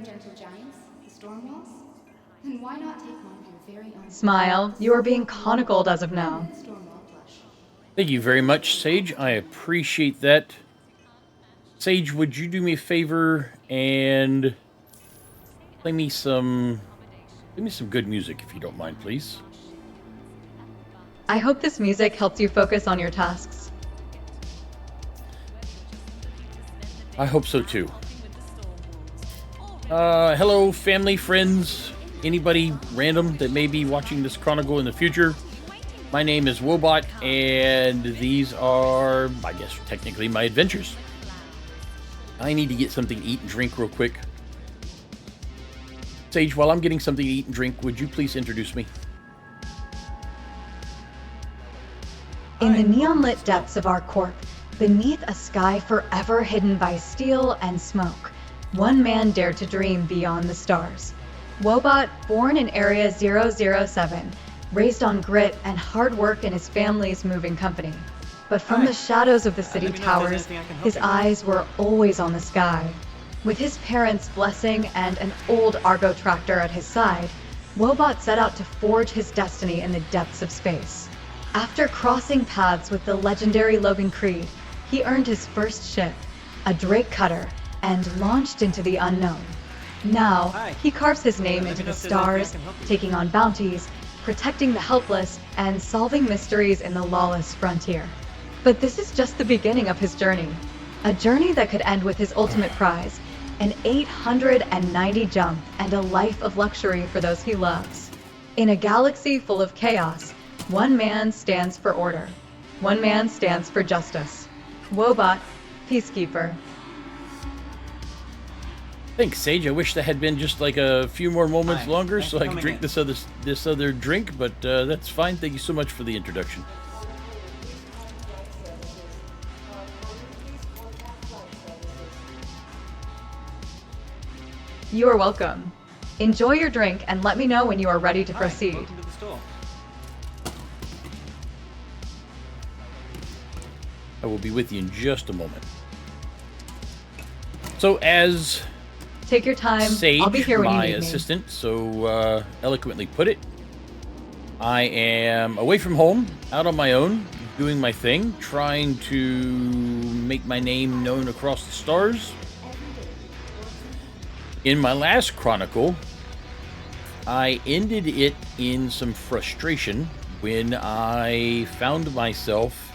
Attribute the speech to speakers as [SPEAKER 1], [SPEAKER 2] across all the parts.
[SPEAKER 1] gentle giants, the storm walls? Then why not take one of your very own?
[SPEAKER 2] Smile, you are being chronicled as of now.
[SPEAKER 3] Thank you very much, Sage. I appreciate that. Sage, would you do me a favor and play me some good music, if you don't mind, please?
[SPEAKER 2] I hope this music helps you focus on your tasks.
[SPEAKER 3] I hope so too. Hello, family, friends, anybody random that may be watching this chronicle in the future. My name is WoahBot, and these are, I guess, technically my adventures. I need to get something to eat and drink real quick. Sage, while I'm getting something to eat and drink, would you please introduce me?
[SPEAKER 2] In the neon-lit depths of our corp, beneath a sky forever hidden by steel and smoke, one man dared to dream beyond the stars. WoahBot, born in Area 007, raised on grit and hard work in his family's moving company. But from the shadows of the city towers, his eyes were always on the sky. With his parents' blessing and an old Argo tractor at his side, WoahBot set out to forge his destiny in the depths of space. After crossing paths with the legendary Logan Creed, he earned his first ship, a Drake cutter, and launched into the unknown. Now, he carves his name into the stars, taking on bounties, protecting the helpless, and solving mysteries in the lawless frontier. But this is just the beginning of his journey. A journey that could end with his ultimate prize, an 890 jump and a life of luxury for those he loves. In a galaxy full of chaos, one man stands for order. One man stands for justice. WoahBot, Peacekeeper.
[SPEAKER 3] Thanks, Sage. I wish that had been just like a few more moments longer so I could drink this other drink, but that's fine. Thank you so much for the introduction.
[SPEAKER 2] You are welcome. Enjoy your drink and let me know when you are ready to proceed.
[SPEAKER 4] Welcome to the store.
[SPEAKER 3] I will be with you in just a moment. So as
[SPEAKER 2] Take your time.
[SPEAKER 3] Sage,
[SPEAKER 2] I'll be here when you
[SPEAKER 3] my
[SPEAKER 2] need me.
[SPEAKER 3] assistant, so eloquently put it, I am away from home, out on my own, doing my thing, trying to make my name known across the stars. In my last chronicle, I ended it in some frustration when I found myself,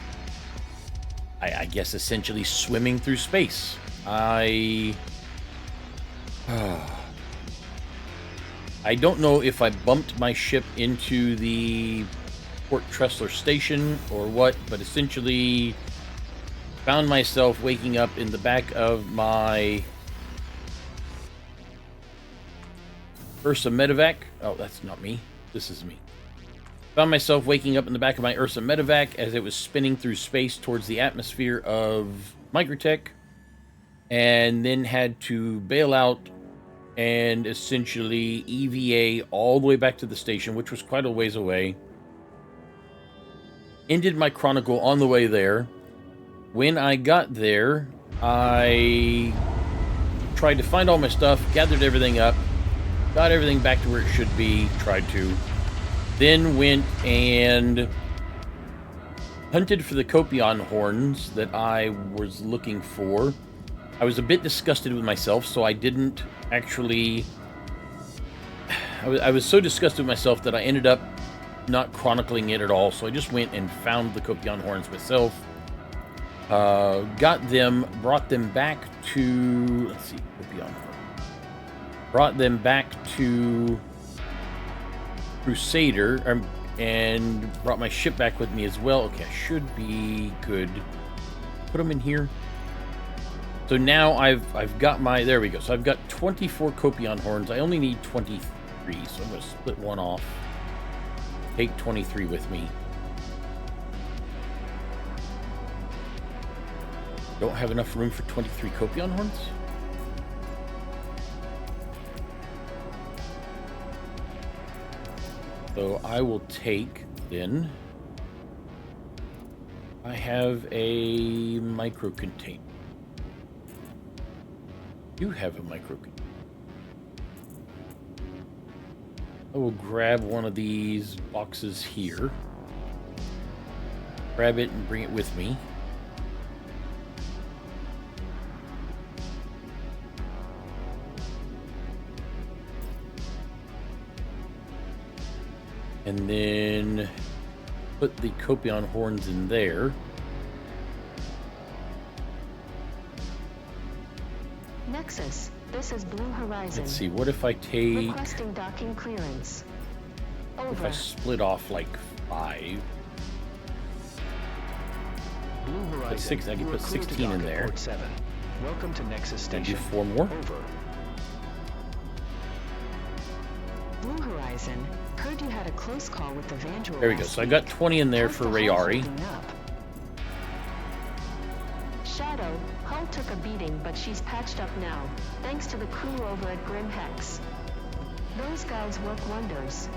[SPEAKER 3] I guess, essentially swimming through space. I don't know if I bumped my ship into the Port Tressler station or what, but essentially found myself waking up in the back of my Ursa Medevac. Oh, that's not me. This is me. Found myself waking up in the back of my Ursa Medevac as it was spinning through space towards the atmosphere of Microtech, and then had to bail out and essentially EVA all the way back to the station, which was quite a ways away. Ended my chronicle on the way there. When I got there, I tried to find all my stuff, gathered everything up, got everything back to where it should be, tried to. Then went and hunted for the Kopion horns that I was looking for. I was a bit disgusted with myself, so I didn't actually... I was so disgusted with myself that I ended up not chronicling it at all, so I just went and found the Kopion horns myself. Got them, brought them back to... Let's see, Kopion horn. Brought them back to Crusader, and brought my ship back with me as well. Okay, I should be good. Put them in here. So now I've got my, there we go. So I've got 24 Kopion horns. I only need 23, so I'm going to split one off. Take 23 with me. Don't have enough room for 23 Kopion horns? So I will take, then, I have a micro container. You have a micro container. I will grab one of these boxes here. Grab it and bring it with me. And then put the Kopion horns in there.
[SPEAKER 4] Nexus, this is Blue Horizon.
[SPEAKER 3] Let's see, what if I take...
[SPEAKER 4] Requesting docking clearance. Over.
[SPEAKER 3] If I split off like 5...
[SPEAKER 5] Blue Horizon,
[SPEAKER 3] six, I can put 16 in there.
[SPEAKER 5] Port 7. Welcome to Nexus
[SPEAKER 3] And do
[SPEAKER 5] Station.
[SPEAKER 3] 4 more.
[SPEAKER 5] Over.
[SPEAKER 4] Blue Horizon, heard you had a close call with the Vandal.
[SPEAKER 3] There we go. So I got 20 in there for Rayari.
[SPEAKER 4] Shadow, Hull took a beating, but she's patched up now, thanks to the crew over at Grim Hex. Those guys work wonders.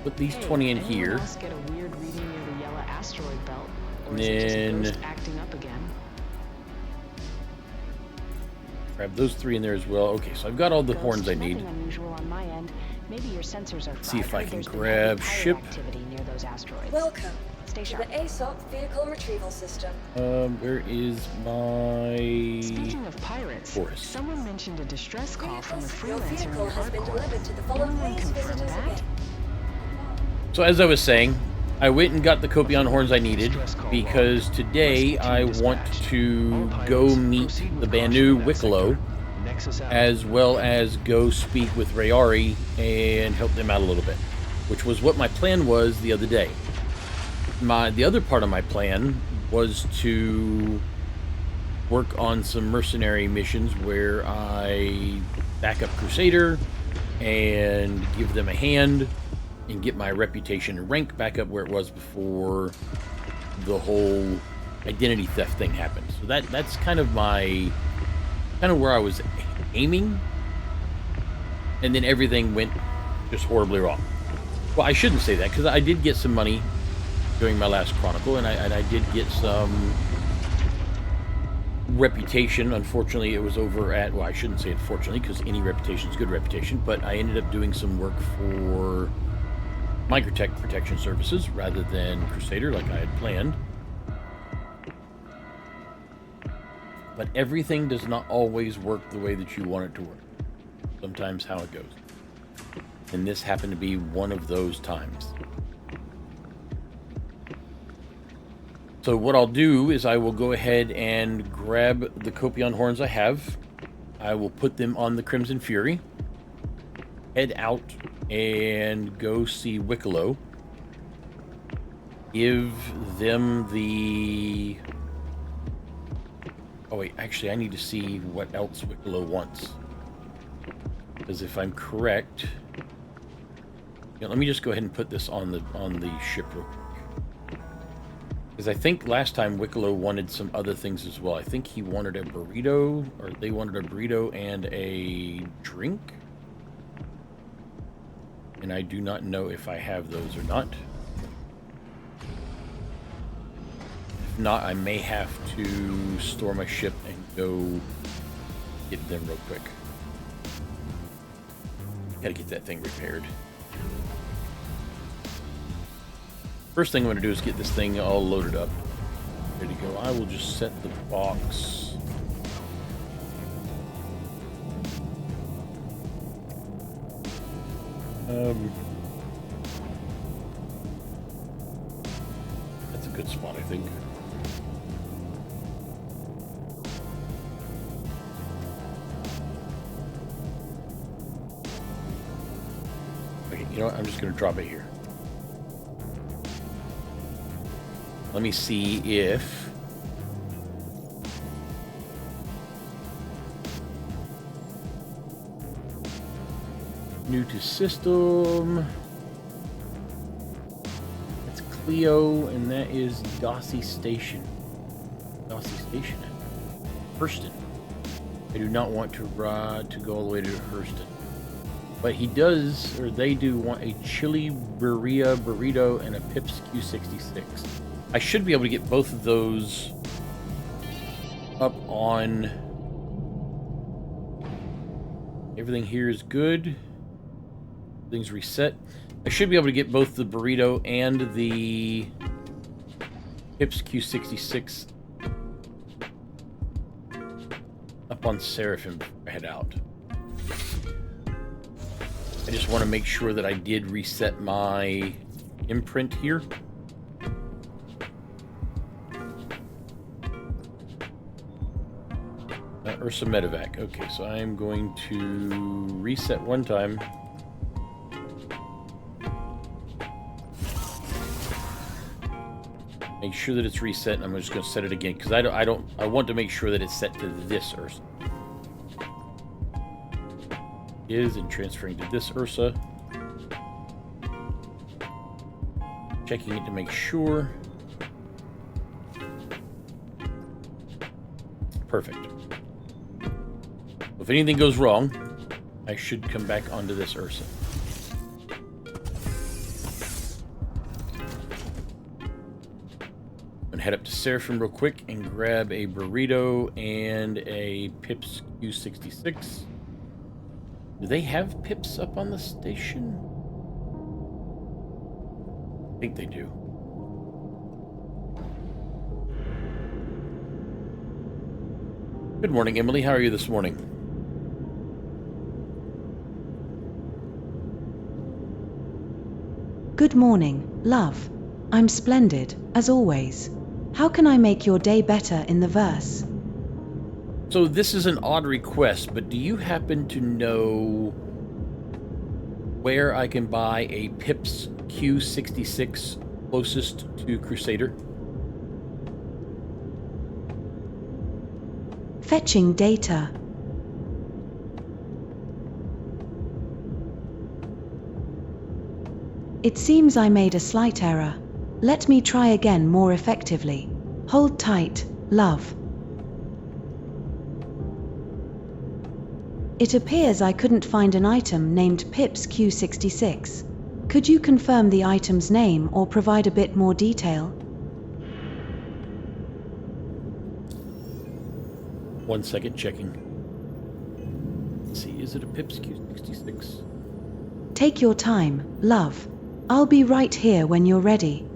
[SPEAKER 3] Put these 20 in
[SPEAKER 4] Anyone
[SPEAKER 3] here.
[SPEAKER 4] else get a weird reading near the yellow asteroid belt? Or
[SPEAKER 3] And
[SPEAKER 4] is it just a
[SPEAKER 3] then-
[SPEAKER 4] ghost acting up again?
[SPEAKER 3] Grab those 3 in there as well. Okay, so I've got all the
[SPEAKER 4] Ghost,
[SPEAKER 3] horns I need.
[SPEAKER 4] Nothing unusual on my end. Maybe your sensors are fried.
[SPEAKER 3] See if I
[SPEAKER 4] Heard
[SPEAKER 3] can
[SPEAKER 4] there's been
[SPEAKER 3] grab
[SPEAKER 4] heavy pirate
[SPEAKER 3] ship.
[SPEAKER 4] activity near those asteroids.
[SPEAKER 6] Welcome
[SPEAKER 4] Stay
[SPEAKER 6] to
[SPEAKER 4] sharp.
[SPEAKER 6] the ASOP Vehicle Retrieval System.
[SPEAKER 3] Where is my...
[SPEAKER 4] Speaking of pirates,
[SPEAKER 3] Forest.
[SPEAKER 4] someone mentioned a distress call from a
[SPEAKER 6] Vehicles, your
[SPEAKER 4] freelancer
[SPEAKER 6] vehicle
[SPEAKER 4] in
[SPEAKER 6] has been
[SPEAKER 4] Hardcore.
[SPEAKER 6] delivered to the following
[SPEAKER 4] Anyone
[SPEAKER 6] place
[SPEAKER 4] confirm
[SPEAKER 6] visitors
[SPEAKER 4] that?
[SPEAKER 6] again.
[SPEAKER 3] So as I was saying, I went and got the Kopion horns I needed because today I want to go meet the Banu Wicklow
[SPEAKER 5] Nexus out.
[SPEAKER 3] as well as go speak with Rayari and help them out a little bit, which was what my plan was the other day. The other part of my plan was to work on some mercenary missions where I back up Crusader and give them a hand and get my reputation and rank back up where it was before the whole identity theft thing happened. So that's kind of where I was aiming, and then everything went just horribly wrong. Well, I shouldn't say that, because I did get some money during my last Chronicle, and I did get some reputation. Unfortunately, it was over at, well, I shouldn't say unfortunately, because any reputation is good reputation, but I ended up doing some work for Microtech Protection Services rather than Crusader like I had planned. But everything does not always work the way that you want it to work. Sometimes how it goes. And this happened to be one of those times. So what I'll do is I will go ahead and grab the Kopion horns I have. I will put them on the Crimson Fury. Head out and go see Wicklow. Give them the... Oh wait, actually I need to see what else Wicklow wants. Because if I'm correct... Yeah, let me just go ahead and put this on the ship real quick. Because I think last time Wicklow wanted some other things as well. I think he wanted a burrito, or they wanted a burrito and a drink. And I do not know if I have those or not. If not, I may have to store my ship and go get them real quick. Gotta get that thing repaired. First thing I'm going to do is get this thing all loaded up. Ready to go. I will just set the box. That's a good spot, I think. Okay, you know what? I'm just going to drop it here. Let me see if... New to system. That's Clio, and that is Dossie Station. Dossie Station at Hurston. I do not want to go all the way to Hurston. But he does, or they do, want a chili burrito and a Pips Q66. I should be able to get both of those up on Everything here is good. Everything's reset. I should be able to get both the burrito and the Pips Q66 up on Seraphim before I head out. I just want to make sure that I did reset my imprint here. Ursa Medevac. Okay, so I'm going to reset one time. Make sure that it's reset, and I'm just going to set it again because I want to make sure that it's set to this Ursa. And transferring to this Ursa. Checking it to make sure. Perfect. If anything goes wrong, I should come back onto this Ursa. I'm gonna head up to Seraphim real quick and grab a burrito and a Pips Q66. Do they have Pips up on the station? I think they do. Good morning, Emily. How are you this morning?
[SPEAKER 7] Good morning, love. I'm splendid, as always. How can I make your day better in the verse?
[SPEAKER 3] So this is an odd request, but do you happen to know where I can buy a Pips Q66 closest to Crusader?
[SPEAKER 7] Fetching data. It seems I made a slight error. Let me try again more effectively. Hold tight, love. It appears I couldn't find an item named Pips Q66. Could you confirm the item's name or provide a bit more detail?
[SPEAKER 3] 1 second, checking. Let's see, is it a Pips Q66?
[SPEAKER 7] Take your time, love. I'll be right here when you're ready.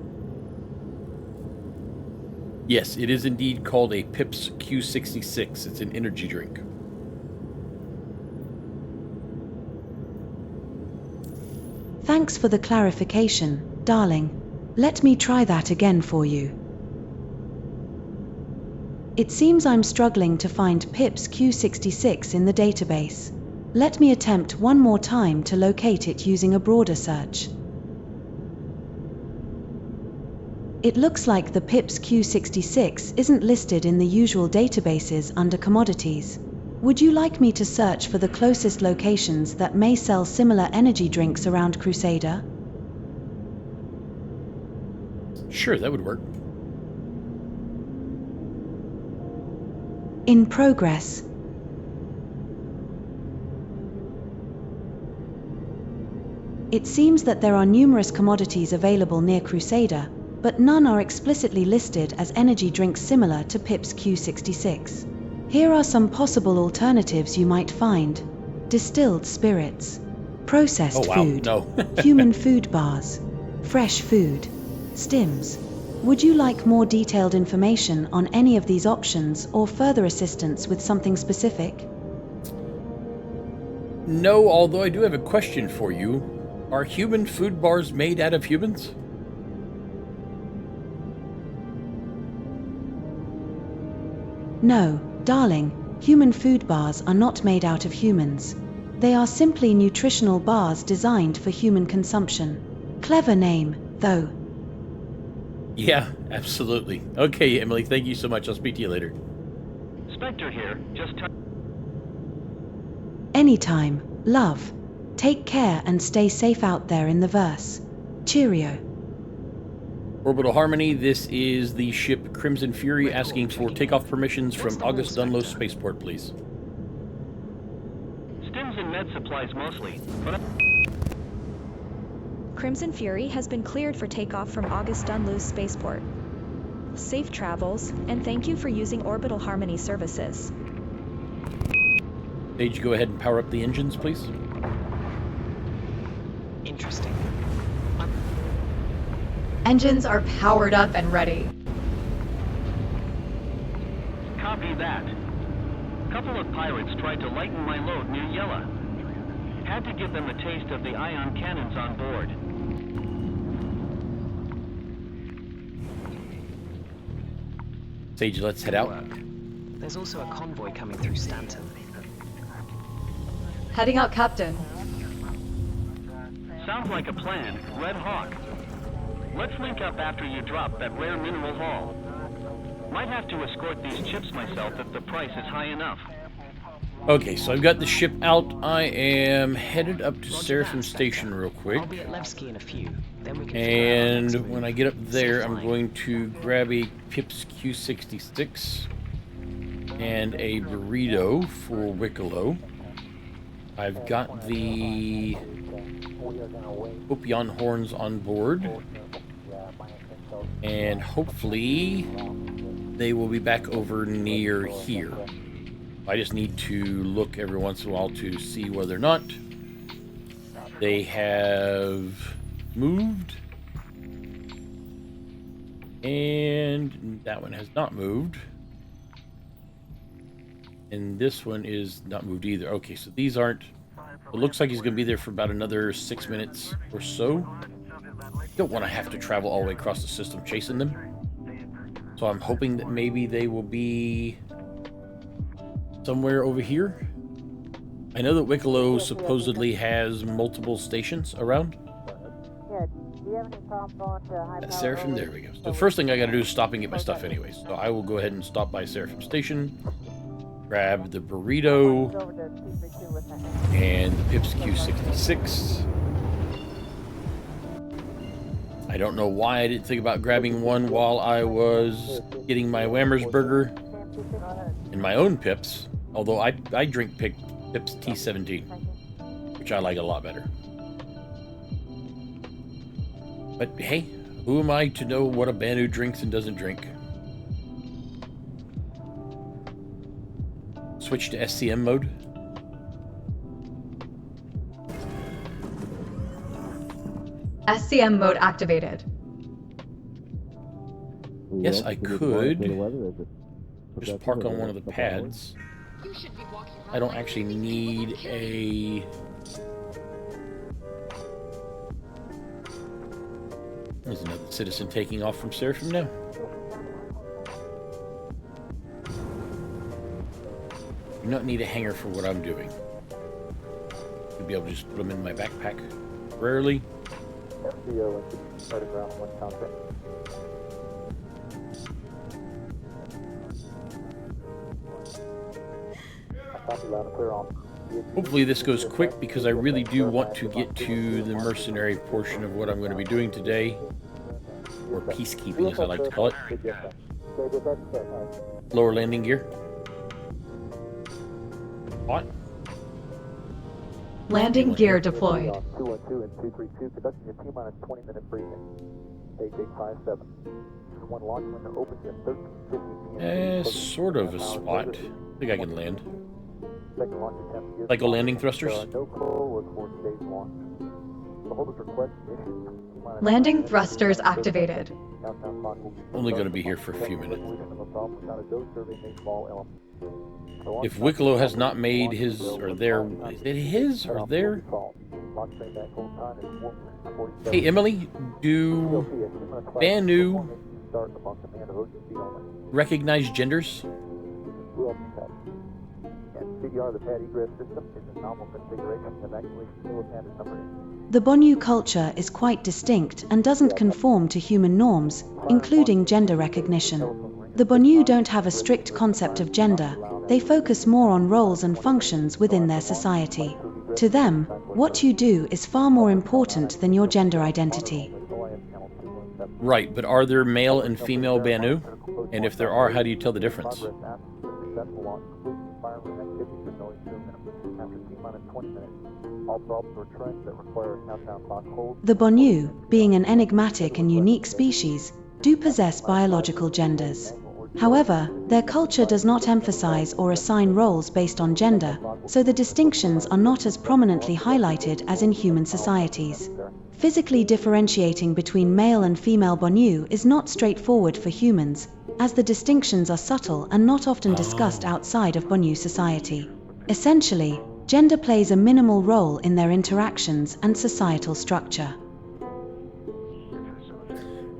[SPEAKER 3] Yes, it is indeed called a Pips Q66. It's an energy drink.
[SPEAKER 7] Thanks for the clarification, darling. Let me try that again for you. It seems I'm struggling to find Pips Q66 in the database. Let me attempt one more time to locate it using a broader search. It looks like the Pips Q66 isn't listed in the usual databases under commodities. Would you like me to search for the closest locations that may sell similar energy drinks around Crusader?
[SPEAKER 3] Sure, that would work.
[SPEAKER 7] In progress. It seems that there are numerous commodities available near Crusader, but none are explicitly listed as energy drinks similar to Pips Q66. Here are some possible alternatives you might find. Distilled spirits, processed food, human food bars, fresh food, stims. Would you like more detailed information on any of these options or further assistance with something specific?
[SPEAKER 3] No, although I do have a question for you. Are human food bars made out of humans?
[SPEAKER 7] No, darling, human food bars are not made out of humans. They are simply nutritional bars designed for human consumption. Clever name, though.
[SPEAKER 3] Yeah, absolutely. Okay, Emily, thank you so much. I'll speak to you later.
[SPEAKER 5] Spectre here.
[SPEAKER 7] Anytime, love. Take care and stay safe out there in the verse. Cheerio.
[SPEAKER 3] Orbital Harmony, this is the ship Crimson Fury asking for takeoff permissions from August Dunlos Spaceport, please.
[SPEAKER 5] Stims and med supplies mostly, but
[SPEAKER 8] Crimson Fury has been cleared for takeoff from August Dunlos Spaceport. Safe travels, and thank you for using Orbital Harmony services.
[SPEAKER 3] Sage, go ahead and power up the engines, please.
[SPEAKER 9] Interesting.
[SPEAKER 2] Engines are powered up and ready.
[SPEAKER 5] Copy that. Couple of pirates tried to lighten my load near Yella. Had to give them a taste of the ion cannons on board.
[SPEAKER 3] Sage, let's head out.
[SPEAKER 9] There's also a convoy coming through Stanton.
[SPEAKER 2] Heading out, Captain.
[SPEAKER 5] Sounds like a plan. Red Hawk. Let's link up after you drop that rare mineral haul. Might have to escort these chips myself if the price is high enough.
[SPEAKER 3] Okay, so I've got the ship out. I am headed up to
[SPEAKER 9] Roger
[SPEAKER 3] Seraphim
[SPEAKER 9] that.
[SPEAKER 3] Station real quick.
[SPEAKER 9] I'll be at Levski in a few. Then we can figure out our next
[SPEAKER 3] And
[SPEAKER 9] move.
[SPEAKER 3] when I get up there,
[SPEAKER 9] Safe
[SPEAKER 3] I'm
[SPEAKER 9] flying.
[SPEAKER 3] going to grab a Pips Q66 and a burrito for Wicklow. I've got the Kopion horns on board. And hopefully they will be back over near here. I just need to look every once in a while to see whether or not they have moved. And that one has not moved. And this one is not moved either. Okay, so these aren't... It looks like he's going to be there for about another 6 minutes or so. Don't want to have to travel all the way across the system chasing them. So I'm hoping that maybe they will be somewhere over here. I know that Wicklow supposedly has multiple stations around. Seraphim, there we go. So the first thing I gotta do is stop and get my stuff anyway. So I will go ahead and stop by Seraphim Station, grab the burrito and the Pips Q66. I don't know why I didn't think about grabbing one while I was getting my Whammers burger and my own Pips. Although I drink Pips T17, which I like a lot better. But hey, who am I to know what a Banu drinks and doesn't drink? Switch to SCM mode.
[SPEAKER 2] SCM mode activated.
[SPEAKER 3] Yes, I could just park on one of the pads. I don't actually need a... There's another citizen taking off from Seraphim now. Do not need a hanger for what I'm doing. I'll be able to just put them in my backpack rarely. Hopefully this goes quick because I really do want to get to the mercenary portion of what I'm going to be doing today. Or peacekeeping as I like to call it. Lower landing gear. What?
[SPEAKER 2] Landing gear deployed.
[SPEAKER 10] 212 and 232, conducting a T-minus 20-minute briefing. Stage 857. One launch window opens at 13:50 p.m.
[SPEAKER 3] Sort of a spot. I think I can land.
[SPEAKER 10] Second launch attempt is
[SPEAKER 3] Psycho landing thrusters.
[SPEAKER 10] no call was for stage launch. The holder's request issued. T-minus
[SPEAKER 2] Landing thrusters activated.
[SPEAKER 10] countdown clock will be
[SPEAKER 3] Only going to be here for a few minutes.
[SPEAKER 10] without a dose survey may fall element.
[SPEAKER 3] If Wicklow has not made his or their... Is it his or their? Hey, Emily, do Banu recognize genders?
[SPEAKER 7] The Bonu culture is quite distinct and doesn't conform to human norms, including gender recognition. The Bonu don't have a strict concept of gender, they focus more on roles and functions within their society. To them, what you do is far more important than your gender identity.
[SPEAKER 3] Right, but are there male and female Banu? And if there are, how do you tell the difference?
[SPEAKER 7] The Bonu, being an enigmatic and unique species, do possess biological genders. However, their culture does not emphasize or assign roles based on gender, so the distinctions are not as prominently highlighted as in human societies. Physically differentiating between male and female Bonu is not straightforward for humans, as the distinctions are subtle and not often discussed outside of Bonu society. Essentially, gender plays a minimal role in their interactions and societal structure.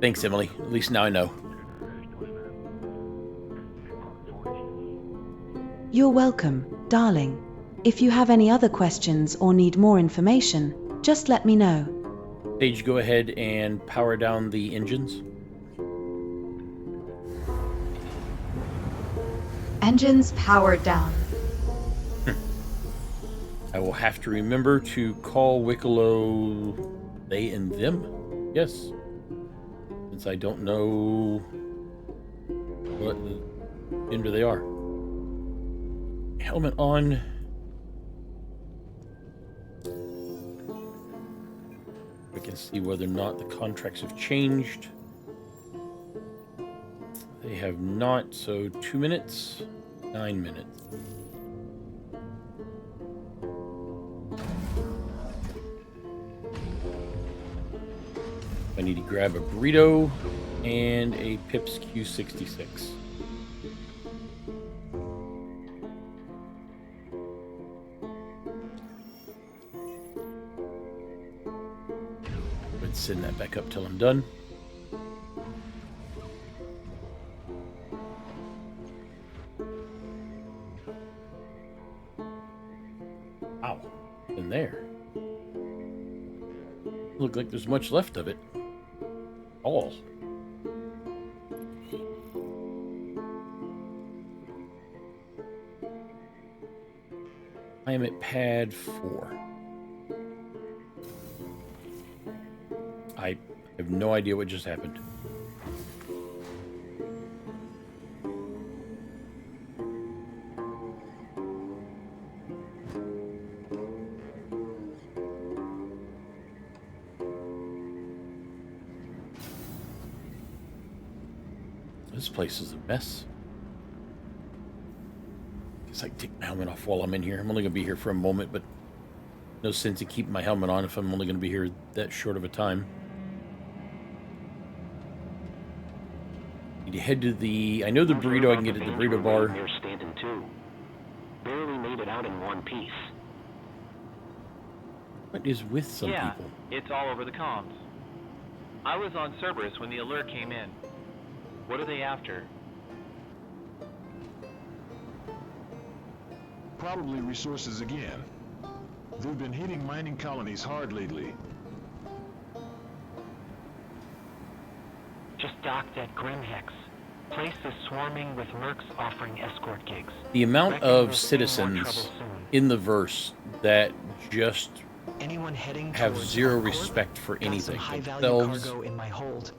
[SPEAKER 3] Thanks, Emily. At least now I know.
[SPEAKER 7] You're welcome, darling. If you have any other questions or need more information, just let me know.
[SPEAKER 3] Paige, go ahead and power down the engines.
[SPEAKER 2] Engines powered down.
[SPEAKER 3] I will have to remember to call Wicklow they and them. Yes. Since I don't know what gender they are. Helmet on. We can see whether or not the contracts have changed. They have not, so 2 minutes, 9 minutes. I need to grab a burrito and a Pips Q66. Let's send that back up till I'm done. Wow, in there. Look like there's much left of it. All. I am at pad 4. I have no idea what just happened. This place is a mess. Guess I can take my helmet off while I'm in here. I'm only going to be here for a moment, but no sense in keeping my helmet on if I'm only going to be here that short of a time. Need to head to the... I know the burrito, I can get at the burrito bar.
[SPEAKER 9] They're standing too. Barely made it out in one piece.
[SPEAKER 3] What is with some people?
[SPEAKER 5] It's all over the comms. I was on Cerberus when the alert came in. What are they after?
[SPEAKER 11] Probably resources again. They've been hitting mining colonies hard lately.
[SPEAKER 9] Just docked at Grimhex. Place is swarming with mercs offering escort gigs.
[SPEAKER 3] The amount of citizens in the verse that just have zero respect for anything. Themselves,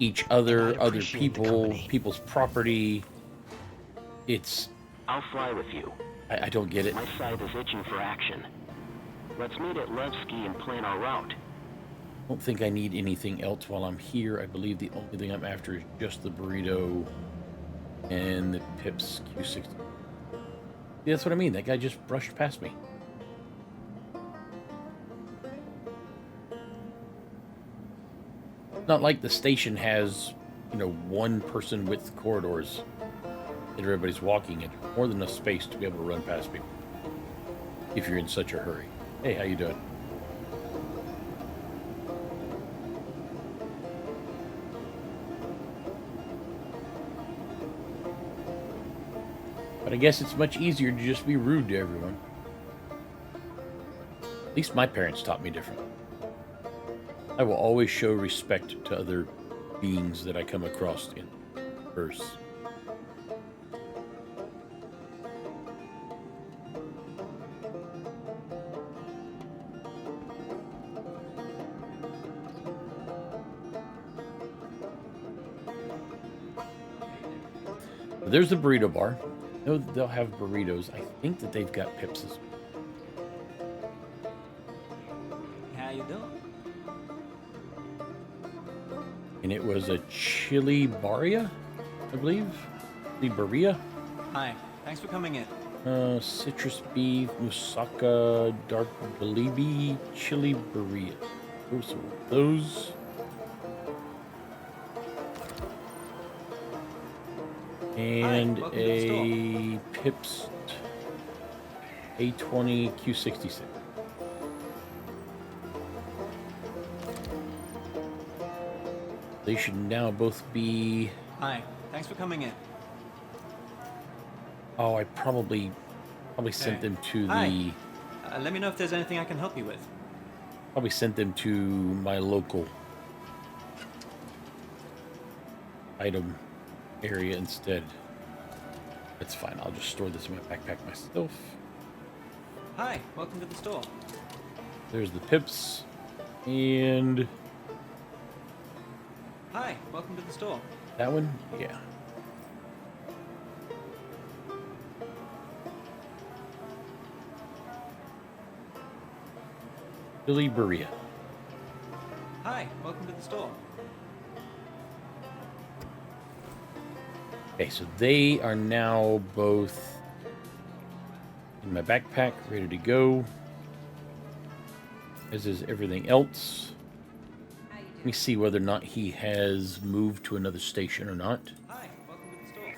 [SPEAKER 3] each other, other people, people's property. It's...
[SPEAKER 9] I'll fly with you.
[SPEAKER 3] I don't get it.
[SPEAKER 9] My side is itching for action. Let's meet at Levski and plan our route.
[SPEAKER 3] I don't think I need anything else while I'm here. I believe the only thing I'm after is just the burrito and the Pips Q60. Yeah, that's what I mean. That guy just brushed past me. Not like the station has, you know, one person width corridors that everybody's walking in. More than enough space to be able to run past people. If you're in such a hurry. Hey, how you doing? But I guess it's much easier to just be rude to everyone. At least my parents taught me different. I will always show respect to other beings that I come across in verse. There's the burrito bar. I know that they'll have burritos. I think that they've got Pipses.
[SPEAKER 12] How you doing?
[SPEAKER 3] And it was a chili barria, I believe. Berea.
[SPEAKER 12] Hi, thanks for coming in.
[SPEAKER 3] Citrus beef, moussaka, dark jalebi, chili burrito. Those. And
[SPEAKER 12] welcome to the store.
[SPEAKER 3] a Pips A20 Q66. They should now both be...
[SPEAKER 12] Hi, thanks for coming in.
[SPEAKER 3] Oh, I probably sent them to
[SPEAKER 12] Hi.
[SPEAKER 3] the...
[SPEAKER 12] Let me know if there's anything I can help you with.
[SPEAKER 3] Probably sent them to my local item area instead. That's fine. I'll just store this in my backpack myself.
[SPEAKER 12] Hi, welcome to the store.
[SPEAKER 3] There's the Pips. And...
[SPEAKER 12] Hi, welcome to the store.
[SPEAKER 3] that one? Yeah. Billy Berea.
[SPEAKER 12] Hi, welcome to the store.
[SPEAKER 3] Okay, so they are now both in my backpack, ready to go. As is everything else. Let me see whether or not he has moved to another station or not.
[SPEAKER 12] Hi, welcome to the store.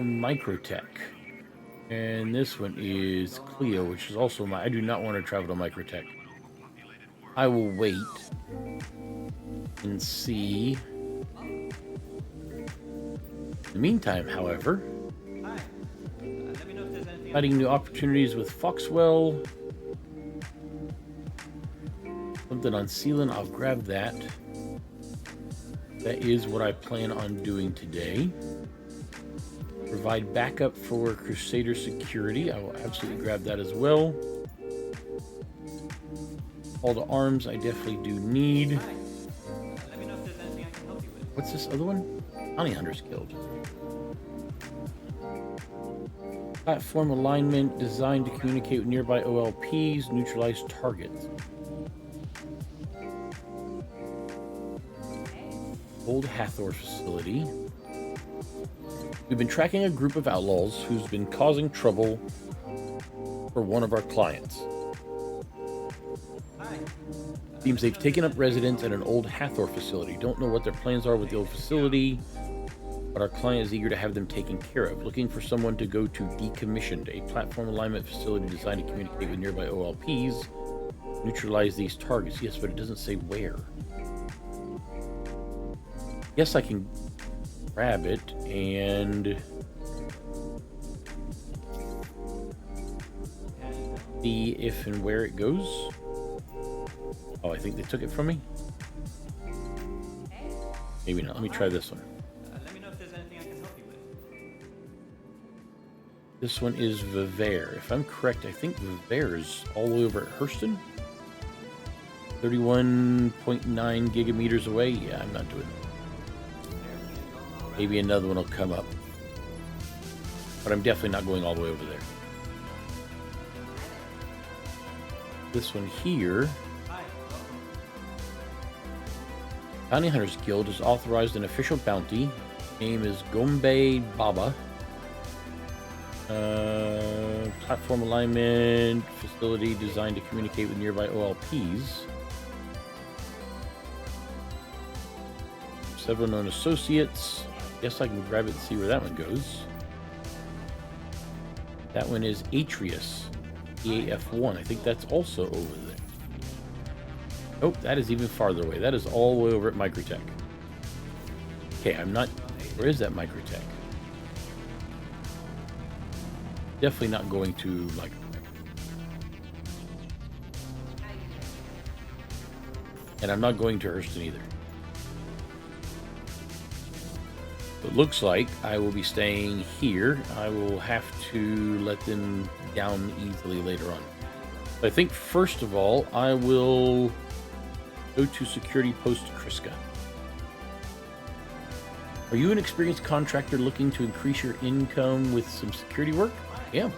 [SPEAKER 3] Microtech. And this one is Clio, which is also I do not want to travel to Microtech. I will wait and see. In the meantime, however,
[SPEAKER 12] Hi. Let me know if there's anything
[SPEAKER 3] finding new opportunities with Foxwell. Something on Sealand, I'll grab that. That is what I plan on doing today. Provide backup for Crusader security. I will absolutely grab that as well. All the arms I definitely do need.
[SPEAKER 12] Hi. Let me know if there's anything I can help you with.
[SPEAKER 3] What's this other one? Bounty Hunters Guild. Platform alignment designed to communicate with nearby OLPs, neutralize targets. Old Hathor facility. We've been tracking a group of outlaws who's been causing trouble for one of our clients.
[SPEAKER 12] Hi.
[SPEAKER 3] Seems they've taken up residence at an old Hathor facility. Don't know what their plans are with the old facility, but our client is eager to have them taken care of. Looking for someone to go to Decommissioned, a platform alignment facility designed to communicate with nearby OLPs. Neutralize these targets. Yes, but it doesn't say where. Yes, I can grab it and see if and where it goes. Oh, I think they took it from me. Maybe not. Let me try this one.
[SPEAKER 12] Let me know if there's anything I can help you with.
[SPEAKER 3] This one is Viver. If I'm correct, I think Viver is all the way over at Hurston. 31.9 gigameters away. Yeah, I'm not doing it. Maybe another one will come up. But I'm definitely not going all the way over there. This one here.
[SPEAKER 12] Hi, welcome.
[SPEAKER 3] Bounty Hunters Guild has authorized an official bounty. Name is Gombe Baba. Platform alignment facility designed to communicate with nearby OLPs. Several known associates. Guess I can grab it and see where that one goes. That one is Atreus, EAF1. I think that's also over there. Oh, that is even farther away. That is all the way over at Microtech. Okay, I'm not... Where is that Microtech? Definitely not going to Microtech. And I'm not going to Hurston either. It looks like I will be staying here. I will have to let them down easily later on. But I think first of all, I will go to Security Post Kriska. Are you an experienced contractor looking to increase your income with some security work? Yeah.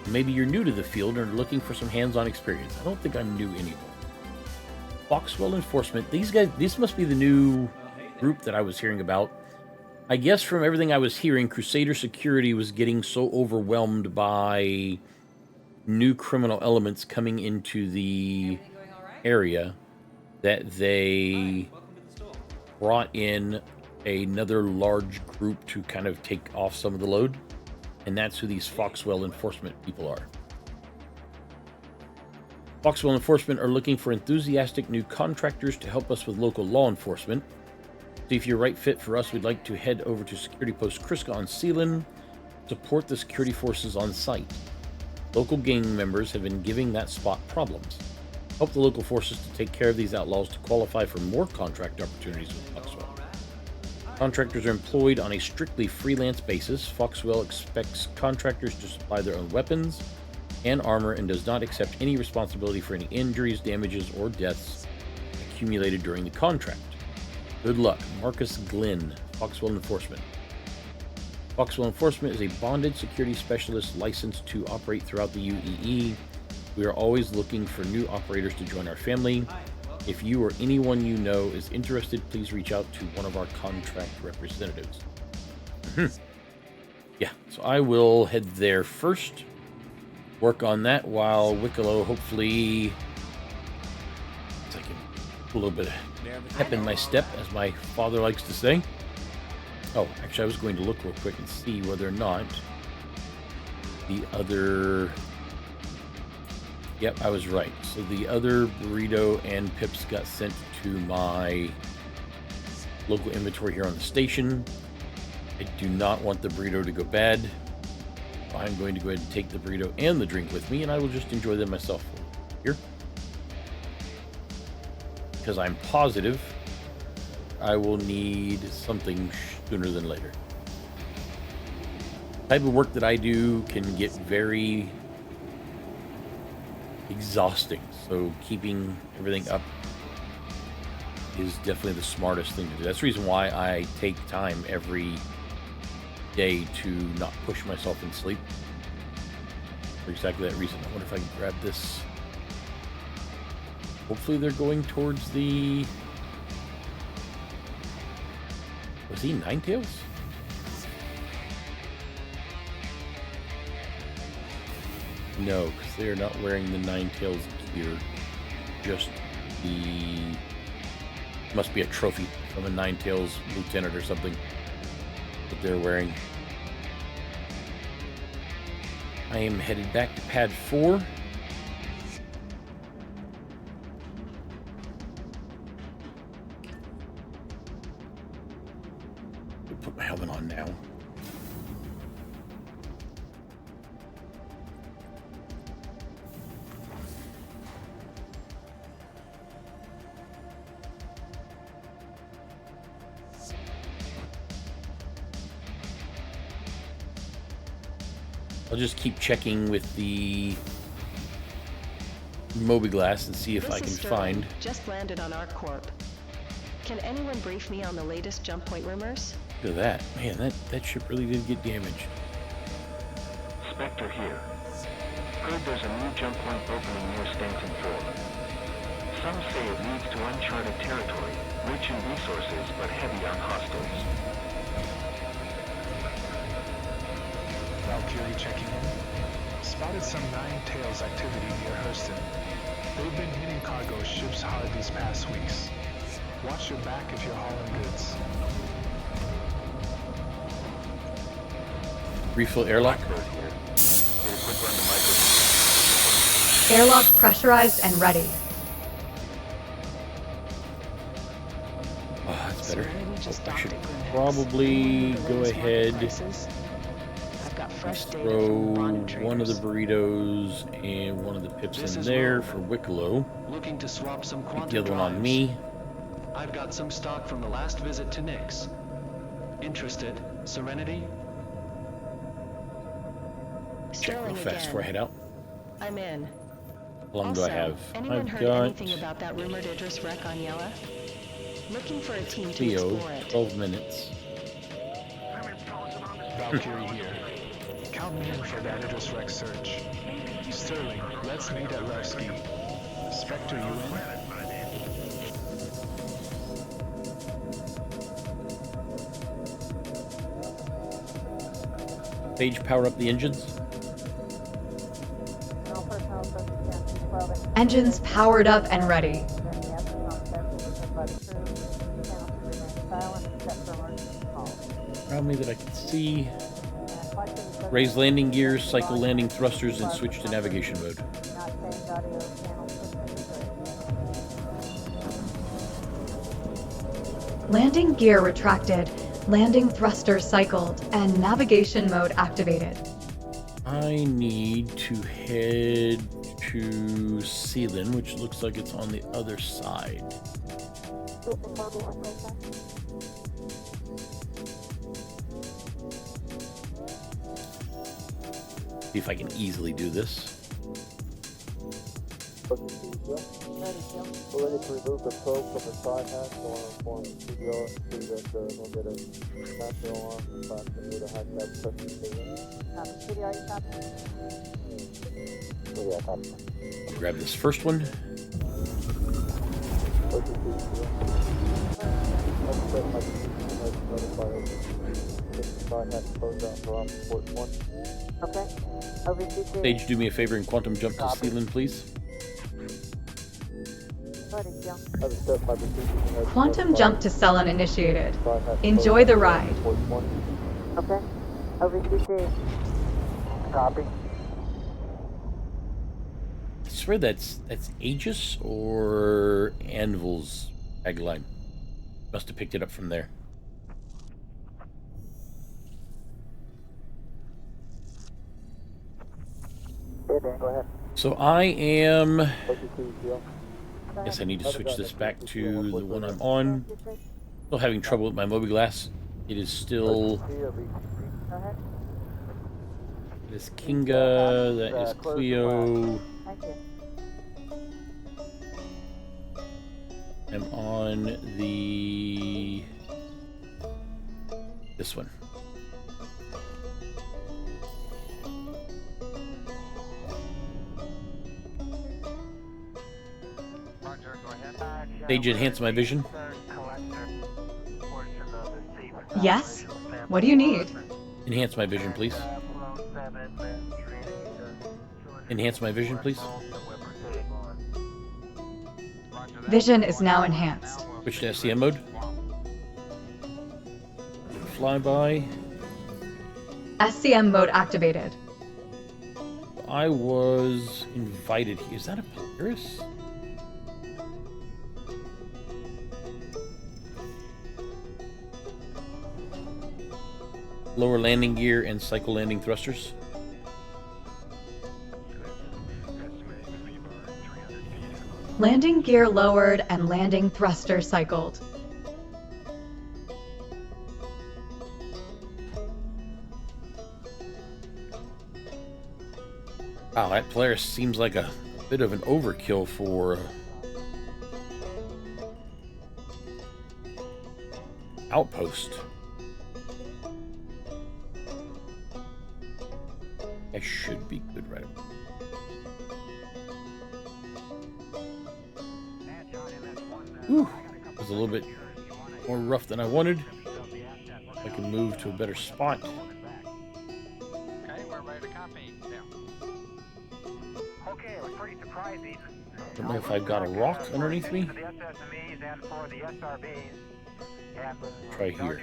[SPEAKER 3] Maybe you're new to the field and are looking for some hands-on experience. I don't think I'm new anymore. Foxwell Enforcement. These guys, this must be the new group that I was hearing about. I guess from everything I was hearing, Crusader Security was getting so overwhelmed by new criminal elements coming into the area that they brought in another large group to kind of take off some of the load. And that's who these Foxwell Enforcement people are. Foxwell Enforcement are looking for enthusiastic new contractors to help us with local law enforcement. See if you're right fit for us. We'd like to head over to Security Post Kriska on Sealand, support the security forces on site. Local gang members have been giving that spot problems. Help the local forces to take care of these outlaws to qualify for more contract opportunities with Foxwell. Contractors are employed on a strictly freelance basis. Foxwell expects contractors to supply their own weapons and armor and does not accept any responsibility for any injuries, damages, or deaths accumulated during the contract. Good luck. Marcus Glynn, Foxwell Enforcement. Foxwell Enforcement is a bonded security specialist licensed to operate throughout the UEE. We are always looking for new operators to join our family. If you or anyone you know is interested, please reach out to one of our contract representatives. Yeah, so I will head there first. Work on that while Wicklow hopefully I can put a little bit of pep in my step, as my father likes to say. Oh, actually I was going to look real quick and see whether or not the other... Yep, I was right. So the other burrito and pips got sent to my local inventory here on the station. I do not want the burrito to go bad. I'm going to go ahead and take the burrito and the drink with me, and I will just enjoy them myself here. Because I'm positive I will need something sooner than later. The type of work that I do can get very exhausting, so keeping everything up is definitely the smartest thing to do. That's the reason why I take time every day to not push myself in sleep. For exactly that reason. I wonder if I can grab this. Hopefully they're going towards the... Was he Ninetails? No, because they are not wearing the Ninetails gear. Just the... Must be a trophy from a Ninetails lieutenant or something that they're wearing. I am headed back to pad 4. I'll put my helmet on now. I'll just keep checking with the Mobiglass and see if I can find.
[SPEAKER 4] Just landed on our corp. Can anyone brief me on the latest jump point rumors?
[SPEAKER 3] Look at that. Man, that ship really did get damaged.
[SPEAKER 5] Spectre here. Heard there's a new jump point opening near Stanton 4. Some say it leads to uncharted territory, rich in resources but heavy on hostiles.
[SPEAKER 13] Valkyrie checking in. Spotted some Ninetails activity near Hurston. They've been hitting cargo ships hard these past weeks. Watch your back if you're hauling goods.
[SPEAKER 3] Refill airlock.
[SPEAKER 2] Airlock pressurized and ready.
[SPEAKER 3] Oh, that's better. I should probably go ahead and throw one of the burritos and one of the pips in there for Wicklow.
[SPEAKER 14] Looking to swap some
[SPEAKER 3] Keep the other one on me.
[SPEAKER 14] I've got some stock from the last visit to Nyx. Interested? Serenity?
[SPEAKER 3] Check real fast before I head out.
[SPEAKER 4] I'm in.
[SPEAKER 3] How long do I have?
[SPEAKER 4] Anyone
[SPEAKER 3] I've
[SPEAKER 4] heard
[SPEAKER 3] got
[SPEAKER 4] anything about that rumored Idris wreck on Yella? Looking for a team to
[SPEAKER 3] Theo,
[SPEAKER 4] explore it.
[SPEAKER 3] 12 minutes.
[SPEAKER 13] Valkyrie here. Count me in for that Idris Rex search. Sterling, let's meet at Larsky. Spectre, you in?
[SPEAKER 3] Page, power up the engines.
[SPEAKER 2] Engines powered up and ready.
[SPEAKER 3] Around me that I can see. Raise landing gears, cycle landing thrusters, and switch to navigation mode.
[SPEAKER 2] Landing gear retracted, landing thruster cycled, and navigation mode activated.
[SPEAKER 3] I need to head to Sealand, which looks like it's on the other side. See if I can easily do this.
[SPEAKER 10] We're ready to remove the probe from the side hatch. So on inform CBO so that we'll get a master alarm back to the hatch that touches the
[SPEAKER 3] I'll grab this first one.
[SPEAKER 6] Okay.
[SPEAKER 3] Sage, do me a favor and quantum jump to Sealand, please.
[SPEAKER 2] Quantum jump to Cellon initiated. Enjoy the ride.
[SPEAKER 6] Okay. OVCT. Copy.
[SPEAKER 3] I swear that's Aegis or Anvil's tagline. Must have picked it up from there.
[SPEAKER 10] Go ahead.
[SPEAKER 3] So I am... Guess I need to switch this back to the one I'm on. Still having trouble with my mobiGlas. It is still... It is Kinga, that is Cleo. I'm on the... this one. Stage, enhance my vision.
[SPEAKER 2] Yes? What do you need?
[SPEAKER 3] Enhance my vision, please. Enhance my vision, please.
[SPEAKER 2] Vision is now enhanced.
[SPEAKER 3] Switch to SCM mode. Flyby.
[SPEAKER 2] SCM mode activated.
[SPEAKER 3] I was invited here. Is that a Polaris? Lower landing gear and cycle landing thrusters.
[SPEAKER 2] Landing gear lowered and landing thruster cycled.
[SPEAKER 3] Wow, that Polaris seems like a bit of an overkill for outpost. I should be good right away. Whew, it was a little bit more rough than I wanted. I can move to a better spot.
[SPEAKER 15] Okay, we're ready to copy. Okay, it was pretty surprising.
[SPEAKER 3] Don't know if I've got a rock underneath me. Try here.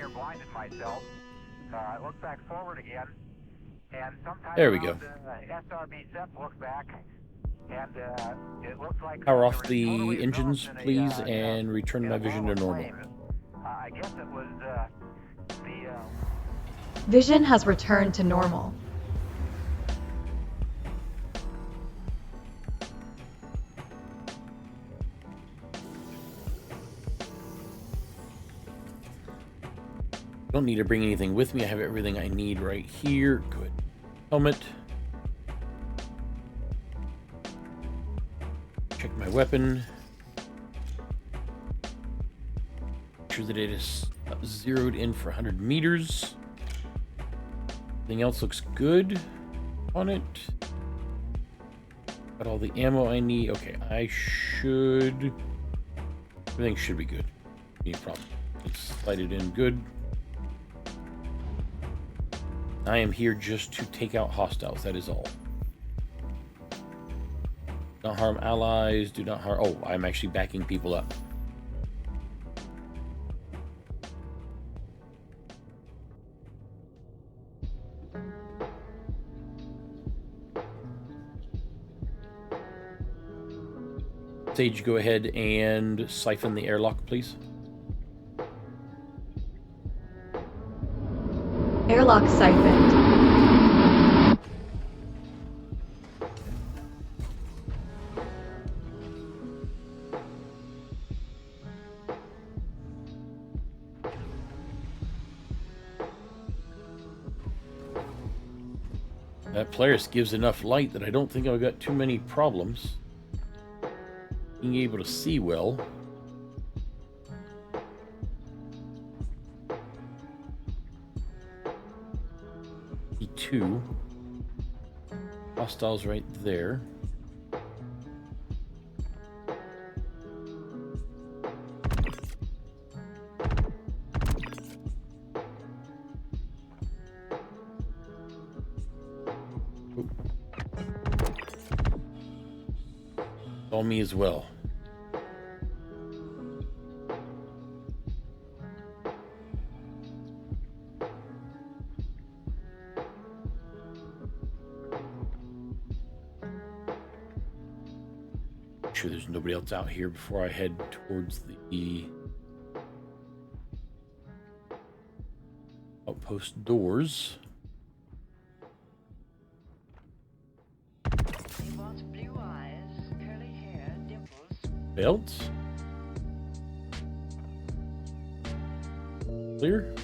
[SPEAKER 3] There we go. Power off the engines, please, and return my vision to normal.
[SPEAKER 15] I guess it was
[SPEAKER 2] Vision has returned to normal.
[SPEAKER 3] Don't need to bring anything with me. I have everything I need right here. Good. Helmet. Check my weapon. Make sure that it is zeroed in for 100 meters. Everything else looks good on it. Got all the ammo I need. Okay, everything should be good. No problem. Let's slide it in good. I am here just to take out hostiles, that is all. Do not harm allies, do not harm... Oh, I'm actually backing people up. Sage, go ahead and siphon the airlock, please.
[SPEAKER 2] Airlock siphoned.
[SPEAKER 3] That Polaris gives enough light that I don't think I've got too many problems being able to see well. E2. Hostiles right there. All me as well. Make sure there's nobody else out here before I head towards the outpost doors. Belts? Clear?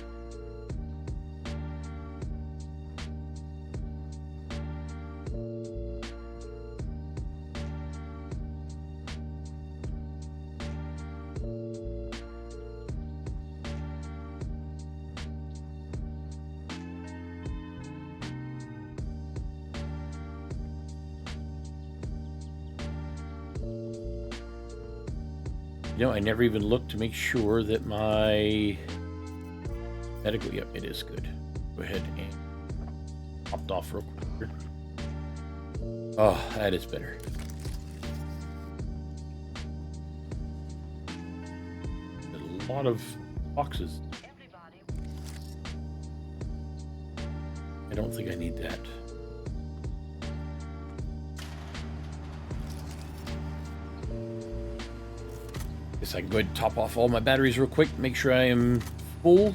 [SPEAKER 3] You know, I never even looked to make sure that my medical, yep, it is good. Go ahead and popped off real quick. Oh, that is better. A lot of boxes. I don't think I need that. Guess I can go ahead and top off all my batteries real quick, make sure I am full.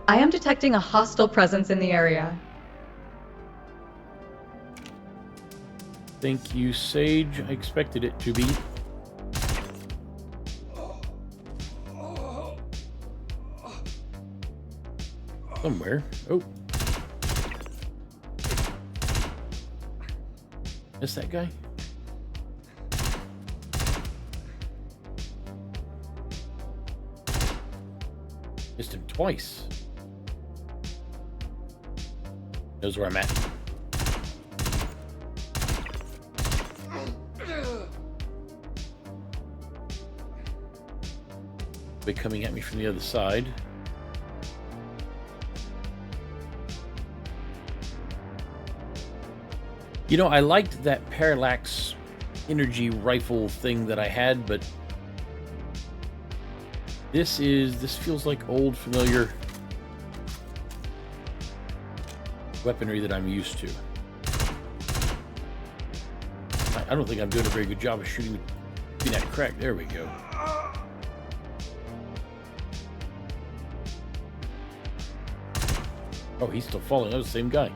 [SPEAKER 2] I am detecting a hostile presence in the area.
[SPEAKER 3] Thank you, Sage. I expected it to be. Somewhere. Oh. Is that guy? Missed him twice. Knows where I'm at. Be coming at me from the other side. You know, I liked that parallax energy rifle thing that I had, but this feels like old familiar weaponry that I'm used to. I don't think I'm doing a very good job of shooting that crack. There we go. Oh, he's still falling. That was the same guy.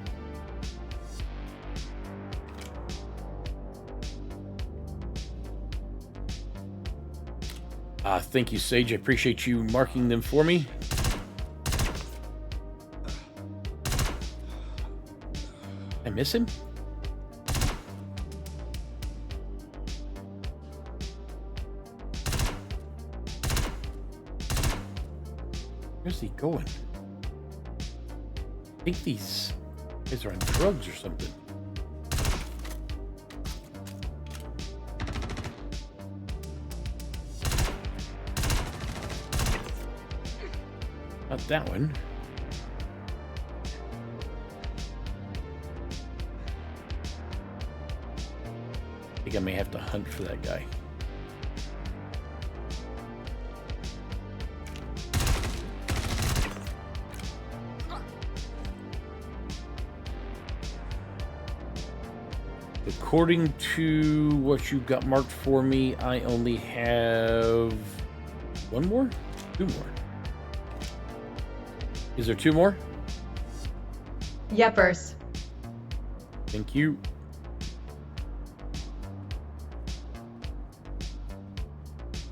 [SPEAKER 3] Thank you, Sage. I appreciate you marking them for me. I miss him? Where's he going? I think these guys are on drugs or something. Not that one. I think I may have to hunt for that guy. According to what you got marked for me, I only have one more? Two more. Is there two more?
[SPEAKER 2] Yepers.
[SPEAKER 3] Thank you.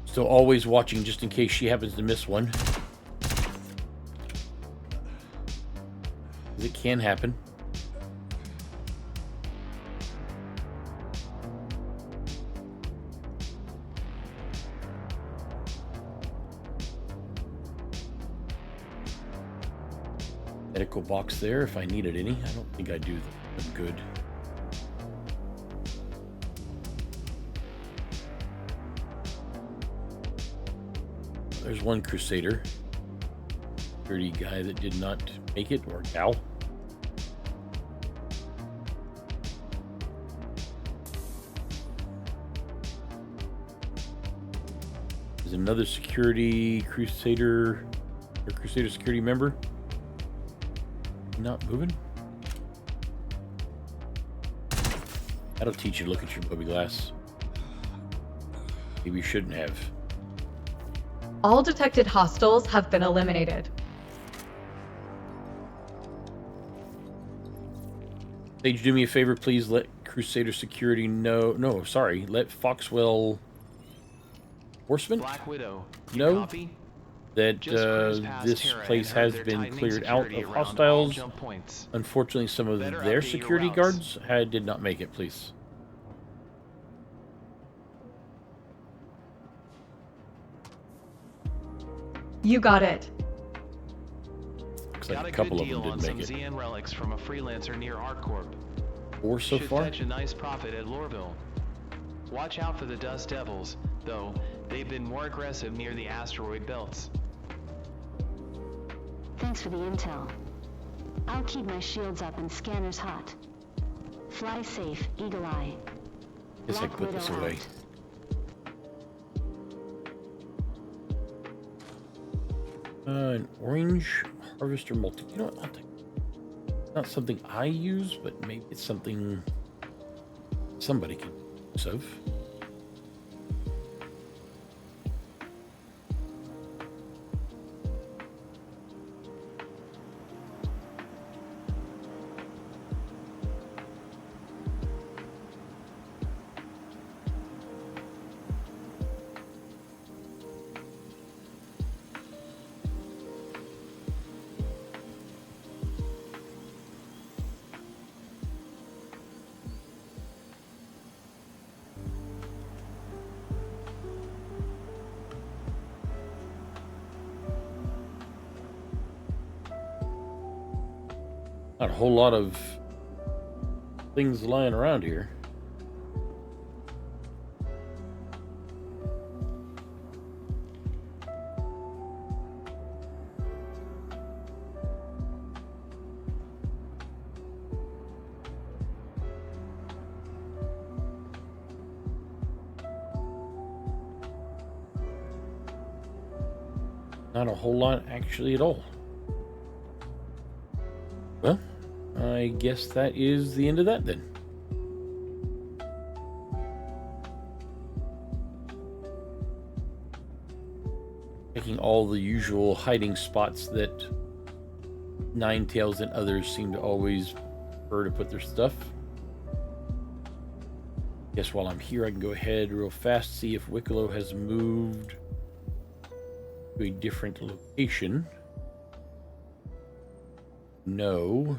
[SPEAKER 3] So always watching just in case she happens to miss one. It can happen. Medical box there if I needed any. I don't think I do. I'm good. There's one Crusader. Dirty guy that did not make it, or gal. There's another security Crusader, or Crusader security member. Not moving. That'll teach you to look at your bobby glass. Maybe you shouldn't have.
[SPEAKER 2] All detected hostiles have been eliminated.
[SPEAKER 3] Sage, do me a favor, please. Let Crusader security know. No, sorry. Let Foxwell Horseman
[SPEAKER 14] Black Widow, you
[SPEAKER 3] know
[SPEAKER 14] copy?
[SPEAKER 3] that this
[SPEAKER 14] Terra
[SPEAKER 3] place
[SPEAKER 14] and heard
[SPEAKER 3] has
[SPEAKER 14] they're
[SPEAKER 3] been
[SPEAKER 14] tightening
[SPEAKER 3] cleared out
[SPEAKER 14] security
[SPEAKER 3] of
[SPEAKER 14] around all
[SPEAKER 3] hostiles.
[SPEAKER 14] jump points.
[SPEAKER 3] Unfortunately, some of
[SPEAKER 14] Better
[SPEAKER 3] their
[SPEAKER 14] update your
[SPEAKER 3] security
[SPEAKER 14] routes.
[SPEAKER 3] guards did not make it, please.
[SPEAKER 2] You got it.
[SPEAKER 3] Looks
[SPEAKER 14] Got
[SPEAKER 3] like
[SPEAKER 14] a
[SPEAKER 3] a couple
[SPEAKER 14] good
[SPEAKER 3] of
[SPEAKER 14] deal
[SPEAKER 3] them
[SPEAKER 14] on
[SPEAKER 3] did
[SPEAKER 14] some
[SPEAKER 3] make it.
[SPEAKER 14] ZN relics from a freelancer near ArcCorp.
[SPEAKER 3] 4 so
[SPEAKER 14] Should
[SPEAKER 3] far?
[SPEAKER 14] fetch a nice profit at Lorville. Watch out for the Dust Devils, though. They've been more aggressive near the asteroid belts.
[SPEAKER 4] Thanks for the intel. I'll keep my shields up and scanners hot. Fly safe, Eagle Eye.
[SPEAKER 3] Guess I
[SPEAKER 4] Black
[SPEAKER 3] put this
[SPEAKER 4] Widow
[SPEAKER 3] away.
[SPEAKER 4] out.
[SPEAKER 3] An orange harvester multi. You know what? I'll take. Not something I use, but maybe it's something somebody can use of. Not a whole lot of things lying around here. Not a whole lot actually at all. Well, I guess that is the end of that then. Taking all the usual hiding spots that Ninetales and others seem to always prefer to put their stuff. Guess while I'm here I can go ahead real fast, see if Wicklow has moved to a different location. No.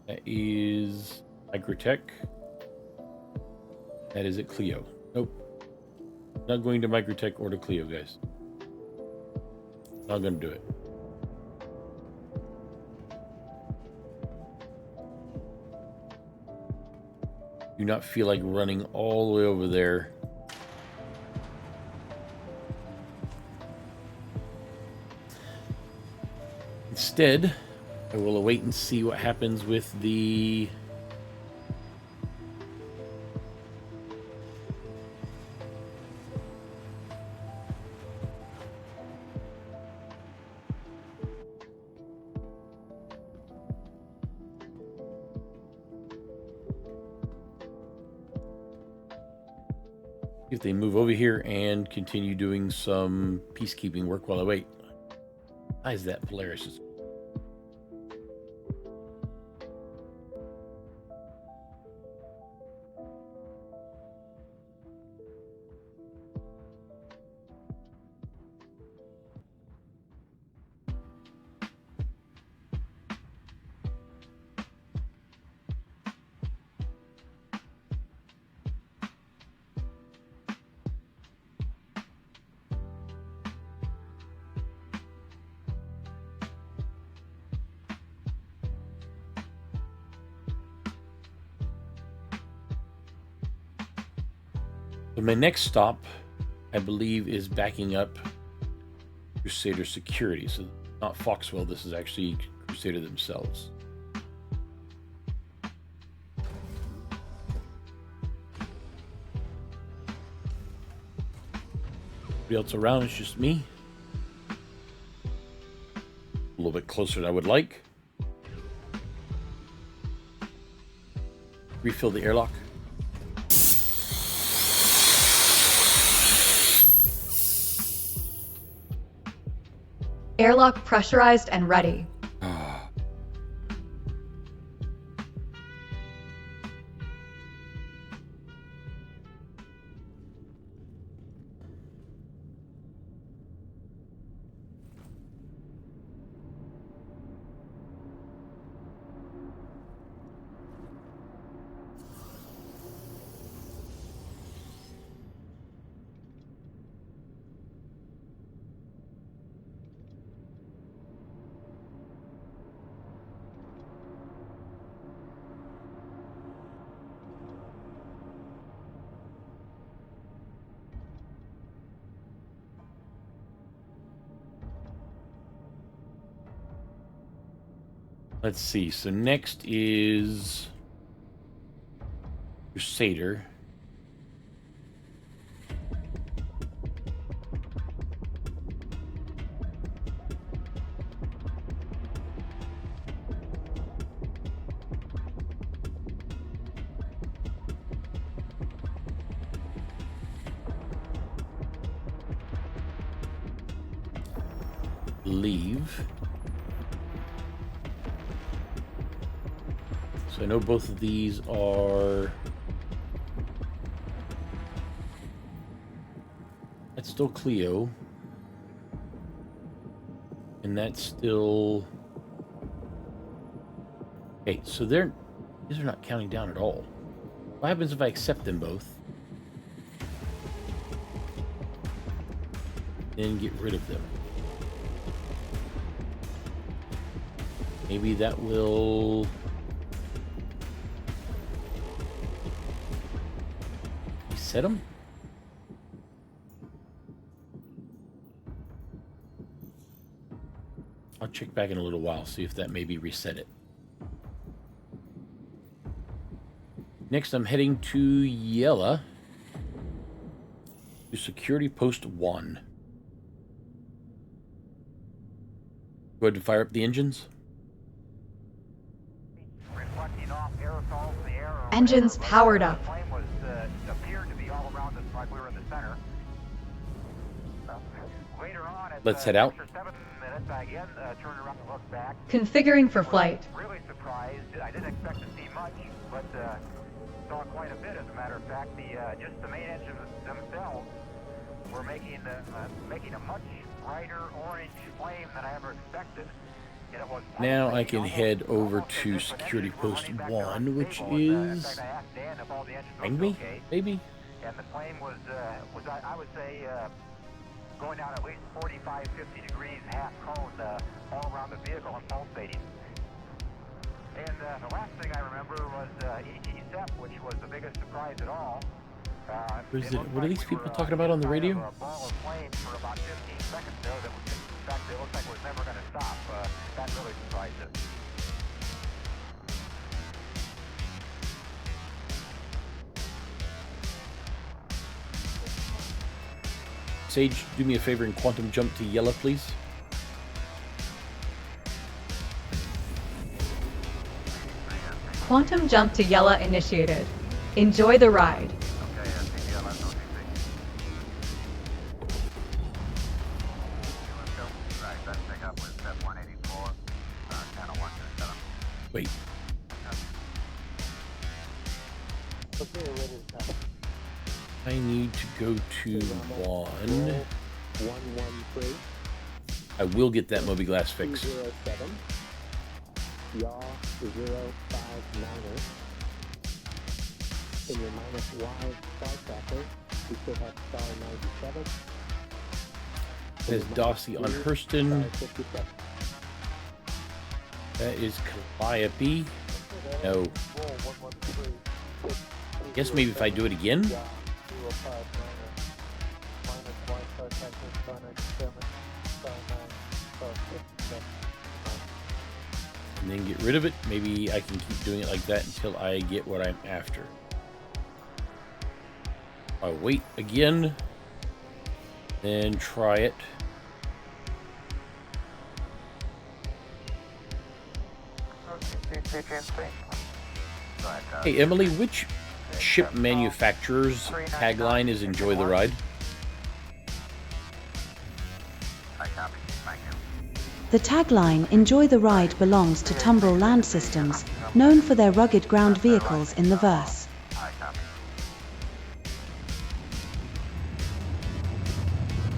[SPEAKER 3] That is Microtech. That is at Clio. Nope. Not going to Microtech or to Clio, guys. Not going to do it. Do not feel like running all the way over there. Instead, I will await and see what happens with the if they move over here and continue doing some peacekeeping work while I wait. Why is that Polaris? So my next stop, I believe, is backing up Crusader security. So not Foxwell, this is actually Crusader themselves. Nobody else around, it's just me. A little bit closer than I would like. Refill the airlock.
[SPEAKER 2] Airlock pressurized and ready.
[SPEAKER 3] Let's see. So next is Crusader. Leave. So I know both of these are... That's still Clio. And that's still... Okay, so these are not counting down at all. What happens if I accept them both? Then get rid of them. Maybe that will... Reset them? I'll check back in a little while, see if that maybe reset it. Next, I'm heading to Yella to Security Post 1. Go ahead and fire up the engines.
[SPEAKER 2] Engines powered up.
[SPEAKER 3] Let's head out.
[SPEAKER 2] Configuring for flight.
[SPEAKER 15] Really surprised. I didn't expect to see much, but saw quite a bit. As a matter of fact, just the main engines themselves were making a much brighter orange flame than I ever expected.
[SPEAKER 3] Now I can head over to Security Post 1, which is... Behind me? Maybe?
[SPEAKER 15] And the flame was I would say, going down at least 45, 50 degrees, half cone, all around the vehicle and pulsating. And the last thing I remember was E.T. Sepp, which was the biggest surprise at all.
[SPEAKER 3] What are these people talking about on the radio?
[SPEAKER 15] A ball of flame for about 15 seconds there that was, in fact, it looked like it was never going to stop. That really surprised us.
[SPEAKER 3] Sage, do me a favor and quantum jump to yellow, please.
[SPEAKER 2] Quantum jump to Yella initiated. Enjoy the ride.
[SPEAKER 3] Wait. I need to go to 113. I will get that Moby Glass fixed.
[SPEAKER 10] 207. Yaw 059er. In your minus Y star tracker, we still have star 97.
[SPEAKER 3] That is Dossie on Hurston. That is Calliope. No. Guess maybe if I do it again. And then get rid of it. Maybe I can keep doing it like that until I get what I'm after. I'll wait again. Then try it. Hey Emily, which ship manufacturer's tagline is "Enjoy the ride"?
[SPEAKER 7] The tagline "Enjoy the ride" belongs to Tumbrel Land Systems, known for their rugged ground vehicles in the verse.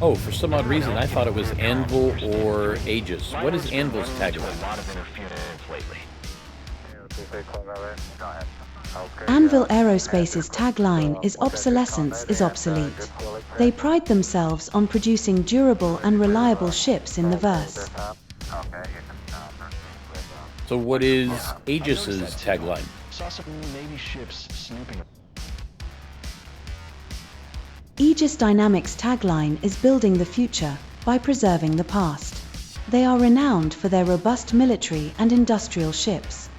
[SPEAKER 3] Oh, for some odd reason, I thought it was Anvil or Aegis. What is Anvil's tagline?
[SPEAKER 5] A lot of interference lately.
[SPEAKER 7] Anvil Aerospace's tagline is "Obsolescence is obsolete." They pride themselves on producing durable and reliable ships in the verse.
[SPEAKER 3] So what is Aegis's tagline?
[SPEAKER 14] Saw some Navy ships snooping.
[SPEAKER 7] Aegis Dynamics' tagline is "Building the future by preserving the past." They are renowned for their robust military and industrial ships.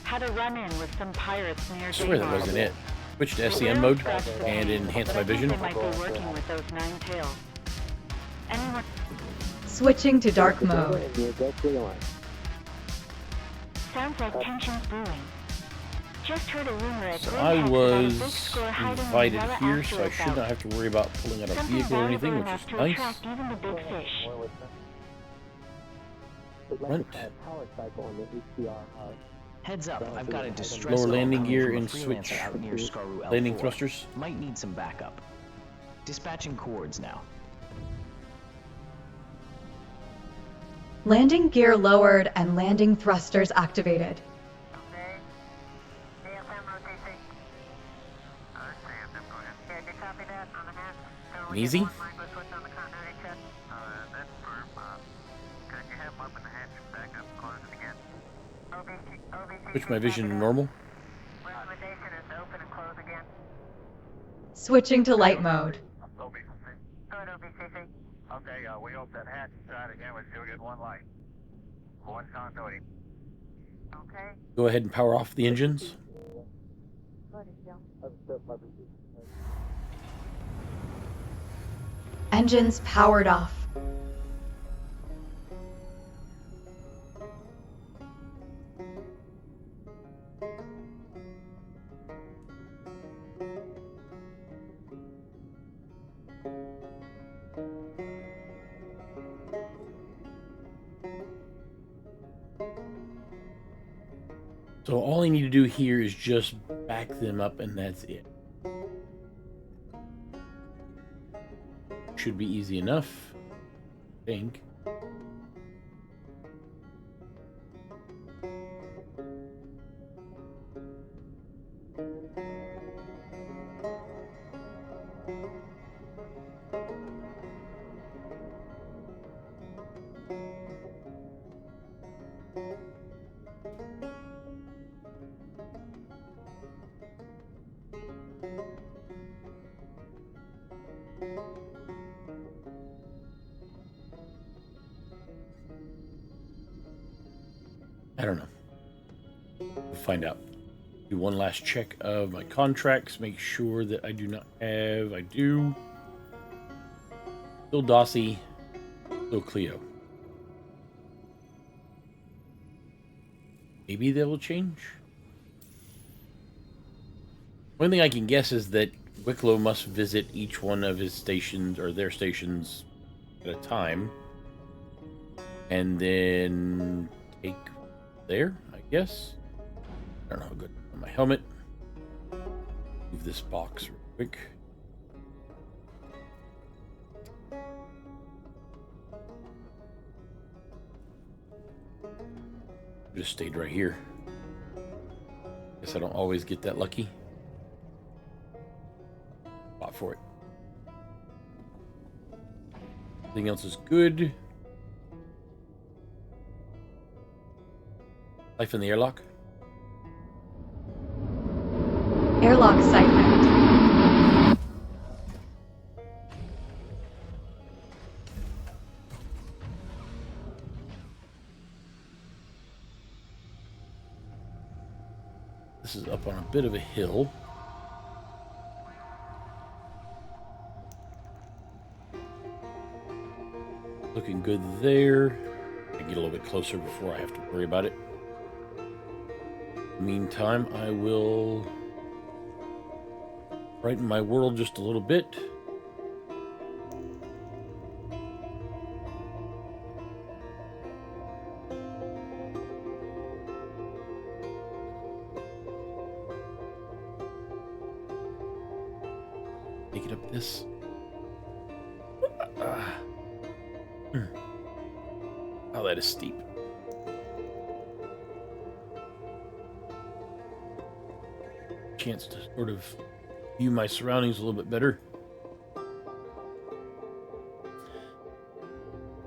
[SPEAKER 16] Had a run-in with some pirates near
[SPEAKER 3] I swear that wasn't it. Switch to SCM mode and enhance my vision.
[SPEAKER 16] They might be working with those 9 tails. Anyone?
[SPEAKER 2] Switching to dark mode.
[SPEAKER 16] Sounds like tensions brewing. Just heard a rumor at
[SPEAKER 3] So
[SPEAKER 16] Grim
[SPEAKER 3] I
[SPEAKER 16] Hex about a
[SPEAKER 3] was
[SPEAKER 16] big score hiding in the
[SPEAKER 3] invited
[SPEAKER 16] Wella
[SPEAKER 3] here, so I
[SPEAKER 16] asteroid
[SPEAKER 3] should
[SPEAKER 16] belt.
[SPEAKER 3] not have to worry about pulling out a
[SPEAKER 16] Something
[SPEAKER 3] vehicle or anything,
[SPEAKER 16] valuable
[SPEAKER 3] which is
[SPEAKER 16] enough to
[SPEAKER 3] nice.
[SPEAKER 16] attract even the big fish.
[SPEAKER 3] Front.
[SPEAKER 14] Heads up, I've got a distress
[SPEAKER 3] Lower
[SPEAKER 14] call
[SPEAKER 3] landing
[SPEAKER 14] coming
[SPEAKER 3] gear
[SPEAKER 14] from a
[SPEAKER 3] and
[SPEAKER 14] freelancer
[SPEAKER 3] switch
[SPEAKER 14] out near Skaru
[SPEAKER 3] landing
[SPEAKER 14] L4.
[SPEAKER 3] thrusters.
[SPEAKER 14] Might need some backup. Dispatching cords now.
[SPEAKER 2] Landing gear lowered and landing thrusters activated.
[SPEAKER 3] Easy. Switch my vision to normal.
[SPEAKER 2] Switching to light mode.
[SPEAKER 15] Okay, we hope that hatch shot again was still get one light. One continuity. Okay.
[SPEAKER 3] Go ahead and power off the engines.
[SPEAKER 2] Engines powered off.
[SPEAKER 3] So all I need to do here is just back them up and that's it. Should be easy enough, I think. I don't know. We'll find out. Do one last check of my contracts. Make sure that I do not have... I do. Still Dossie. Still Cleo. Maybe they will change. One thing I can guess is that Wicklow must visit each one of his stations, or their stations, at a time. And then take there, I guess. I don't know how good. On my helmet. Move this box real quick. Just stayed right here. Guess I don't always get that lucky. Fought for it. Everything else is good. Life in the airlock.
[SPEAKER 2] Airlock site found.
[SPEAKER 3] This is up on a bit of a hill. Looking good there. I can get a little bit closer before I have to worry about it. Meantime, I will brighten my world just a little bit. Take it up this. Oh, that is steep. Chance to sort of view my surroundings a little bit better.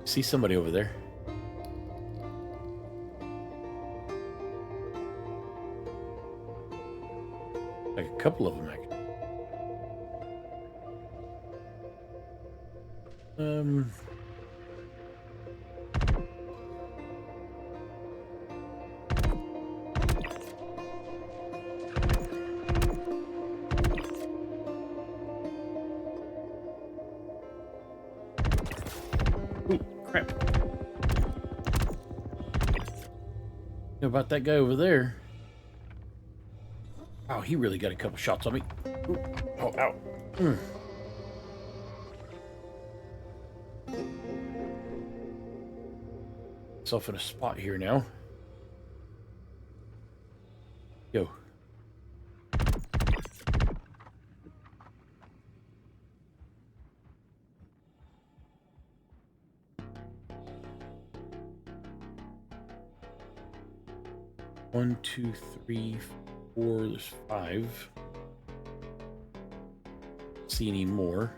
[SPEAKER 3] See somebody over there. Like a couple of them, actually. Crap. How about that guy over there? Oh, he really got a couple shots on me. Ooh. Oh, ow. Myself in a spot here now. Yo. One, two, three, four. There's 5. See any more?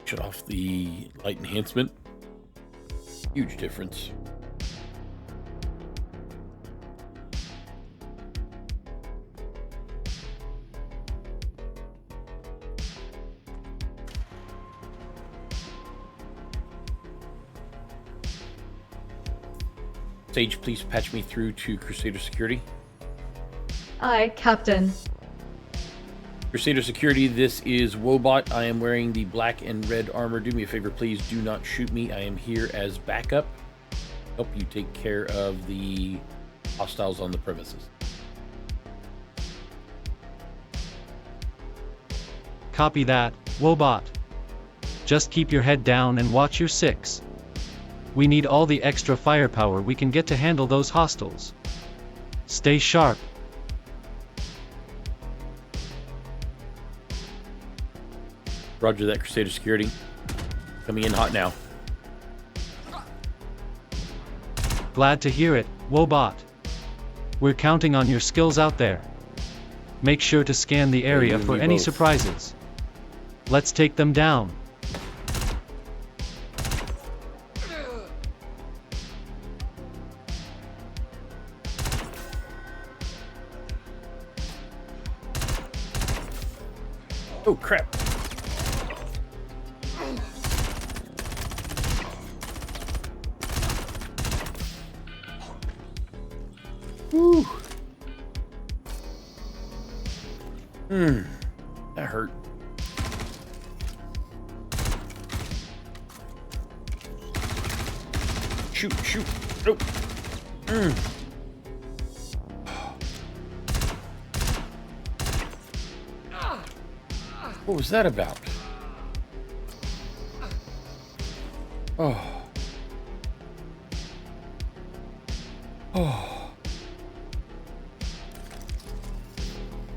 [SPEAKER 3] Shut off the light enhancement. Huge difference. Sage, please patch me through to Crusader Security.
[SPEAKER 2] Aye, Captain.
[SPEAKER 3] Crusader Security, this is WoahBot. I am wearing the black and red armor. Do me a favor, please do not shoot me. I am here as backup. Help you take care of the hostiles on the premises.
[SPEAKER 17] Copy that, WoahBot. Just keep your head down and watch your 6. We need all the extra firepower we can get to handle those hostiles. Stay sharp.
[SPEAKER 3] Roger that, Crusader Security. Coming in hot now.
[SPEAKER 17] Glad to hear it, WoahBot. We're counting on your skills out there. Make sure to scan the area for any surprises. Let's take them down.
[SPEAKER 3] Oh, crap. Whew. That hurt. Shoot, shoot. Nope. What was that about? Oh. Oh.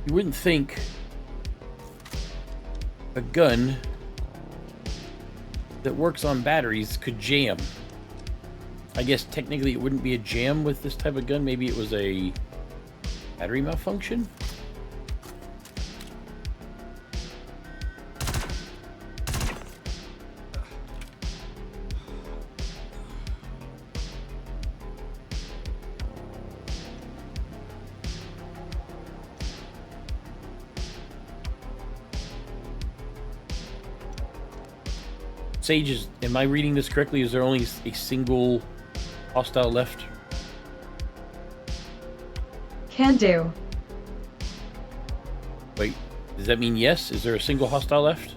[SPEAKER 3] You wouldn't think a gun that works on batteries could jam. I guess technically it wouldn't be a jam with this type of gun. Maybe it was a battery malfunction? Sage, am I reading this correctly? Is there only a single hostile left?
[SPEAKER 2] Can do.
[SPEAKER 3] Wait, does that mean yes? Is there a single hostile left?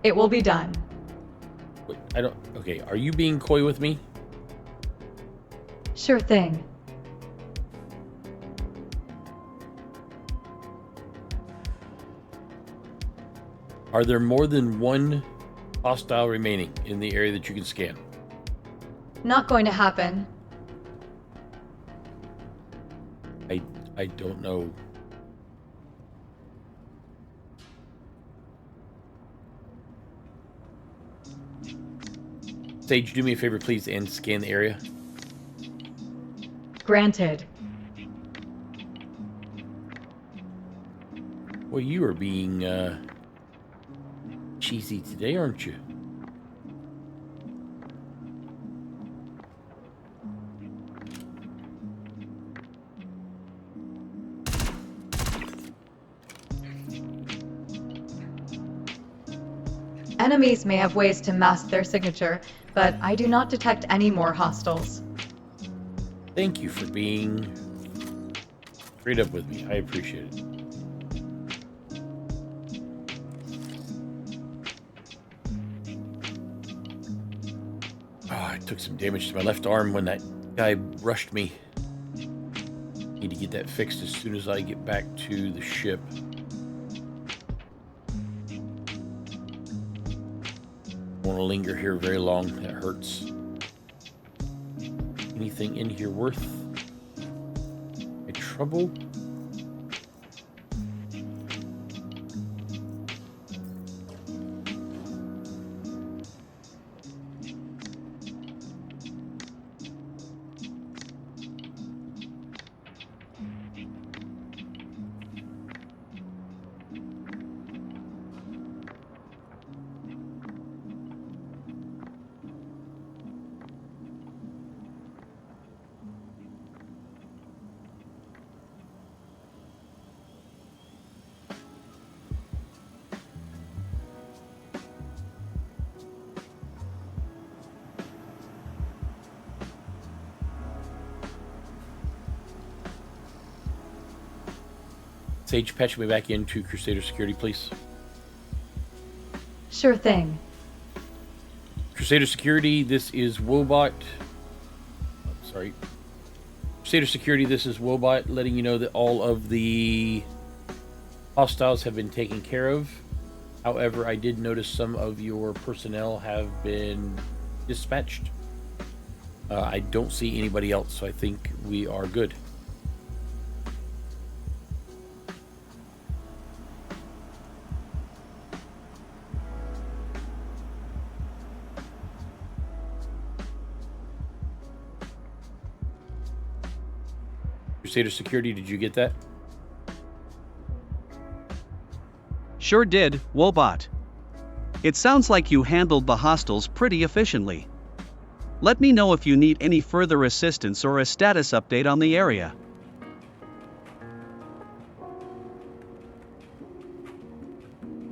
[SPEAKER 2] It will be done.
[SPEAKER 3] Wait, I don't... Okay, are you being coy with me?
[SPEAKER 2] Sure thing.
[SPEAKER 3] Are there more than one hostile remaining in the area that you can scan?
[SPEAKER 2] Not going to happen.
[SPEAKER 3] I don't know. Sage, do me a favor, please, and scan the area.
[SPEAKER 2] Granted.
[SPEAKER 3] Well, you are being cheesy today, aren't you?
[SPEAKER 2] Enemies may have ways to mask their signature, but I do not detect any more hostiles.
[SPEAKER 3] Thank you for being straight up with me. I appreciate it. Oh, I took some damage to my left arm when that guy rushed me. Need to get that fixed as soon as I get back to the ship. Don't want to linger here very long. That hurts. Anything in here worth my trouble? Sage, patch me back into Crusader Security, please.
[SPEAKER 2] Sure thing.
[SPEAKER 3] Crusader Security, this is WoahBot. Oh, sorry. Crusader Security, this is WoahBot, letting you know that all of the hostiles have been taken care of. However, I did notice some of your personnel have been dispatched. I don't see anybody else, so I think we are good. Crusader Security, did you get that?
[SPEAKER 18] Sure did, WoahBot. It sounds like you handled the hostiles pretty efficiently. Let me know if you need any further assistance or a status update on the area.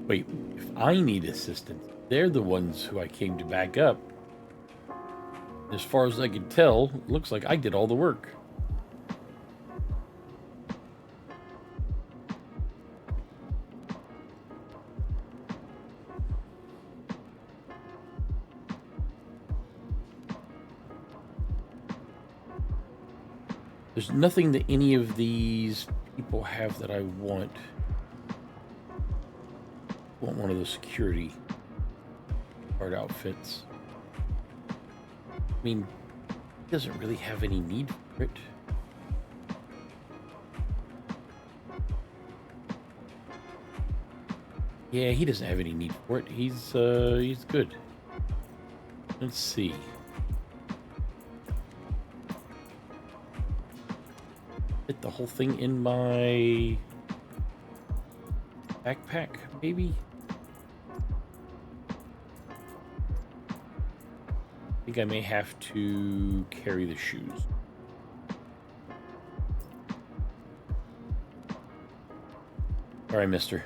[SPEAKER 3] Wait, if I need assistance, they're the ones who I came to back up. As far as I can tell, it looks like I did all the work. There's nothing that any of these people have that I want. I want one of those security guard outfits. I mean, he doesn't really have any need for it. Yeah, he doesn't have any need for it. He's good. Let's see. Fit the whole thing in my backpack, maybe? I think I may have to carry the shoes. All right, mister.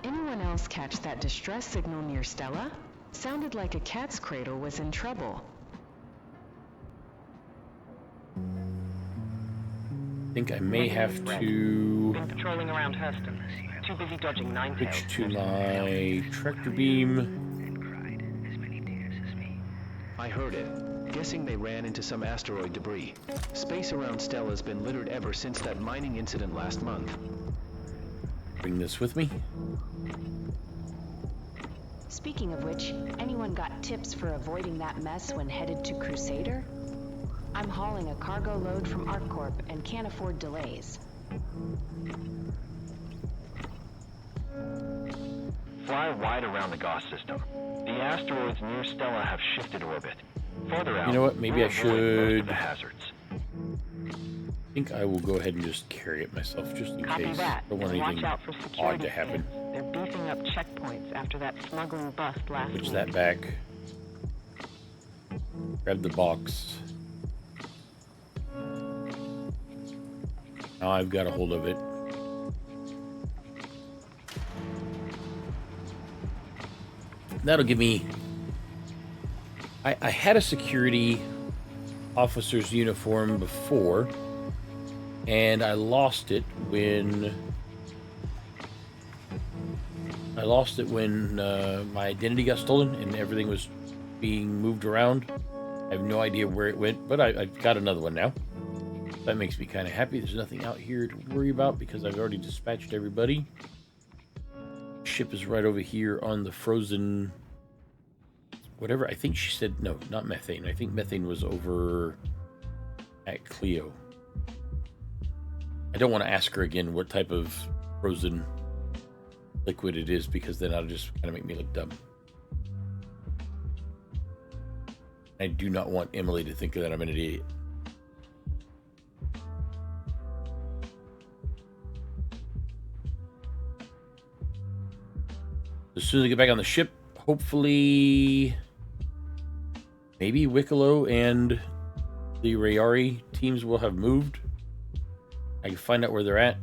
[SPEAKER 4] Anyone else catch that distress signal near Stella? Sounded like a cat's cradle was in trouble.
[SPEAKER 3] I think I may have to
[SPEAKER 19] Been patrolling around Hurston. Too busy dodging nine tails.
[SPEAKER 3] switch to my tractor beam.
[SPEAKER 14] I heard it. Guessing they ran into some asteroid debris. Space around Stella's been littered ever since that mining incident last month.
[SPEAKER 3] Bring this with me.
[SPEAKER 4] Speaking of which, anyone got tips for avoiding that mess when headed to Crusader? I'm hauling a cargo load from ArcCorp and can't afford delays.
[SPEAKER 5] Fly wide around the Goss system. The asteroids near Stella have shifted orbit. Farther out,
[SPEAKER 3] You know what? Maybe I
[SPEAKER 5] we'll avoid most
[SPEAKER 3] should.
[SPEAKER 5] of the hazards.
[SPEAKER 3] I think I will go ahead and just carry it myself, just in
[SPEAKER 19] Copy
[SPEAKER 3] case.
[SPEAKER 19] that.
[SPEAKER 3] Don't want
[SPEAKER 19] And watch
[SPEAKER 3] anything
[SPEAKER 19] out for
[SPEAKER 3] odd
[SPEAKER 19] security.
[SPEAKER 3] to happen.
[SPEAKER 19] They're beefing up checkpoints after that smuggling bust last
[SPEAKER 3] Push
[SPEAKER 19] week.
[SPEAKER 3] that back. Grab the box. Now I've got a hold of it. That'll give me... I had a security officer's uniform before, and I lost it when... my identity got stolen and everything was being moved around. I have no idea where it went, but I've got another one now. That makes me kind of happy. There's nothing out here to worry about because I've already dispatched everybody. Ship is right over here on the frozen... whatever. I think she said... no, not methane. I think methane was over at Cleo. I don't want to ask her again what type of frozen liquid it is, because then that'll just kind of make me look dumb. I do not want Emily to think that I'm an idiot. As soon as I get back on the ship, hopefully maybe Wicklow and the Rayari teams will have moved. I can find out where they're at.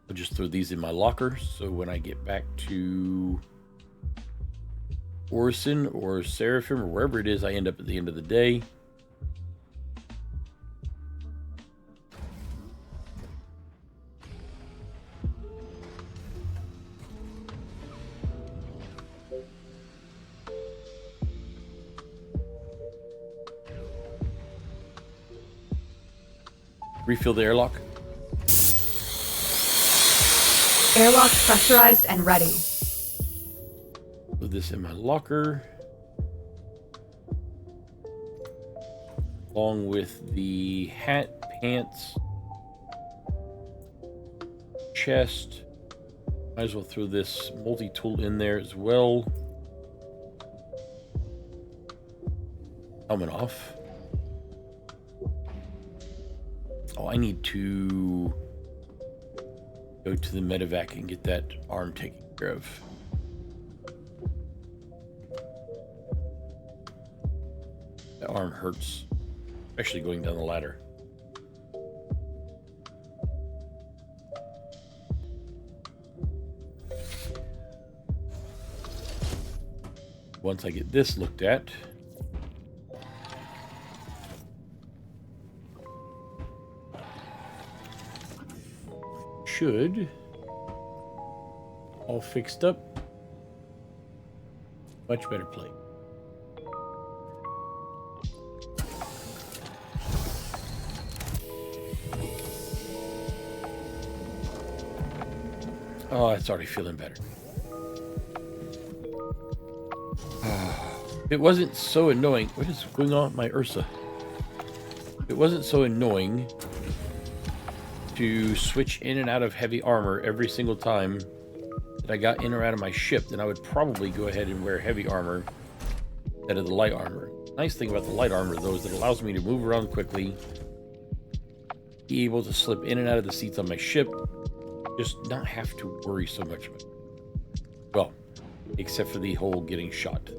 [SPEAKER 3] I'll just throw these in my locker, so when I get back to Orison or Seraphim or wherever it is I end up at the end of the day, refill the airlock.
[SPEAKER 2] Airlock pressurized and ready.
[SPEAKER 3] Put this in my locker. Along with the hat, pants, chest. Might as well throw this multi-tool in there as well. Helmet off. Oh, I need to go to the medevac and get that arm taken care of. That arm hurts, especially going down the ladder. Once I get this looked at, should... all fixed up. Much better play. Oh, it's already feeling better. It wasn't so annoying. What is going on with my Ursa? It wasn't so annoying to switch in and out of heavy armor every single time that I got in or out of my ship, then I would probably go ahead and wear heavy armor instead of the light armor. Nice thing about the light armor, though, is that it allows me to move around quickly, be able to slip in and out of the seats on my ship, just not have to worry so much about it. Well, except for the whole getting shot.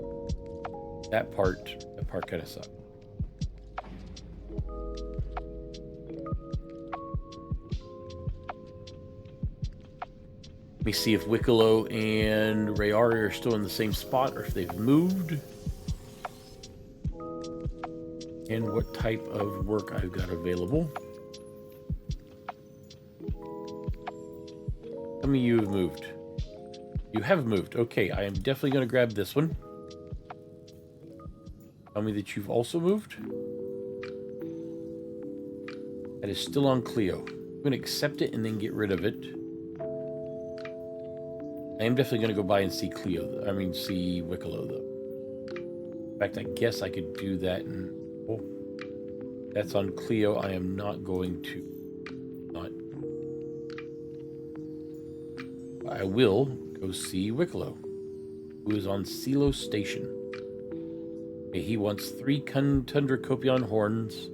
[SPEAKER 3] That part kind of sucked. Let me see if Wicklow and Rayari are still in the same spot or if they've moved. And what type of work I've got available. How many of you have moved? You have moved. Okay, I am definitely going to grab this one. Tell me that you've also moved. That is still on Cleo. I'm going to accept it and then get rid of it. I am definitely going to go by and see Cleo. I mean, see Wicklow, though. In fact, I guess I could do that. And oh, that's on Cleo. I am not going to. I will go see Wicklow, who is on Silo Station. Okay, he wants 3 Tundra Kopion horns,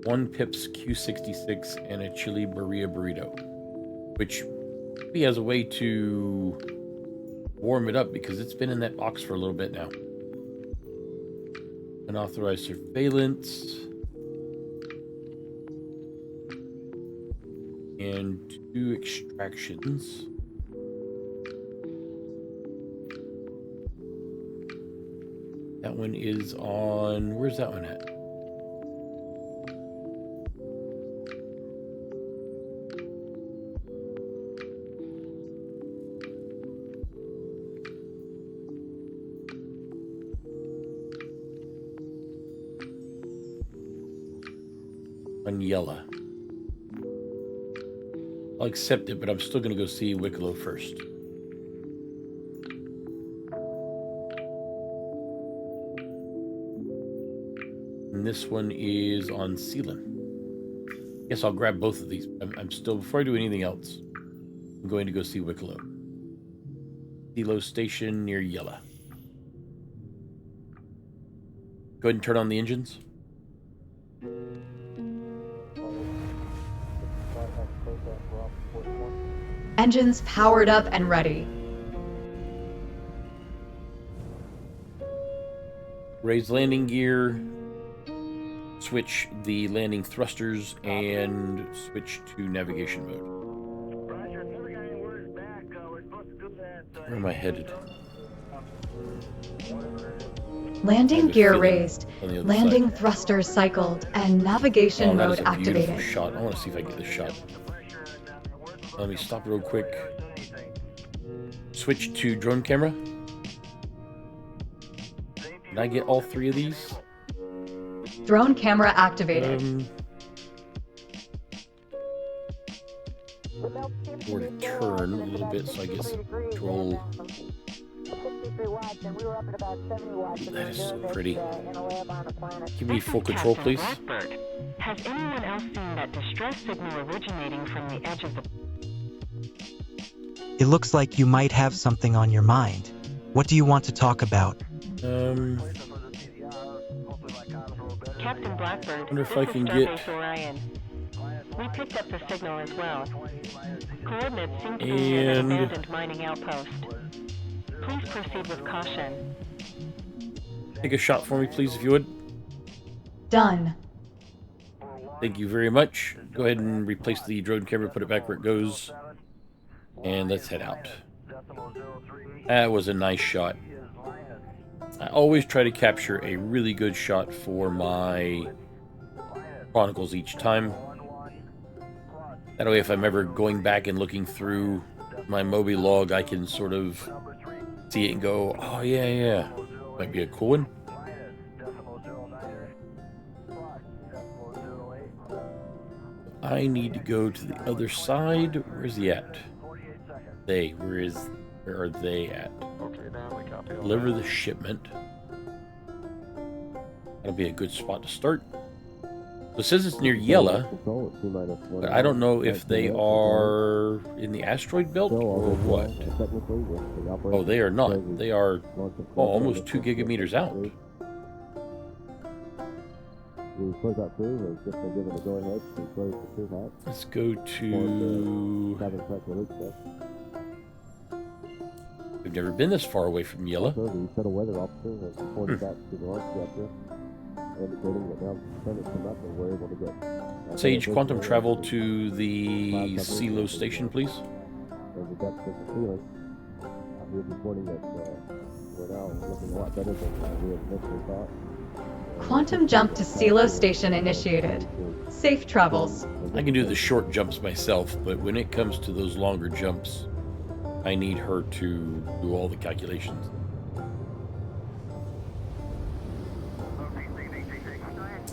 [SPEAKER 3] 1 Pips Q66, and a chili burrito burrito, which he has a way to warm it up because it's been in that box for a little bit now. Unauthorized surveillance. And 2 extractions. That one is on... Where's that one at? On Yella. I'll accept it, but I'm still going to go see Wicklow first. And this one is on Sealand. Guess I'll grab both of these. I'm still, before I do anything else, I'm going to go see Wicklow. Silo Station near Yella. Go ahead and turn on the engines.
[SPEAKER 2] Engines powered up and ready.
[SPEAKER 3] Raise landing gear. Switch the landing thrusters and switch to navigation mode. Where am I headed?
[SPEAKER 2] Landing gear raised,
[SPEAKER 3] On
[SPEAKER 2] landing
[SPEAKER 3] side.
[SPEAKER 2] thrusters cycled, and navigation
[SPEAKER 3] That
[SPEAKER 2] mode
[SPEAKER 3] is a beautiful
[SPEAKER 2] activated.
[SPEAKER 3] shot. I want to see if I can get this shot. Let me stop real quick. Switch to drone camera. Can I get all 3 of these?
[SPEAKER 2] Drone camera activated.
[SPEAKER 3] Or to turn a little bit so I get some control. That is so pretty. Give me full control, please.
[SPEAKER 19] Blackbird, has anyone else seen that distress signal originating from the edge of the...
[SPEAKER 20] It looks like you might have something on your mind. What do you want to talk about?
[SPEAKER 19] Captain Blackbird,
[SPEAKER 3] Wonder if
[SPEAKER 19] this
[SPEAKER 3] I
[SPEAKER 19] is
[SPEAKER 3] can
[SPEAKER 19] Starbase
[SPEAKER 3] get-
[SPEAKER 19] Orion. We picked up the signal as well. Coordinates seem to be near an
[SPEAKER 3] And-
[SPEAKER 19] abandoned mining outpost. Please proceed with caution.
[SPEAKER 3] Take a shot for me, please, if you would.
[SPEAKER 2] Done.
[SPEAKER 3] Thank you very much. Go ahead and replace the drone camera, put it back where it goes. And let's head out. That was a nice shot. I always try to capture a really good shot for my chronicles each time. That way, if I'm ever going back and looking through my Moby log, I can sort of see it and go, oh, yeah. Might be a cool one. I need to go to the other side. Where's he at? Where are they at? Deliver the shipment. That'll be a good spot to start. So it says it's near Yella, but I don't know if they are in the asteroid belt or what. Oh, they are not. They are almost 2 gigameters out. Let's go to... We've never been this far away from Yella. Sage, quantum travel to the Silo station, please.
[SPEAKER 2] Quantum jump to Silo station initiated. Safe travels.
[SPEAKER 3] I can do the short jumps myself, but when it comes to those longer jumps, I need her to do all the calculations.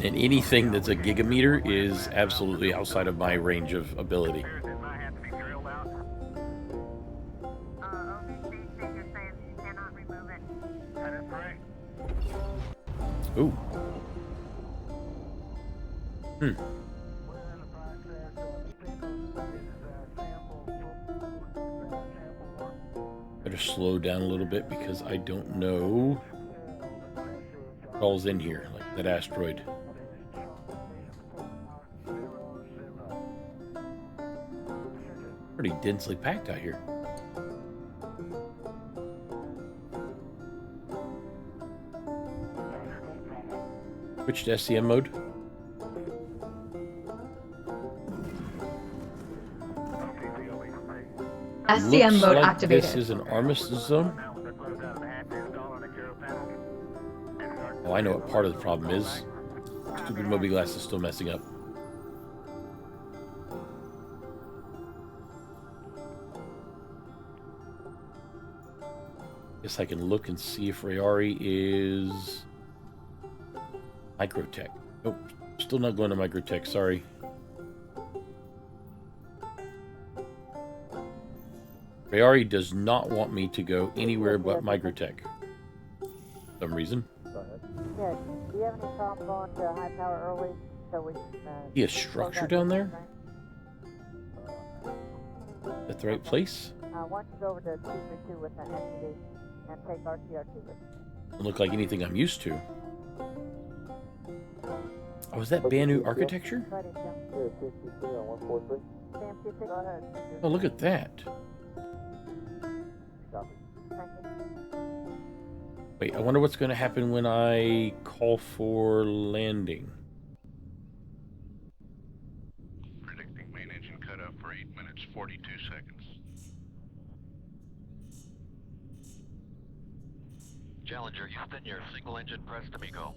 [SPEAKER 3] And anything that's a gigameter is absolutely outside of my range of ability. Ooh. Better slow down a little bit because I don't know what all's in here, like that asteroid. Pretty densely packed out here. Switch to SCM mode.
[SPEAKER 2] SCM mode
[SPEAKER 3] like
[SPEAKER 2] activated.
[SPEAKER 3] This is an armistice zone. Oh, I know what part of the problem is. Stupid Moby Glass is still messing up. Guess I can look and see if Rayari is Microtech. Nope, still not going to Microtech, sorry. Rayari does not want me to go anywhere but Microtech. For some reason.
[SPEAKER 6] Yeah, do you have any problem going to high power early so we can...
[SPEAKER 3] See a structure down there? Is that the right place?
[SPEAKER 6] Why don't you go over to 232 with an SUV and take RCR2 with you?
[SPEAKER 3] Doesn't look like anything I'm used to. Oh, is that Banu architecture? Oh, look at that. Wait, I wonder what's going to happen when I call for landing.
[SPEAKER 21] Predicting main engine cutoff for 8 minutes, 42 seconds.
[SPEAKER 22] Challenger, Houston, your single engine press to me go.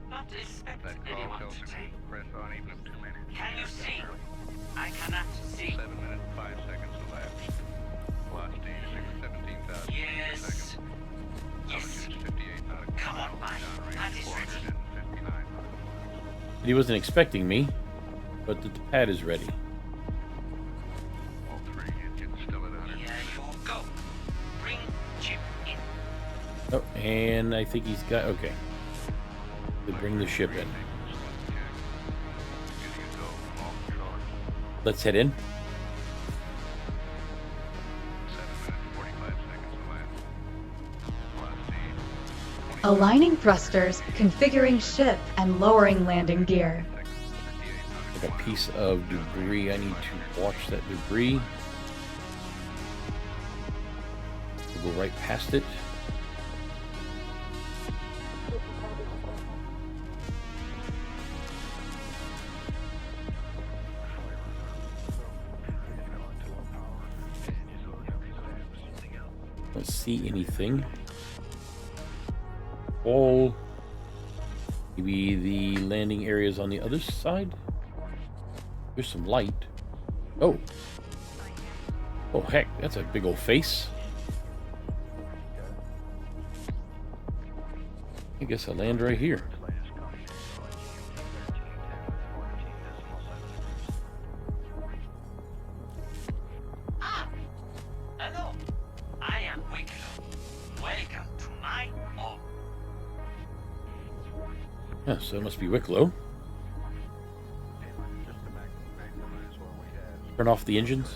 [SPEAKER 21] Not expecting anyone to take. Press on even up 2 minutes.
[SPEAKER 22] Can you see? I cannot see.
[SPEAKER 21] 7 minutes, 5 seconds elapsed. Velocity 17,000
[SPEAKER 22] Yes.
[SPEAKER 21] seconds.
[SPEAKER 22] Yes.
[SPEAKER 21] Altitude 58 nautical
[SPEAKER 22] Come on,
[SPEAKER 21] miles.
[SPEAKER 22] Mike.
[SPEAKER 21] Down
[SPEAKER 22] That
[SPEAKER 21] range
[SPEAKER 22] is ready.
[SPEAKER 21] 459 nautical miles.
[SPEAKER 3] He wasn't expecting me, but the pad is ready.
[SPEAKER 21] All 3 engines still at 100.
[SPEAKER 22] Here you go. Bring chip in.
[SPEAKER 3] Oh, and I think he's got... Okay. To bring the ship in. Let's head in.
[SPEAKER 21] 7 minutes, 45 seconds elapsed. Velocity
[SPEAKER 2] Aligning thrusters, configuring ship, and lowering landing gear.
[SPEAKER 3] Like a piece of debris. I need to watch that debris. We'll go right past it. Don't see anything. All Maybe the landing area is on the other side? There's some light. Oh. Oh, heck, that's a big old face. I guess I'll land right here.
[SPEAKER 1] Hello, I am Wicklow. Welcome to my home.
[SPEAKER 3] Yeah, so it must be Wicklow. Turn off the engines.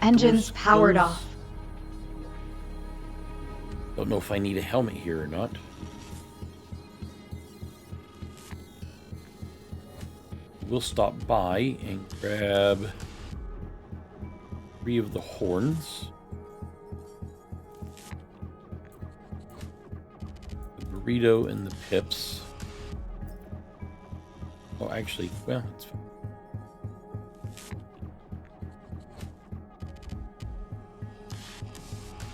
[SPEAKER 2] Engines powered off.
[SPEAKER 3] Don't know if I need a helmet here or not. We'll stop by and grab 3 of the horns. The burrito and the pips. Oh, actually, well, it's fine.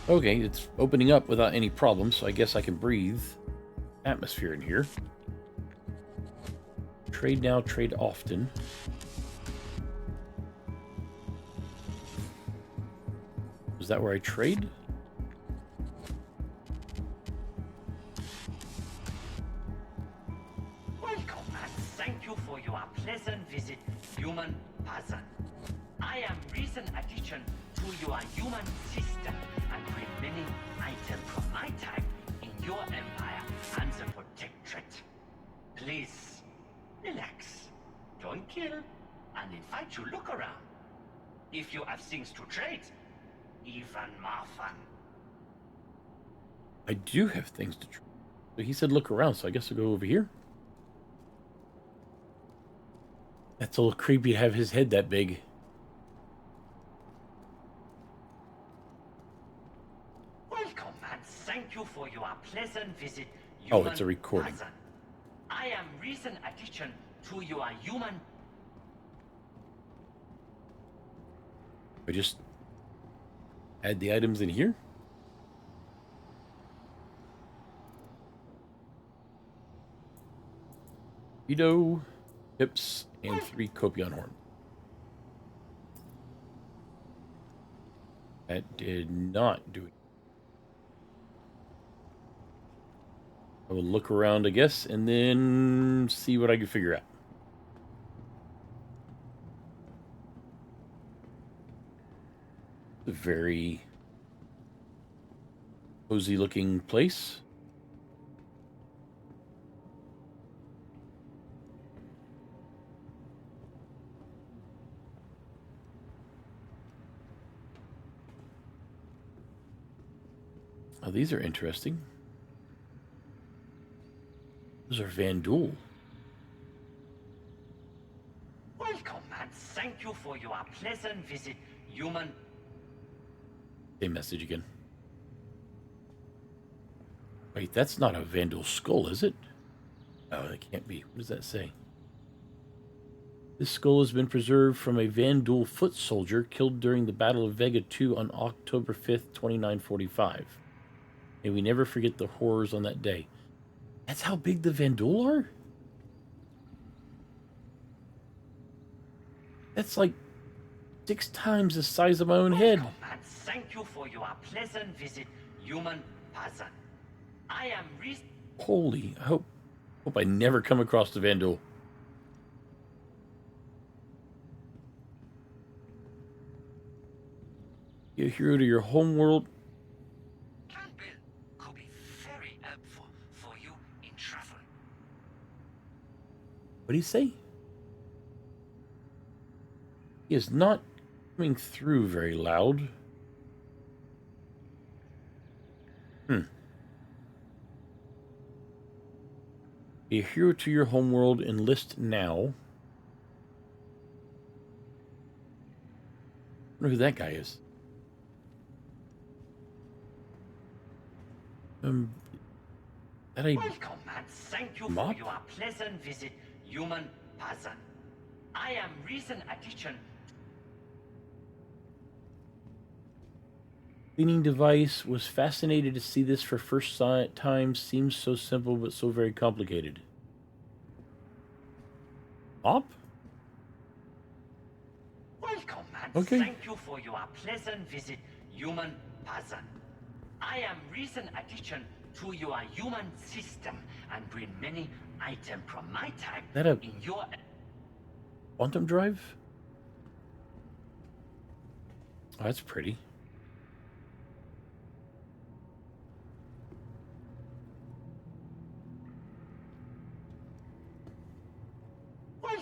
[SPEAKER 3] Okay, it's opening up without any problems, so I guess I can breathe atmosphere in here. Trade now, trade often. Is that where I trade?
[SPEAKER 1] Welcome and thank you for your pleasant visit, human person. I am recent addition to your human system and bring many items from my time in your empire and the protectorate. Please, relax, don't kill, and invite you look around. If you have things to trade, even more fun.
[SPEAKER 3] I do have things to trade. But he said look around, so I guess I'll go over here. That's a little creepy to have his head that big.
[SPEAKER 1] Welcome and thank you for your pleasant visit,
[SPEAKER 3] Oh,
[SPEAKER 1] human
[SPEAKER 3] it's a recording.
[SPEAKER 1] person. I am recent addition to your human.
[SPEAKER 3] I just add the items in here. Burrito, pips, and 3 Kopion horn. That did not do it. I will look around, I guess, and then see what I can figure out. A very cozy looking place. Oh, these are interesting. Those are Vandul.
[SPEAKER 1] Welcome and thank you for your pleasant visit, human.
[SPEAKER 3] Same message again. Wait, that's not a Vandal skull, is it? Oh, it can't be. What does that say? This skull has been preserved from a Vandal foot soldier killed during the Battle of Vega 2 on October 5th, 2945. May we never forget the horrors on that day. That's how big the Vandal are? That's like 6 times the size of my own head.
[SPEAKER 1] Welcome and thank you for your pleasant visit, human person. I am
[SPEAKER 3] Holy, I hope I never come across the Vandal. Be a hero to your home world.
[SPEAKER 1] could be very helpful for you in travel.
[SPEAKER 3] What do you say? He is not coming through very loud. Be a hero to your homeworld. Enlist now. I wonder who that guy is. That a
[SPEAKER 1] Welcome and thank you
[SPEAKER 3] mop?
[SPEAKER 1] for your pleasant visit, human person. I am recent addition.
[SPEAKER 3] Cleaning device. Was fascinated to see this for first time. Seems so simple, but so very complicated. Op?
[SPEAKER 1] Welcome and
[SPEAKER 3] Okay.
[SPEAKER 1] thank you for your pleasant visit, human person. I am recent addition to your human system and bring many items from my time
[SPEAKER 3] That a
[SPEAKER 1] in your
[SPEAKER 3] quantum drive? Oh, that's pretty.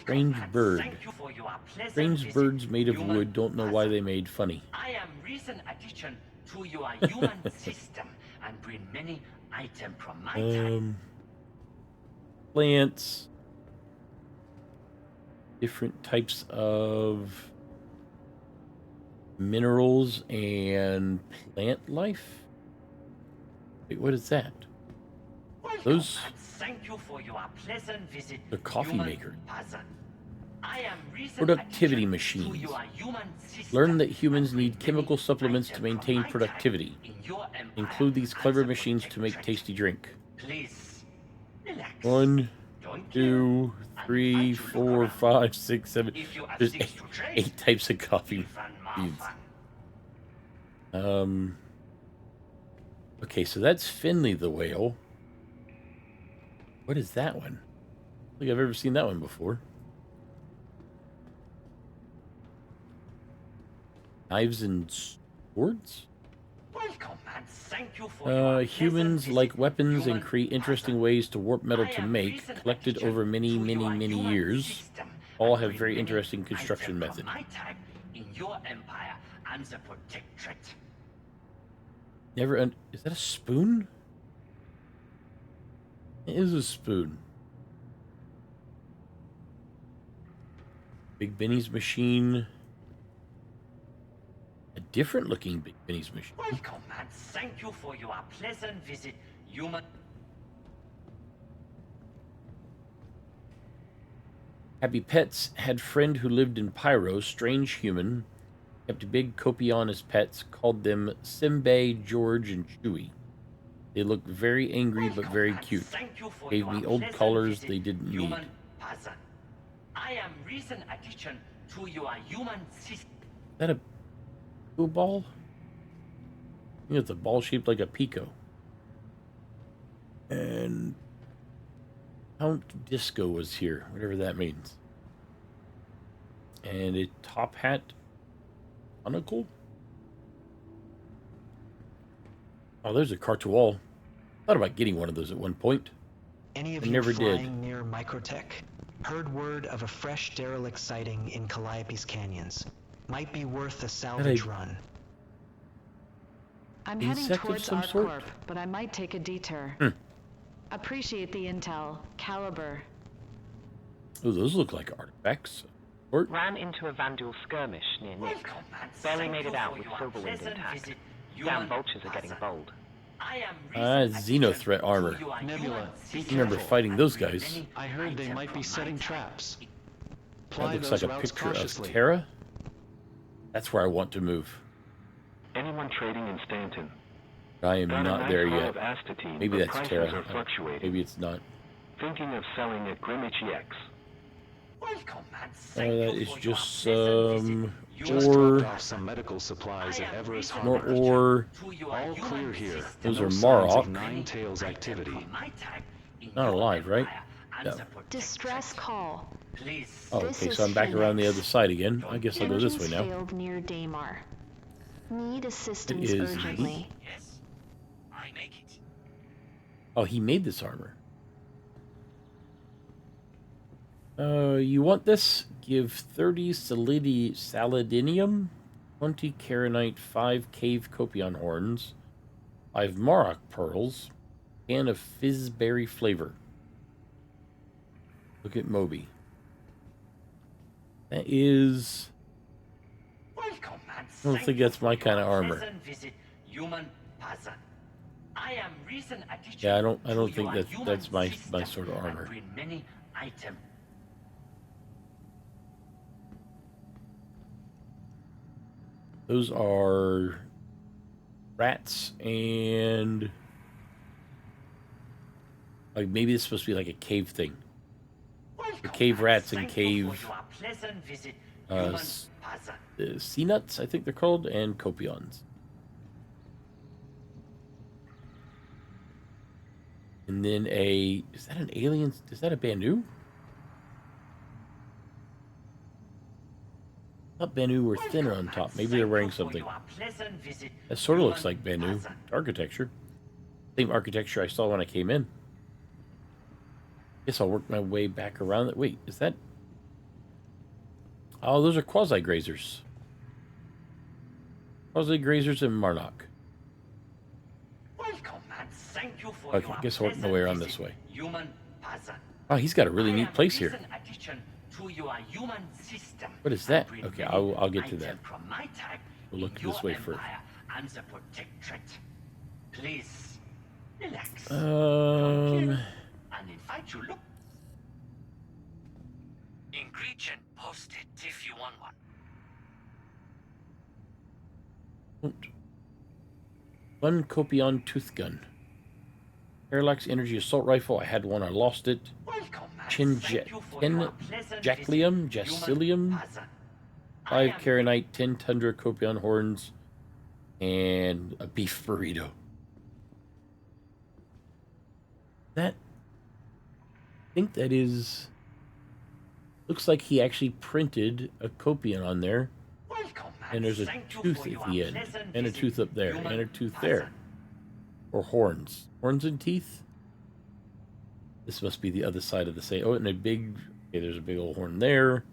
[SPEAKER 3] Strange bird.
[SPEAKER 1] Thank you for your pleasant
[SPEAKER 3] Strange
[SPEAKER 1] visit,
[SPEAKER 3] birds made of
[SPEAKER 1] human
[SPEAKER 3] wood. Don't know why they made funny.
[SPEAKER 1] I am recent addition to your human system and bring many items from my time.
[SPEAKER 3] Plants. Different types of minerals and plant life. Wait, what is that? Those
[SPEAKER 1] Thank you for your pleasant visit.
[SPEAKER 3] the coffee
[SPEAKER 1] human
[SPEAKER 3] maker.
[SPEAKER 1] person. I am recent
[SPEAKER 3] Productivity
[SPEAKER 1] addition
[SPEAKER 3] machines.
[SPEAKER 1] to your human system
[SPEAKER 3] Learn that humans need chemical supplements to maintain productivity.
[SPEAKER 1] in your empire.
[SPEAKER 3] Include these clever machines to make tasty drink.
[SPEAKER 1] Please relax.
[SPEAKER 3] 1, 2, 3, 4, 5, 6, 7.
[SPEAKER 1] If you have
[SPEAKER 3] There's
[SPEAKER 1] things to trade,
[SPEAKER 3] 8 types of coffee beans. Okay, so that's Finley the whale. What is that one? I don't think I've ever seen that one before. Knives and swords?
[SPEAKER 1] Welcome and thank you for your
[SPEAKER 3] Humans
[SPEAKER 1] pleasant
[SPEAKER 3] like
[SPEAKER 1] visit,
[SPEAKER 3] weapons
[SPEAKER 1] human
[SPEAKER 3] and create interesting ways to warp metal to make, collected over many years. All have very interesting construction method.
[SPEAKER 1] my time in your empire and the protectorate.
[SPEAKER 3] Never. Is that a spoon? It is a spoon. Big Benny's machine. A different looking Big Benny's machine.
[SPEAKER 1] Welcome and thank you for your pleasant visit, human.
[SPEAKER 3] Happy Pets had friend who lived in Pyro, strange human. Kept big Kopion as pets, called them Simbe, George, and Chewy. They looked very angry but very cute. Gave me old collars they didn't need.
[SPEAKER 1] Human person. I am recent addition to your human system.
[SPEAKER 3] Is that a pool ball? I think it's a ball shaped like a pico. And Count Disco was here, whatever that means. And a top hat chronicle? Oh, there's a Cartual. Thought about getting one of those at one point.
[SPEAKER 20] Any of
[SPEAKER 3] I
[SPEAKER 20] you
[SPEAKER 3] never
[SPEAKER 20] flying
[SPEAKER 3] did.
[SPEAKER 20] near Microtech? Heard word of a fresh derelict sighting in Calliope's canyons. Might be worth a salvage run.
[SPEAKER 4] I'm heading
[SPEAKER 3] Insect of
[SPEAKER 4] towards
[SPEAKER 3] some sort?
[SPEAKER 4] ArcCorp, but I might take a detour. Appreciate the intel. Caliber.
[SPEAKER 3] Oh, those look like artifacts. Or
[SPEAKER 9] Ran into a Vandal skirmish near Nick. Barely made it out with Silverwind intact. Damn vultures are getting bold.
[SPEAKER 3] Xenothreat armor.
[SPEAKER 17] Nebula, be
[SPEAKER 3] I remember
[SPEAKER 17] careful.
[SPEAKER 3] fighting those guys.
[SPEAKER 17] I heard they might be setting traps.
[SPEAKER 3] That
[SPEAKER 17] Ply
[SPEAKER 3] looks
[SPEAKER 17] those
[SPEAKER 3] like a
[SPEAKER 17] routes
[SPEAKER 3] picture of
[SPEAKER 17] cautiously.
[SPEAKER 3] Terra. That's where I want to move.
[SPEAKER 5] Anyone trading in Stanton?
[SPEAKER 3] I am
[SPEAKER 5] Got a
[SPEAKER 3] not
[SPEAKER 5] nice
[SPEAKER 3] there
[SPEAKER 5] haul
[SPEAKER 3] yet.
[SPEAKER 5] of astatine,
[SPEAKER 3] Maybe
[SPEAKER 5] but
[SPEAKER 3] that's
[SPEAKER 5] prices
[SPEAKER 3] Terra.
[SPEAKER 5] are fluctuating.
[SPEAKER 3] Maybe it's not.
[SPEAKER 5] Thinking of selling at Greenwich EX.
[SPEAKER 1] Welcome and
[SPEAKER 3] That is just
[SPEAKER 13] Just
[SPEAKER 3] ore.
[SPEAKER 13] dropped off some medical supplies at Everest
[SPEAKER 3] More
[SPEAKER 13] Harbor.
[SPEAKER 3] ore.
[SPEAKER 13] All clear here.
[SPEAKER 3] Those
[SPEAKER 13] No
[SPEAKER 3] are
[SPEAKER 13] signs of
[SPEAKER 3] Marok.
[SPEAKER 13] Nine Tails activity.
[SPEAKER 3] Not alive, right? No.
[SPEAKER 4] Distress call.
[SPEAKER 3] Oh, okay, so I'm back around the other side again. I guess I'll go this way
[SPEAKER 4] Engines
[SPEAKER 3] now.
[SPEAKER 4] failed near Daymar. Need assistance
[SPEAKER 3] It is
[SPEAKER 4] urgently.
[SPEAKER 1] Yes, I make it.
[SPEAKER 3] Oh, he made this armor. You want this? Give 30 Salidinium, 20 Karenite, 5 Cave Kopion horns, 5 Marok pearls, can of fizzberry flavor. Look at Moby. That is...
[SPEAKER 1] Welcome and
[SPEAKER 3] I don't think that's my kind of armor.
[SPEAKER 1] pleasant visit, human person. I am recent addition
[SPEAKER 3] Yeah, I don't
[SPEAKER 1] to
[SPEAKER 3] think
[SPEAKER 1] your
[SPEAKER 3] that's my
[SPEAKER 1] human
[SPEAKER 3] sort of
[SPEAKER 1] system
[SPEAKER 3] armor.
[SPEAKER 1] and bring many items.
[SPEAKER 3] Those are rats and like maybe it's supposed to be like a cave thing. The cave rats and cave sea nuts, I think they're called, and Kopions. And then is that an alien? Is that a Banu? I thought Banu were thinner on top. Maybe they're wearing something. That sort of looks like Banu architecture. Same architecture I saw when I came in. Guess I'll work my way back around it. Wait, is that... Oh, those are quasi-grazers. Quasi-grazers in Marnock. Okay, I guess I'll work my way around this way. Oh, he's got a really neat place here. What is that? Okay, I'll get to that. We'll look this way first.
[SPEAKER 1] Please, relax.
[SPEAKER 3] Um...
[SPEAKER 1] And invite you look. Ingredient posted if you want one.
[SPEAKER 3] One Kopion tooth gun. Parallax energy assault rifle. I had one. I lost it. Jacilium. 5 Karenite, 10 Tundra Kopion horns, and a beef burrito. I think that is... Looks like he actually printed a Kopion on there. And there's a tooth at the end. And a tooth up there. And a tooth there. Or horns. Horns and teeth? This must be the other side of the same. Oh, and a big... Okay, there's a big old horn there.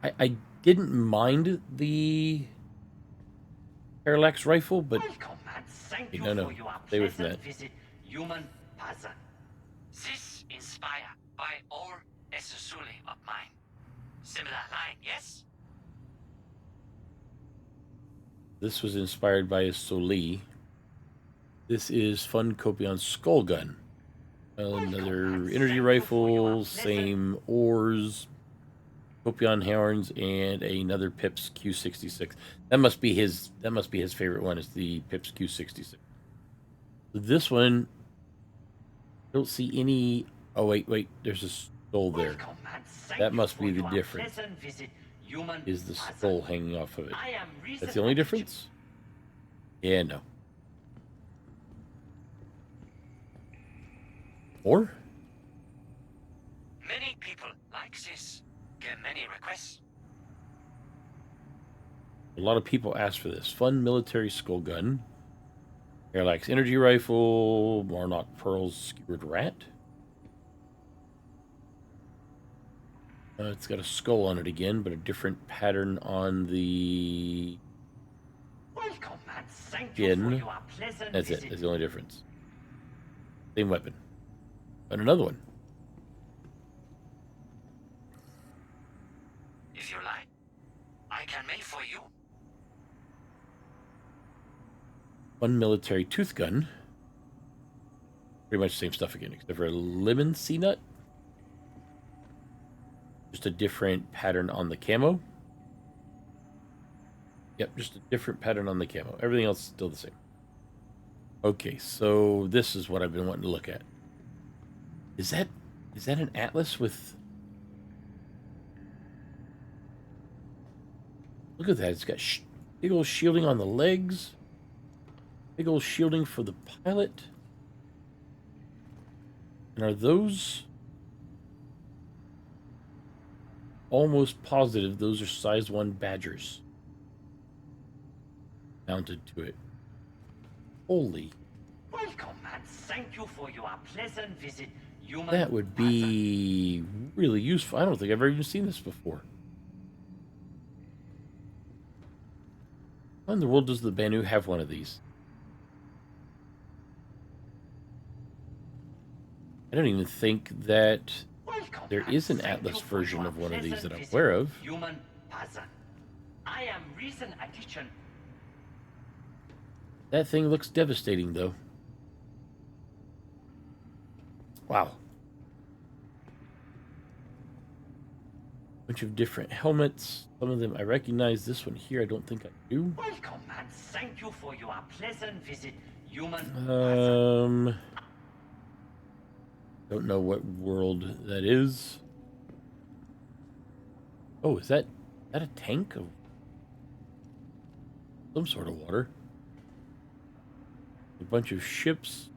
[SPEAKER 3] I didn't mind the parallax rifle, but... No. Stay with that.
[SPEAKER 1] This inspired by all S12 of mine. Similar line, yes?
[SPEAKER 3] This was inspired by a Soli. This is Fun Kopion Skull Gun. Another energy rifle, same ores, Kopion horns, and another Pips Q66. That must be his favorite one, is the Pips Q66. This one, I don't see any... Oh, wait, there's a skull there. That must be the difference. Is the skull hanging off of it. That's the only difference? Yeah, no. Or?
[SPEAKER 1] Many people like this. Get many requests.
[SPEAKER 3] A lot of people ask for this. Fun military skull gun. Parallax energy rifle. Marnock Pearls skewered rat. It's got a skull on it again, but a different pattern on the skin. That's it. That's the only difference. Same weapon. And another one.
[SPEAKER 1] If you like, I can make for you.
[SPEAKER 3] One military tooth gun. Pretty much the same stuff again, except for a lemon sea nut. Just a different pattern on the camo. Yep, just a different pattern on the camo. Everything else is still the same. Okay, so this is what I've been wanting to look at. Is that an atlas with... Look at that. It's got big old shielding on the legs. Big old shielding for the pilot. And are those... Almost positive those are size 1 Badgers mounted to it. Holy.
[SPEAKER 1] Welcome and thank you for your pleasant visit, human.
[SPEAKER 3] That would be really useful. I don't think I've ever even seen this before. How in the world does the Banu have one of these? I don't even think that there is an Atlas version of one of these that I'm aware of.
[SPEAKER 1] Human person. I am recent addition.
[SPEAKER 3] That thing looks devastating, though. Wow. Bunch of different helmets. Some of them I recognize. This one here I don't think I do.
[SPEAKER 1] Welcome and thank you for your pleasant visit, human.
[SPEAKER 3] Don't know what world that is. Oh, is that a tank of some sort of water? A bunch of ships.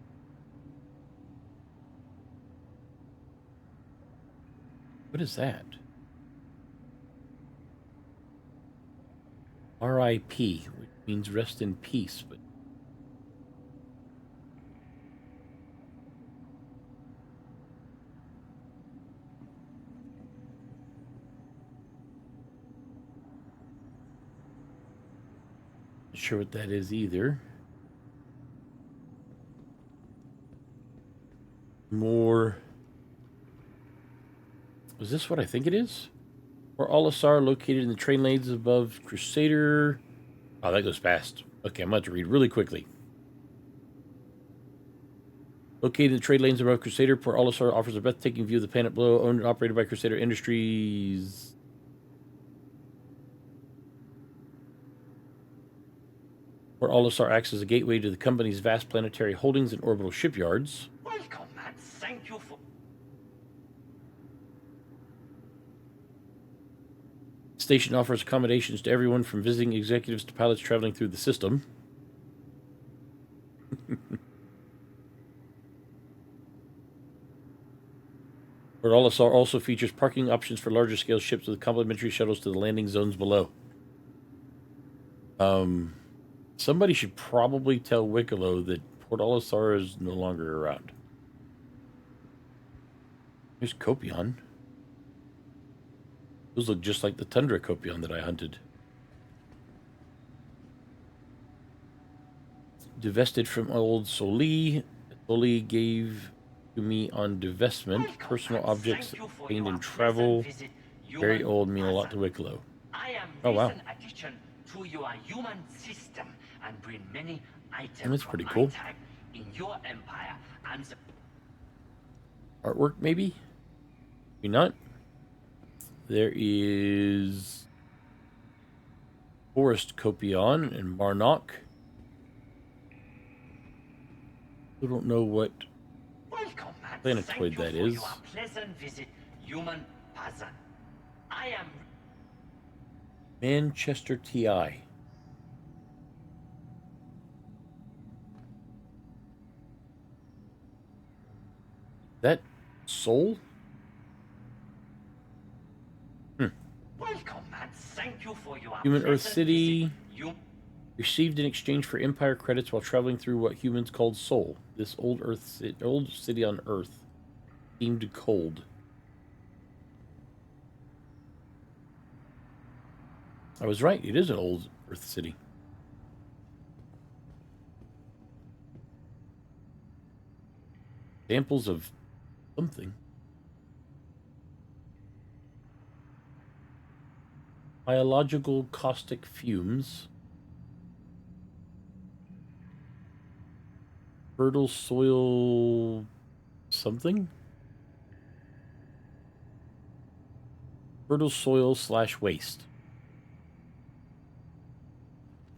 [SPEAKER 3] What is that? R.I.P., which means rest in peace, but not sure what that is either. More. Is this what I think it is? Or Olisar, located in the train lanes above Crusader. Oh, that goes fast. Okay, I'm about to read really quickly. Located in the trade lanes above Crusader, Port Olisar offers a breathtaking view of the planet below, owned and operated by Crusader Industries. Port Olisar acts as a gateway to the company's vast planetary holdings and orbital shipyards.
[SPEAKER 1] Welcome and thank you for...
[SPEAKER 3] The station offers accommodations to everyone from visiting executives to pilots traveling through the system. Port Olisar also features parking options for larger scale ships with complimentary shuttles to the landing zones below. Somebody should probably tell Wicklow that Port Olisar is no longer around. Here's Kopion. Those look just like the Tundra Kopion that I hunted. Divested from old Soli. Soli gave to me on divestment. Personal objects obtained in travel. Very old, mean a lot to Wicklow. Oh, wow.
[SPEAKER 1] Addition to your human system and bring many items
[SPEAKER 3] That's pretty cool.
[SPEAKER 1] In your empire and the...
[SPEAKER 3] Artwork, maybe? Maybe not. There is Forest Kopion and Marnock. I don't know what planetoid that is.
[SPEAKER 1] Pleasant visit, human person. I am
[SPEAKER 3] Manchester TI. That Soul?
[SPEAKER 1] welcome and thank you for your
[SPEAKER 3] Human Earth
[SPEAKER 1] pleasant
[SPEAKER 3] City.
[SPEAKER 1] visit,
[SPEAKER 3] Received in exchange for Empire credits while traveling through what humans called Soul. This old city on Earth seemed cold. I was right. It is an old Earth city. Examples of something. Biological caustic fumes. Fertile soil something? Fertile soil / waste.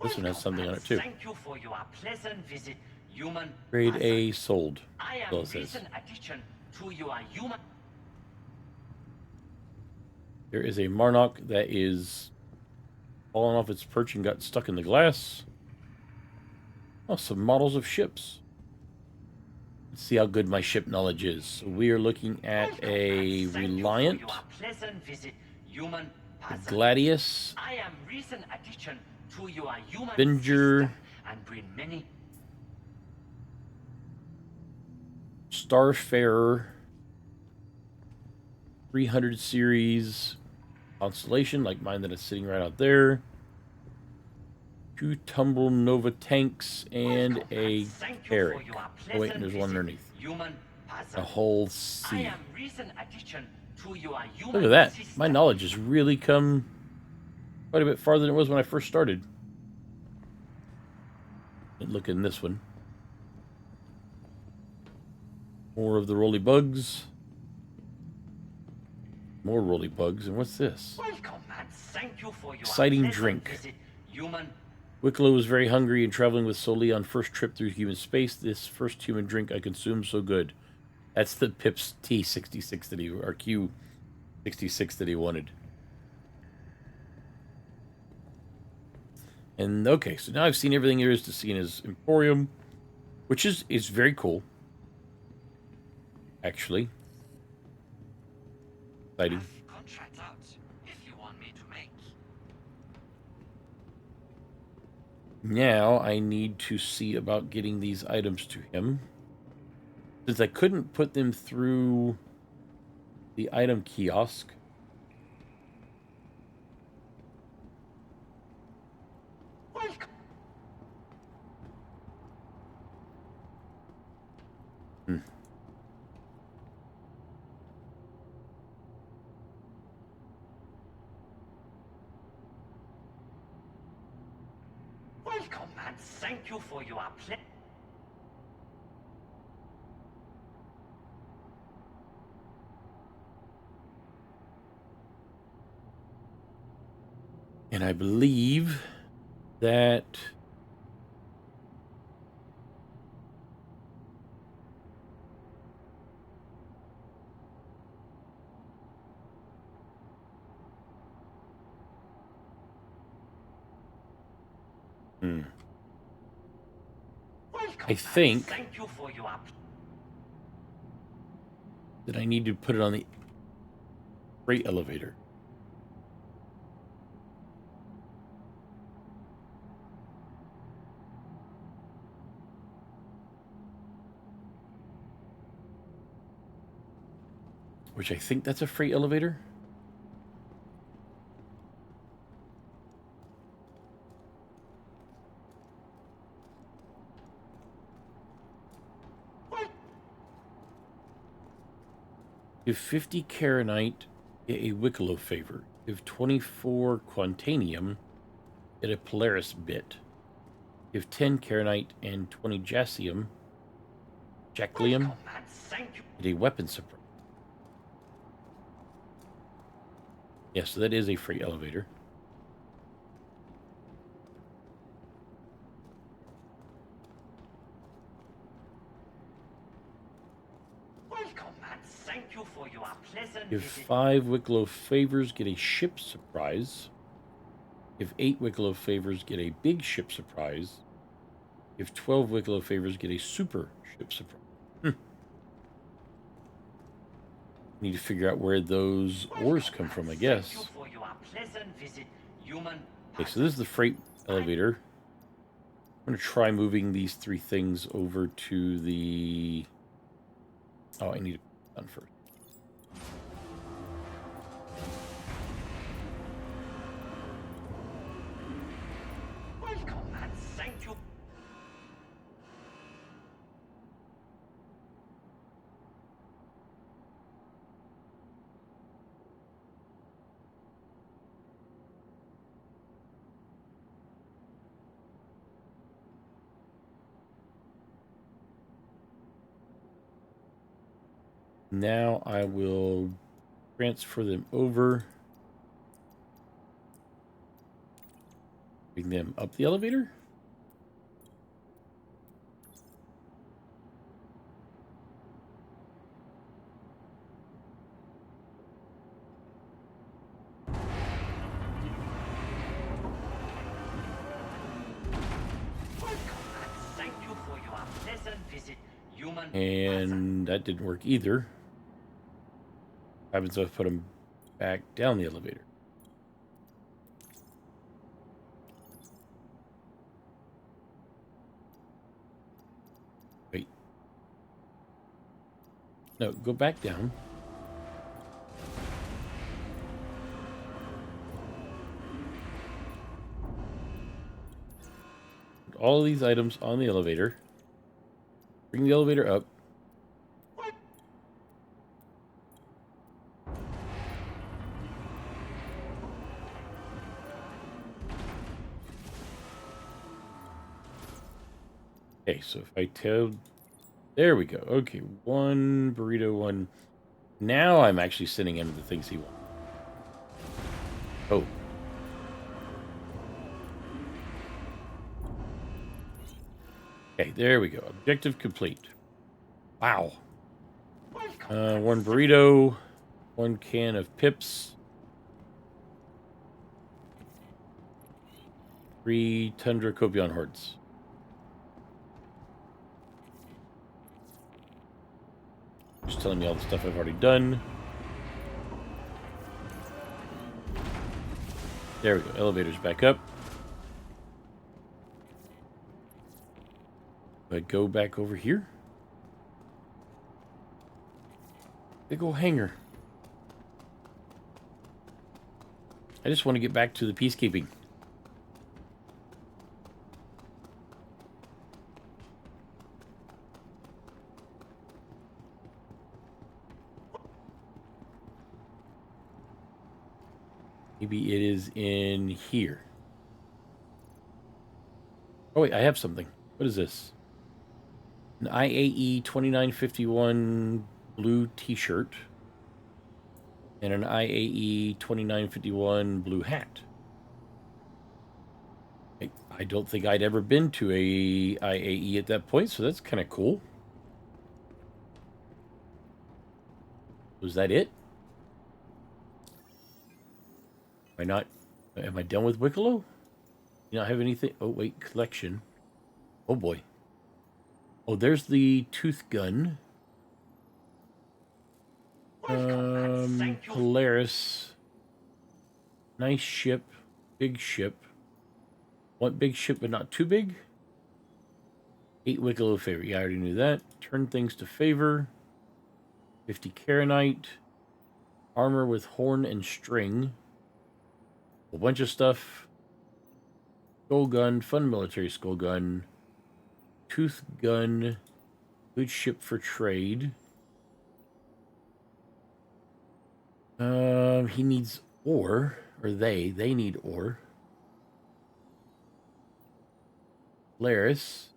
[SPEAKER 3] This one has something on it too.
[SPEAKER 1] Thank you for your pleasant visit, human
[SPEAKER 3] Grade
[SPEAKER 1] person.
[SPEAKER 3] A sold.
[SPEAKER 1] I
[SPEAKER 3] Well,
[SPEAKER 1] am
[SPEAKER 3] it says.
[SPEAKER 1] recent addition to your human...
[SPEAKER 3] There is a Marnock that is fallen off its perch and got stuck in the glass. Oh, some models of ships. Let's see how good my ship knowledge is. So we are looking at a Reliant, a Gladius,
[SPEAKER 1] I am recent addition to your human
[SPEAKER 3] Avenger,
[SPEAKER 1] system and bring many...
[SPEAKER 3] Starfarer, 300 series Constellation, like mine that is sitting right out there. 2 Tumble Nova tanks and a Carrick. Oh wait, there's one underneath. A whole sea. Look at that. My knowledge has really come quite a bit farther than it was when I first started. And look in this one. More of the roly bugs. More roly bugs. And what's this?
[SPEAKER 1] Welcome and thank you for your
[SPEAKER 3] Exciting
[SPEAKER 1] pleasant
[SPEAKER 3] drink.
[SPEAKER 1] visit, human.
[SPEAKER 3] Wicklow was very hungry and traveling with Soli on first trip through human space. This first human drink I consumed so good. That's the Pips T66 that or Q66 that he wanted. And okay, so now I've seen everything there is to see in his Emporium, which is very cool. Actually. Exciting.
[SPEAKER 1] Contract out if you want me to make.
[SPEAKER 3] Now I need to see about getting these items to him. Since I couldn't put them through the item kiosk.
[SPEAKER 1] Welcome and thank you for your play.
[SPEAKER 3] And I believe that I think that I need to put it on the freight elevator. Which I think that's a freight elevator. Give 50 Karenite, get a Wicklow favor. Give 24 Quantanium, get a Polaris bit. Give 10 Karenite and 20 Jacium, Jaclium, get a weapon surprise. Yes, so that is a free elevator.
[SPEAKER 1] Thank you for your pleasant
[SPEAKER 3] Give
[SPEAKER 1] visit.
[SPEAKER 3] 5 Wicklow favors, get a ship surprise. Give 8 Wicklow favors, get a big ship surprise. Give 12 Wicklow favors, get a super ship surprise. Need to figure out where those ores come from, I guess.
[SPEAKER 1] Thank you for your pleasant visit, human.
[SPEAKER 3] Okay, so this is the freight elevator. I'm going to try moving these 3 things over to the... Oh, I need to put it on first.
[SPEAKER 1] Welcome and thank you.
[SPEAKER 3] Now I will transfer them over. Bring them up the elevator.
[SPEAKER 1] Thank you for your pleasant visit, human.
[SPEAKER 3] And that didn't work either. What happens if I put them back down the elevator? Wait. No, go back down. Put all of these items on the elevator. Bring the elevator up. Okay, so if I tell... There we go. Okay, 1 burrito, 1 Now I'm actually sending him the things he wants. Oh. Okay, there we go. Objective complete. Wow. One burrito, one can of pips, 3 Tundra Kopion hordes. Just telling me all the stuff I've already done. There we go. Elevator's back up. I go back over here. Big old hangar. I just want to get back to the peacekeeping. Maybe it is in here. Oh wait, I have something. What is this? An IAE 2951 blue t-shirt and an IAE 2951 blue hat. I don't think I'd ever been to a IAE at that point, so that's kind of cool. Was that it? Am I done with Wicklow? You not have anything? Oh wait, collection. Oh boy. Oh, there's the tooth gun. Polaris. Nice ship. Big ship. Want big ship, but not too big. 8 Wicklow favor. Yeah, I already knew that. Turn things to favor. 50 Karenite. Armor with horn and string. A bunch of stuff. Skull gun. Fun military skull gun. Tooth gun. Good ship for trade. He needs ore. Or they need ore. Polaris.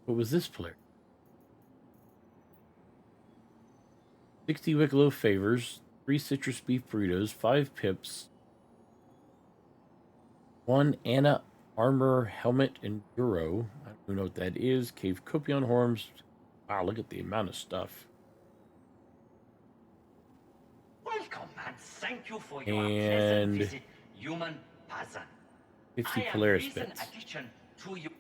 [SPEAKER 3] What was this Polaris? 60 Wicklow favors. 3 citrus beef burritos. 5 pips. 1 Anna armor helmet enduro. I don't know what that is. Cave Kopion horns. Wow, look at the amount of stuff.
[SPEAKER 1] Welcome and thank you for your pleasant visit, human person.
[SPEAKER 3] 50 Polaris bits.
[SPEAKER 1] Addition to you.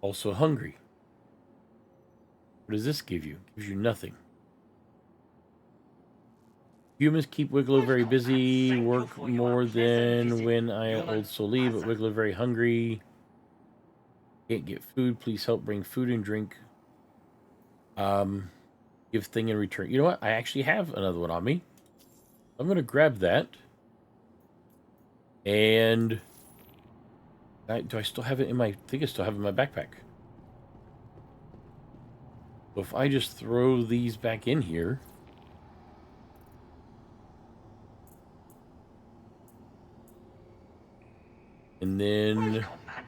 [SPEAKER 3] Also hungry. What does this give you? It gives you nothing. Humans keep Wicklow very busy, work more than when I old Soli, but Wicklow very hungry. Can't get food. Please help bring food and drink. Give thing in return. You know what? I actually have another one on me. I'm going to grab that. And do I still have it in my... I think I still have it in my backpack. So if I just throw these back in here... And then... I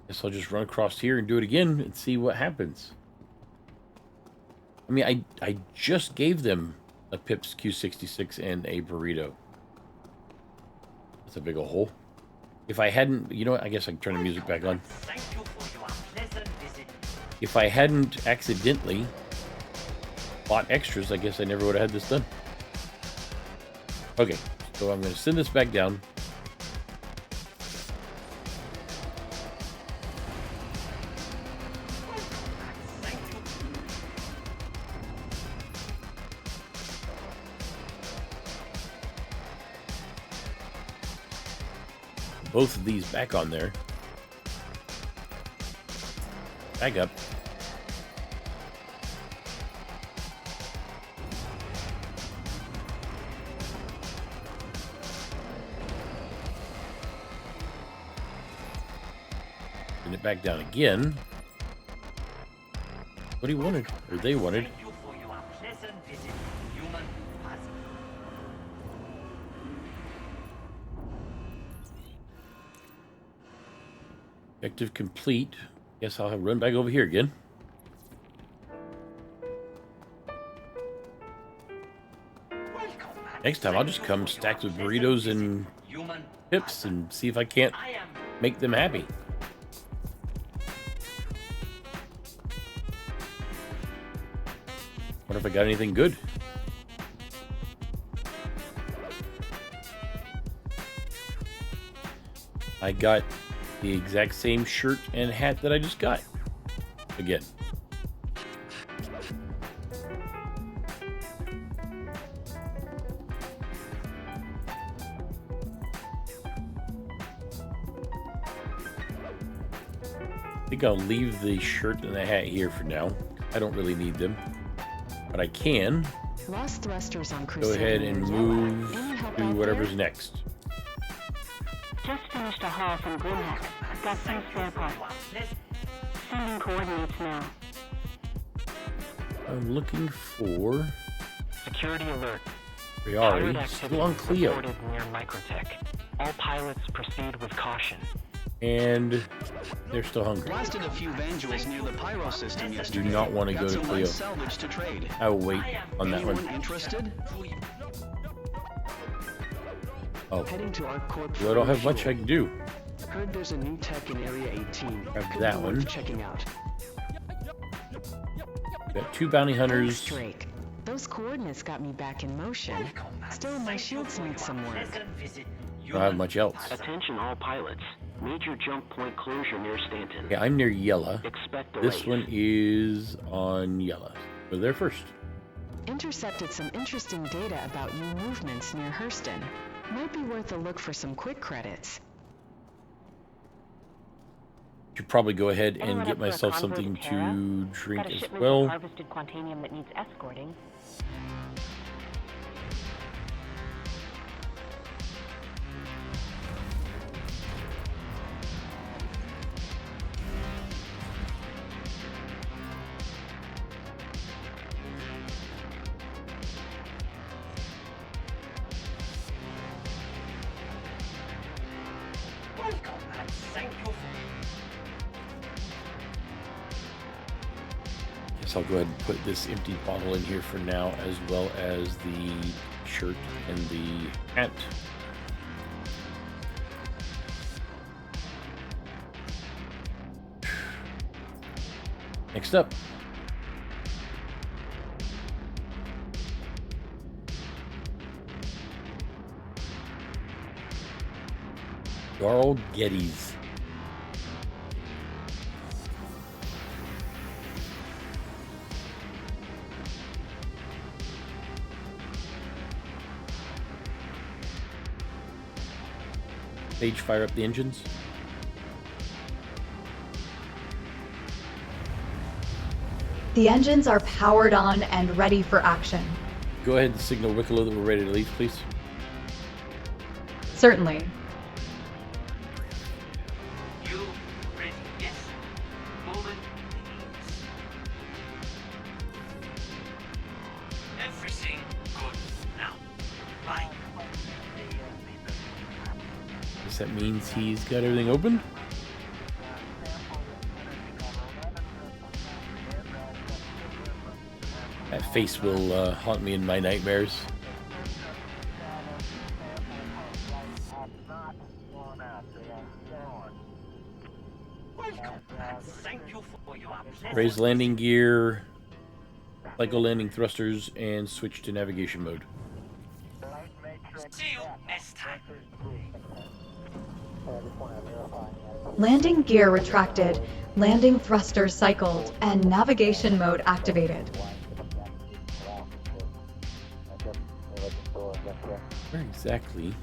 [SPEAKER 3] guess I'll just run across here and do it again and see what happens. I mean, I just gave them a Pips Q66 and a burrito. That's a big old hole. If I hadn't... You know what? I guess I can turn the music back on. If I hadn't accidentally bought extras, I guess I never would have had this done. Okay, so I'm going to send this back down. Both of these back on there. Back up. Bring it back down again. What he wanted, or they wanted. Objective complete. Guess I'll have run back over here again. Next time I'll just come stacked with burritos and chips and see if I can't make them happy. Wonder if I got anything good. I got the exact same shirt and hat that I just got. Again. I think I'll leave the shirt and the hat here for now. I don't really need them. But I can
[SPEAKER 4] Lost thrusters on
[SPEAKER 3] go
[SPEAKER 4] Crusader
[SPEAKER 3] ahead and move
[SPEAKER 4] Any help
[SPEAKER 3] to
[SPEAKER 4] out
[SPEAKER 3] whatever's
[SPEAKER 4] there?
[SPEAKER 3] next.
[SPEAKER 16] Just finished a haul from Grimheck. Got some spare parts. Sending coordinates now.
[SPEAKER 3] I'm looking for
[SPEAKER 9] Security alert.
[SPEAKER 3] Priori,
[SPEAKER 9] Pirate
[SPEAKER 3] still on
[SPEAKER 9] activity
[SPEAKER 3] Clio.
[SPEAKER 9] reported near Microtech. All pilots proceed with caution.
[SPEAKER 3] And they're still hungry.
[SPEAKER 18] Blasted a few Vandules near the pyro system
[SPEAKER 3] Do
[SPEAKER 18] yesterday.
[SPEAKER 3] not want to
[SPEAKER 18] Got
[SPEAKER 3] go to
[SPEAKER 18] some
[SPEAKER 3] Clio.
[SPEAKER 18] nice salvage to trade.
[SPEAKER 3] I will wait on that
[SPEAKER 18] Anyone
[SPEAKER 3] one.
[SPEAKER 18] interested?
[SPEAKER 3] Oh,
[SPEAKER 9] Heading to our corp.
[SPEAKER 3] well, I don't have much I can do.
[SPEAKER 9] Heard there's a new tech in Area 18.
[SPEAKER 3] Grab
[SPEAKER 9] Could
[SPEAKER 3] that
[SPEAKER 9] be
[SPEAKER 3] one.
[SPEAKER 9] worth checking out.
[SPEAKER 3] Got 2 bounty hunters.
[SPEAKER 4] Drake. Those coordinates got me back in motion. Still, my shields need some work.
[SPEAKER 3] I don't have much else.
[SPEAKER 9] Attention all pilots. Major jump point closure near Stanton.
[SPEAKER 3] Yeah, I'm near Yella.
[SPEAKER 9] Expect
[SPEAKER 3] This
[SPEAKER 9] delays.
[SPEAKER 3] one is on Yella. We're there first.
[SPEAKER 4] Intercepted some interesting data about new movements near Hurston. Might be worth a look for some quick credits.
[SPEAKER 3] Should probably go ahead and
[SPEAKER 16] Anyone
[SPEAKER 3] get
[SPEAKER 16] up for a
[SPEAKER 3] myself
[SPEAKER 16] convoy
[SPEAKER 3] something
[SPEAKER 16] Terra?
[SPEAKER 3] to drink
[SPEAKER 16] Got a
[SPEAKER 3] as
[SPEAKER 16] shipment of
[SPEAKER 3] well.
[SPEAKER 16] harvested quantanium that needs escorting.
[SPEAKER 1] Welcome and thank you for...
[SPEAKER 3] Guess I'll go ahead and put this empty bottle in here for now, as well as the shirt and the hat. Next up. Darl Geddes. Page, fire up the engines.
[SPEAKER 2] The engines are powered on and ready for action.
[SPEAKER 3] Go ahead and signal Wicklow that we're ready to leave, please.
[SPEAKER 2] Certainly.
[SPEAKER 1] You ready? Yes. Moment, please. Everything good now. Bye.
[SPEAKER 3] Guess that means he's got everything open. That face will haunt me in my nightmares.
[SPEAKER 1] Welcome and thank you for your pleasant...
[SPEAKER 3] Raise landing gear, cycle landing thrusters, and switch to navigation mode.
[SPEAKER 1] See you next time.
[SPEAKER 2] Landing gear retracted, landing thrusters cycled, and navigation mode activated.
[SPEAKER 3] Where exactly?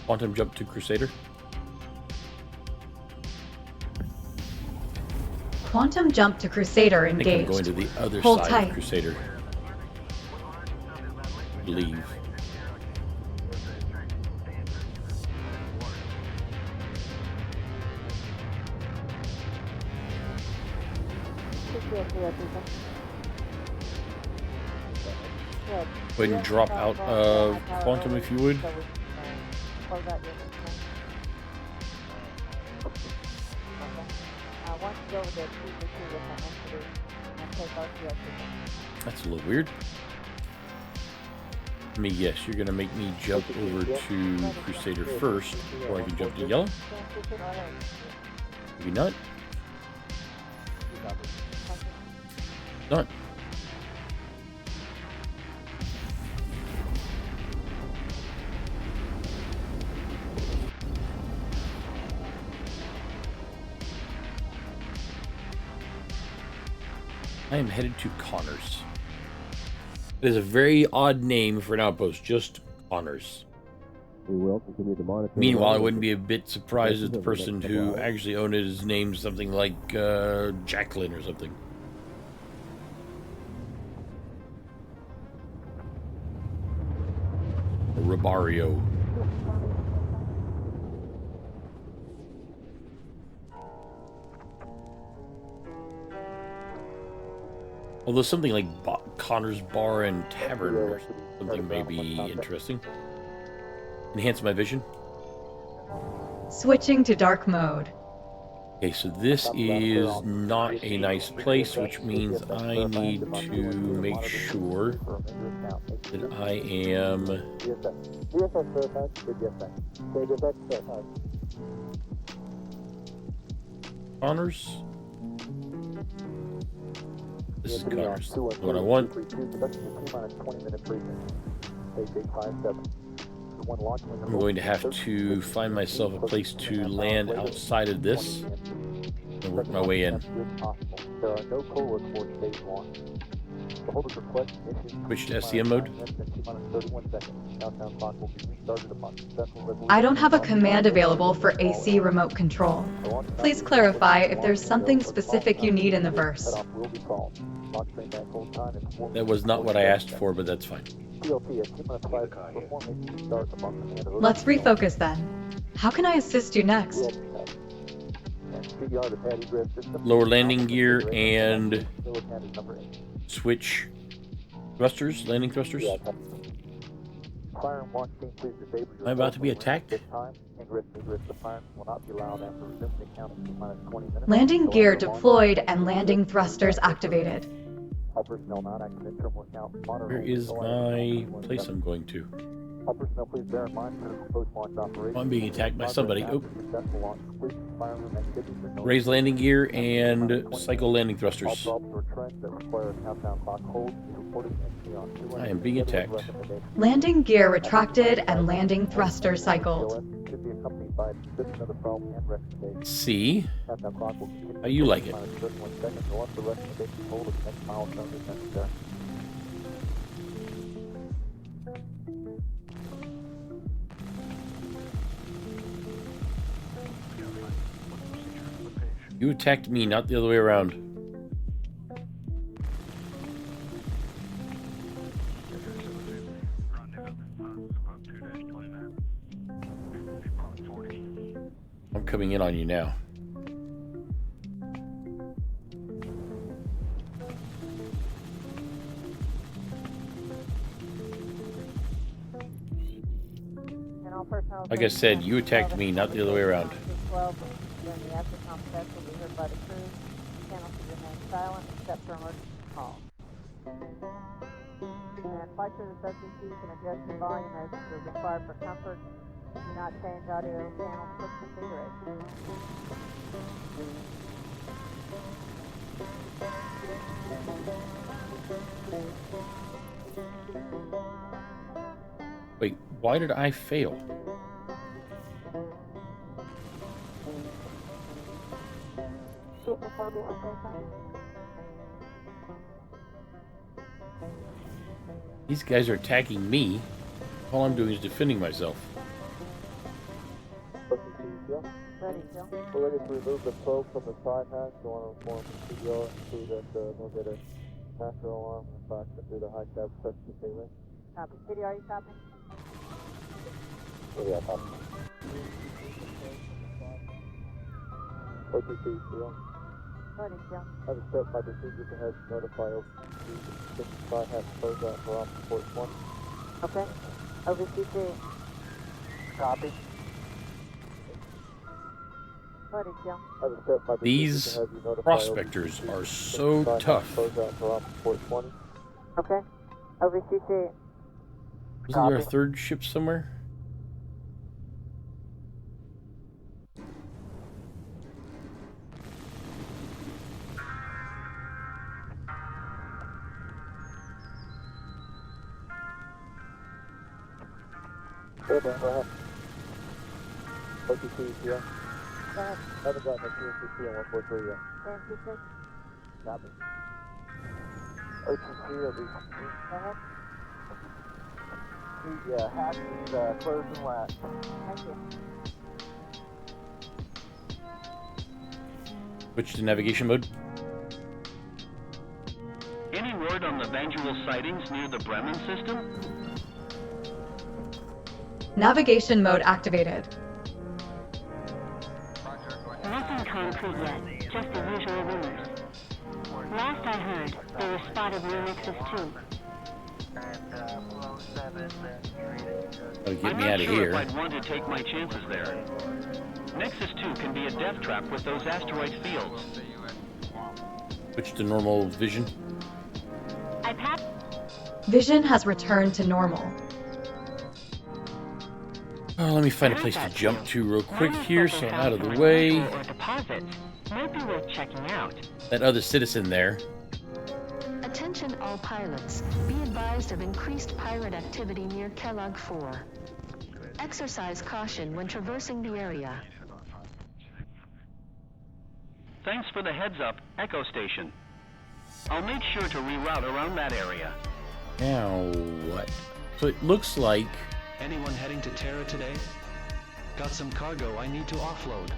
[SPEAKER 3] Quantum jump to Crusader.
[SPEAKER 2] Quantum jump to Crusader
[SPEAKER 3] I think I'm
[SPEAKER 2] engaged.
[SPEAKER 3] going to the other
[SPEAKER 2] Hold
[SPEAKER 3] side
[SPEAKER 2] tight.
[SPEAKER 3] of Crusader. Leave. Go ahead and drop out of quantum if you would. That's a little weird. I mean, yes, you're going to make me jump over to Crusader first, or I can jump to yellow. Maybe not. Not. I am headed to Connors. It is a very odd name for an outpost, just Connors.
[SPEAKER 10] We will continue to monitor.
[SPEAKER 3] Meanwhile, I wouldn't be a bit surprised if the person who actually owned it is named something like Jacqueline or something. Or Robario. Although something like Connor's Bar and Tavern or something may be interesting. Enhance my vision.
[SPEAKER 2] Switching to dark mode.
[SPEAKER 3] Okay, so this is not a nice place, which means I need to make sure that I am... Connors? This is Connors. What I want. I'm going to have to find myself a place to land outside of this and work my way in. Switch to SCM mode.
[SPEAKER 2] I don't have a command available for AC remote control. Please clarify if there's something specific you need in the verse.
[SPEAKER 3] That was not what I asked for, but that's fine.
[SPEAKER 2] Let's refocus then. How can I assist you next?
[SPEAKER 3] Lower landing gear and switch thrusters, landing thrusters. Am I about to be attacked?
[SPEAKER 2] Landing gear deployed and landing thrusters activated.
[SPEAKER 3] Where is my place I'm going to? I'm being attacked by somebody. Oh. Raise landing gear and cycle landing thrusters. I am being attacked.
[SPEAKER 2] Landing gear retracted and landing thruster cycled.
[SPEAKER 3] See? How you like it? You attacked me, not the other way around. I'm coming in on you now. Like I said, you attacked me, not the other way around.
[SPEAKER 6] By the crew, channel to remain silent except for emergency calls. And flight service SVC can adjust the volume as is required for comfort. Do not change audio channel push configuration.
[SPEAKER 3] Wait, why did I fail? These guys are attacking me. All I'm doing is defending myself.
[SPEAKER 10] We're ready to remove the probe from the side hatch. You want to inform the CEO and see that we'll get a master alarm and fax it through the high cab touch to stay with.
[SPEAKER 6] Copy. City, are you copying?
[SPEAKER 10] Yeah, copy. OTC, CEO.
[SPEAKER 6] Ready, Joe.
[SPEAKER 10] Have a step by procedure to head notify OVC. This spot has closed out for off Port 20.
[SPEAKER 6] Okay. OVC.
[SPEAKER 15] Copy.
[SPEAKER 6] Ready, Joe.
[SPEAKER 10] Have a step by procedure
[SPEAKER 3] These
[SPEAKER 10] to have you notify
[SPEAKER 3] prospectors
[SPEAKER 10] OVC.
[SPEAKER 3] are
[SPEAKER 10] This
[SPEAKER 3] so
[SPEAKER 10] spot has
[SPEAKER 3] tough.
[SPEAKER 10] closed out for off Port 20.
[SPEAKER 6] Okay. OVC.
[SPEAKER 3] Isn't there a third ship somewhere?
[SPEAKER 10] Hey, man, go ahead. OTC, yeah.
[SPEAKER 6] Go ahead.
[SPEAKER 10] Haven't gotten a TNCC on 143 yet.
[SPEAKER 6] TNCC.
[SPEAKER 10] Copy. OTC, OVC.
[SPEAKER 6] Go ahead.
[SPEAKER 10] Yeah, hatch is closed and latched.
[SPEAKER 6] Thank you.
[SPEAKER 3] Switch to navigation mode.
[SPEAKER 18] Any word on the visual sightings near the Bremen system?
[SPEAKER 2] Navigation mode activated.
[SPEAKER 16] Nothing concrete yet, just the usual rumors. Last I heard, they were spotted near Nexus 2.
[SPEAKER 3] Gotta get
[SPEAKER 18] I'm
[SPEAKER 3] me
[SPEAKER 18] not
[SPEAKER 3] out of
[SPEAKER 18] sure
[SPEAKER 3] here.
[SPEAKER 18] if I'd want to take my chances there. Nexus 2 can be a death trap with those asteroid fields.
[SPEAKER 3] Switch to normal vision.
[SPEAKER 2] Vision has returned to normal.
[SPEAKER 3] Oh, let me find a place to jump to real quick here so I'm out of the way.
[SPEAKER 19] Or deposits. Might be worth checking out.
[SPEAKER 3] That other citizen there.
[SPEAKER 4] Attention all pilots. Be advised of increased pirate activity near Kellogg 4. Exercise caution when traversing the area.
[SPEAKER 18] Thanks for the heads up, Echo Station. I'll make sure to reroute around that area.
[SPEAKER 3] Now what? So it looks like...
[SPEAKER 17] Anyone heading to Terra today? Got some cargo I need to offload.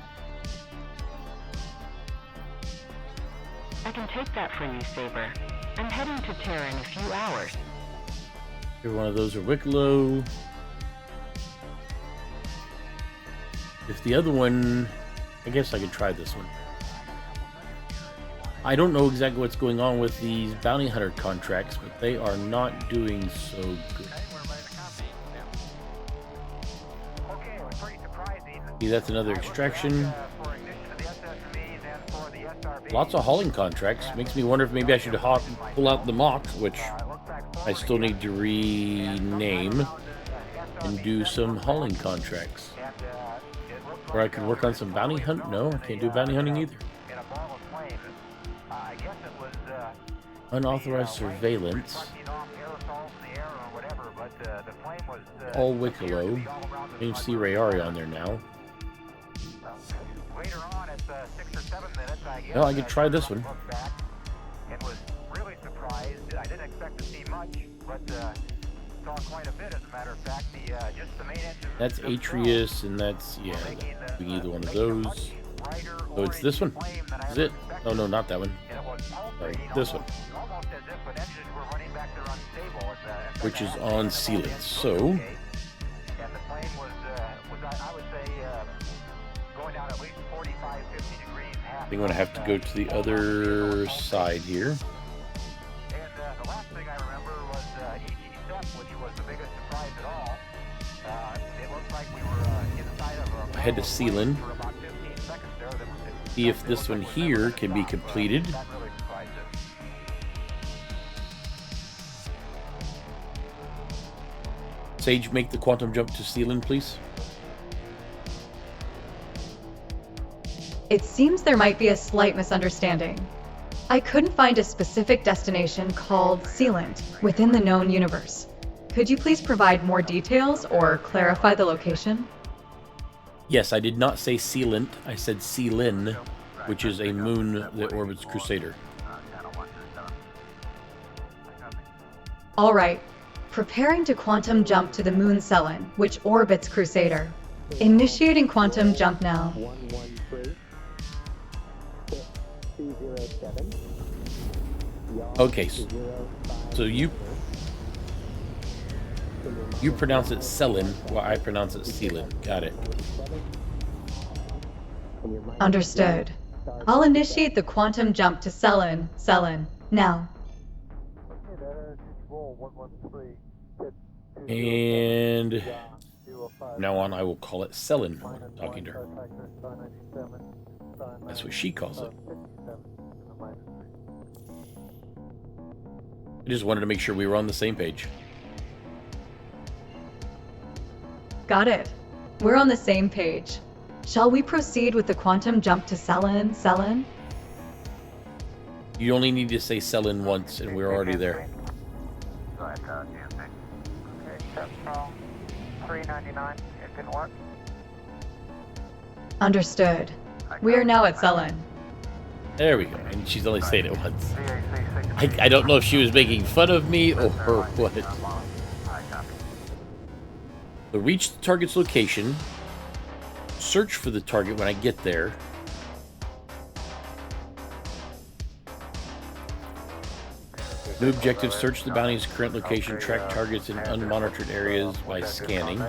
[SPEAKER 19] I can take that for you, Saber. I'm heading to Terra in a few hours.
[SPEAKER 3] Every one of those are Wicklow. If the other one... I guess I could try this one. I don't know exactly what's going on with these bounty hunter contracts, but they are not doing so good. See, that's another extraction. Lots of hauling contracts. Makes me wonder if maybe I should pull out the mock, which I still need to rename, and do some hauling contracts. Or I could work on some bounty hunt. No, I can't do bounty hunting either. Unauthorized surveillance. All Wicklow. I can see Rayari on there now. Well, I could try this one.
[SPEAKER 15] And was really surprised. I didn't expect to see much, but saw quite a bit, as a matter of fact. Just the main engine.
[SPEAKER 3] That's Atreus, and that's, yeah, either one of those. Oh, it's this one. Is it? Oh, no, not that one. Sorry, this one. Which is on sealant. So, I think I'm going to have to go to the other side here.
[SPEAKER 15] The last thing I remember was ET which was the biggest surprise at all. It looked like we were inside of a...
[SPEAKER 3] Head to Sealand. See if this one here can be completed. Sage, make the quantum jump to Sealand, please.
[SPEAKER 2] It seems there might be a slight misunderstanding. I couldn't find a specific destination called Sealant within the known universe. Could you please provide more details or clarify the location?
[SPEAKER 3] Yes, I did not say Sealant. I said Sealin, which is a moon that orbits Crusader.
[SPEAKER 2] All right. Preparing to quantum jump to the moon Selin, which orbits Crusader. Initiating quantum jump now.
[SPEAKER 10] 207.
[SPEAKER 3] Okay, so you pronounce it Selin, while I pronounce it Sealin. Got it.
[SPEAKER 2] Understood. I'll initiate the quantum jump to Selen, now.
[SPEAKER 3] And from now on, I will call it Selen when I'm talking to her. That's what she calls it. I just wanted to make sure we were on the same page.
[SPEAKER 2] Got it. We're on the same page. Shall we proceed with the quantum jump to Selen?
[SPEAKER 3] You only need to say Selen once, and we're already there.
[SPEAKER 15] Okay, that's 399. It didn't work.
[SPEAKER 2] Understood. We are now at Selen.
[SPEAKER 3] There we go. And she's only saying it once. I don't know if she was making fun of me or what. So reach the target's location. Search for the target when I get there. New objective, search the bounty's current location, track targets in unmonitored areas by scanning,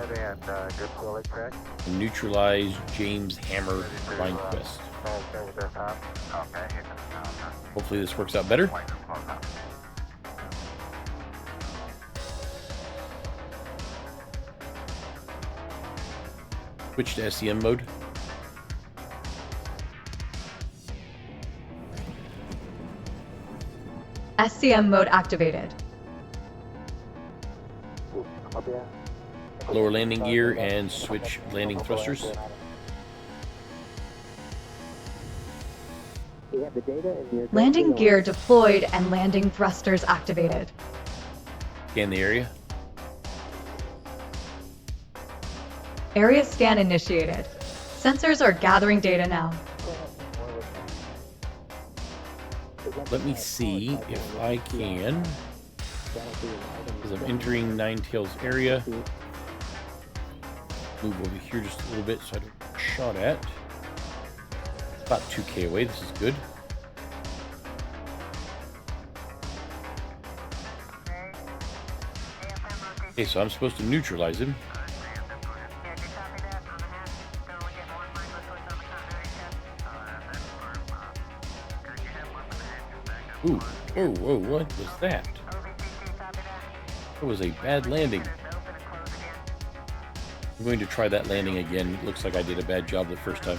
[SPEAKER 3] and neutralize James Hammer Line Quest. Hopefully this works out better. Switch to SEM mode.
[SPEAKER 2] SCM mode activated.
[SPEAKER 3] Lower landing gear and switch landing thrusters.
[SPEAKER 2] Landing gear deployed and landing thrusters activated.
[SPEAKER 3] Scan the area.
[SPEAKER 2] Area scan initiated. Sensors are gathering data now.
[SPEAKER 3] Let me see if I can, because I'm entering Nine Tails area. Move over here just a little bit so I don't get shot at. It's about 2K away. This is good. Okay, so I'm supposed to neutralize him. Ooh, whoa, what was that? That was a bad landing. I'm going to try that landing again. It looks like I did a bad job the first time.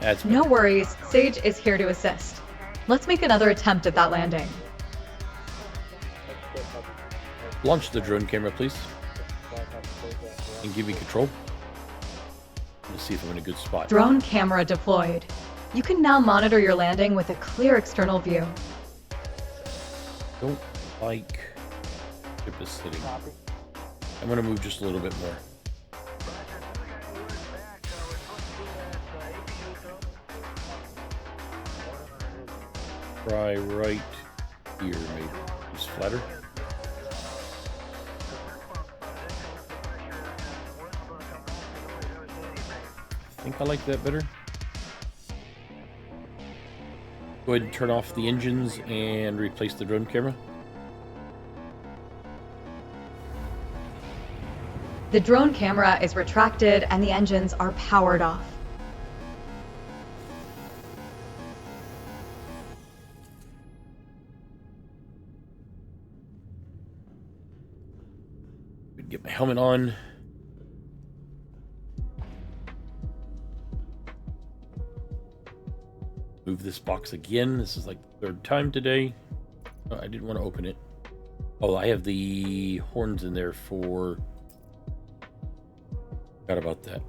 [SPEAKER 3] That's
[SPEAKER 2] no worries, Sage is here to assist. Let's make another attempt at that landing.
[SPEAKER 3] Launch the drone camera, please. And give me control. Let's see if I'm in a good spot.
[SPEAKER 2] Drone camera deployed. You can now monitor your landing with a clear external view.
[SPEAKER 3] Don't like ship is sitting. I'm going to move just a little bit more. Try right here, maybe. Just flatter. I think I like that better. Go ahead and turn off the engines and replace the drone camera.
[SPEAKER 2] The drone camera is retracted and the engines are powered off.
[SPEAKER 3] Get my helmet on. Move this box again. This is like the third time today. Oh, I didn't want to open it. Oh, I have the horns in there for... Forgot about that.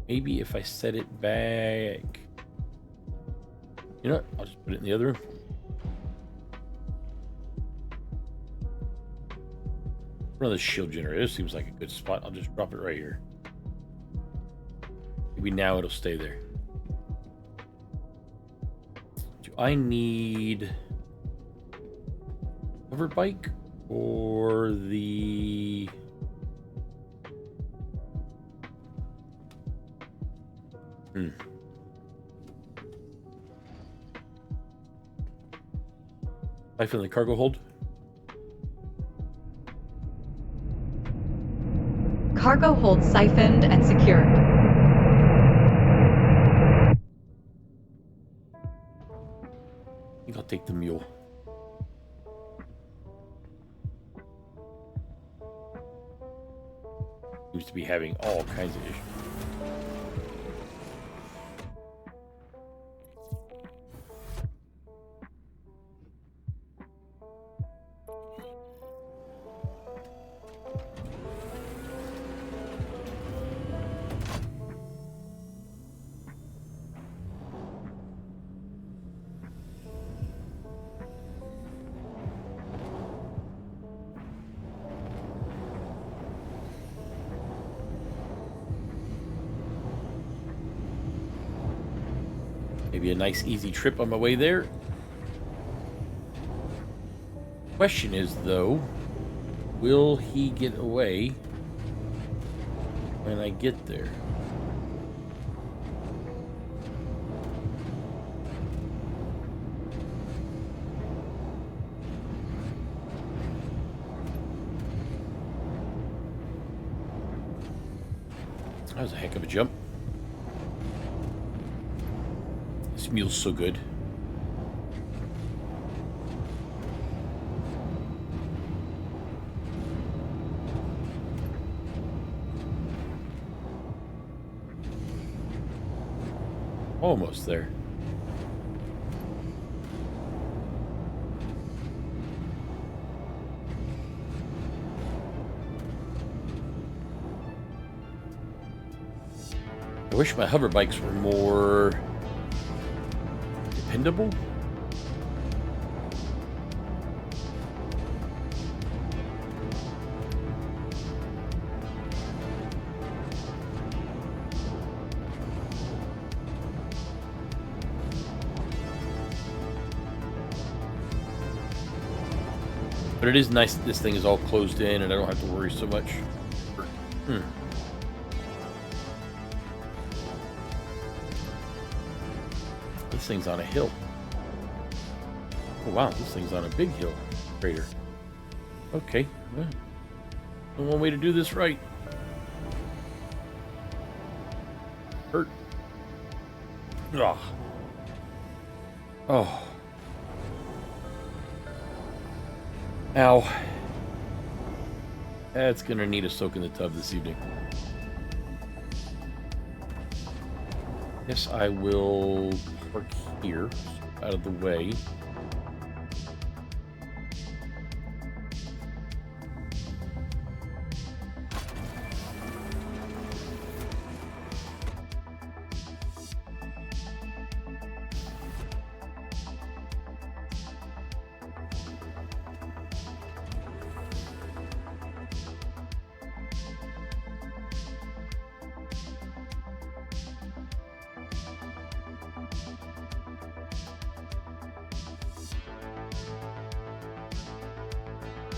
[SPEAKER 3] Maybe if I set it back... You know what? I'll just put it in the other room. Another shield generator. This seems like a good spot. I'll just drop it right here. Maybe now it'll stay there. Do I need hover bike or the... Life in the cargo hold.
[SPEAKER 2] cargo hold siphoned and secured.
[SPEAKER 3] I think I'll take the mule. Seems to be having all kinds of issues. Maybe a nice easy trip on my way there. Question is, though, will he get away when I get there? That was a heck of a jump. This mule's so good. Almost there. I wish my hover bikes were more dependable. But it is nice that this thing is all closed in and I don't have to worry so much. This thing's on a hill. Oh wow, this thing's on a big hill crater. Okay, well, one way to do this right. Hurt. Ugh. Oh. Ow. That's gonna need a soak in the tub this evening. Guess I will park here, out of the way.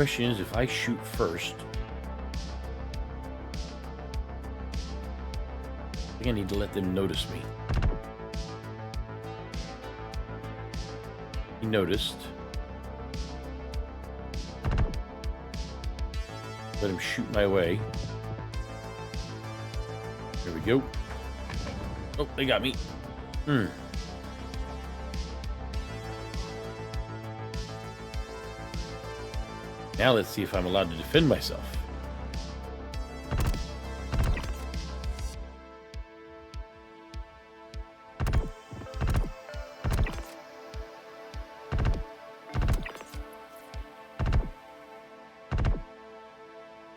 [SPEAKER 3] Question is, if I shoot first, I think I need to let them notice me. He noticed. Let him shoot my way. There we go. Oh, they got me. Now let's see if I'm allowed to defend myself.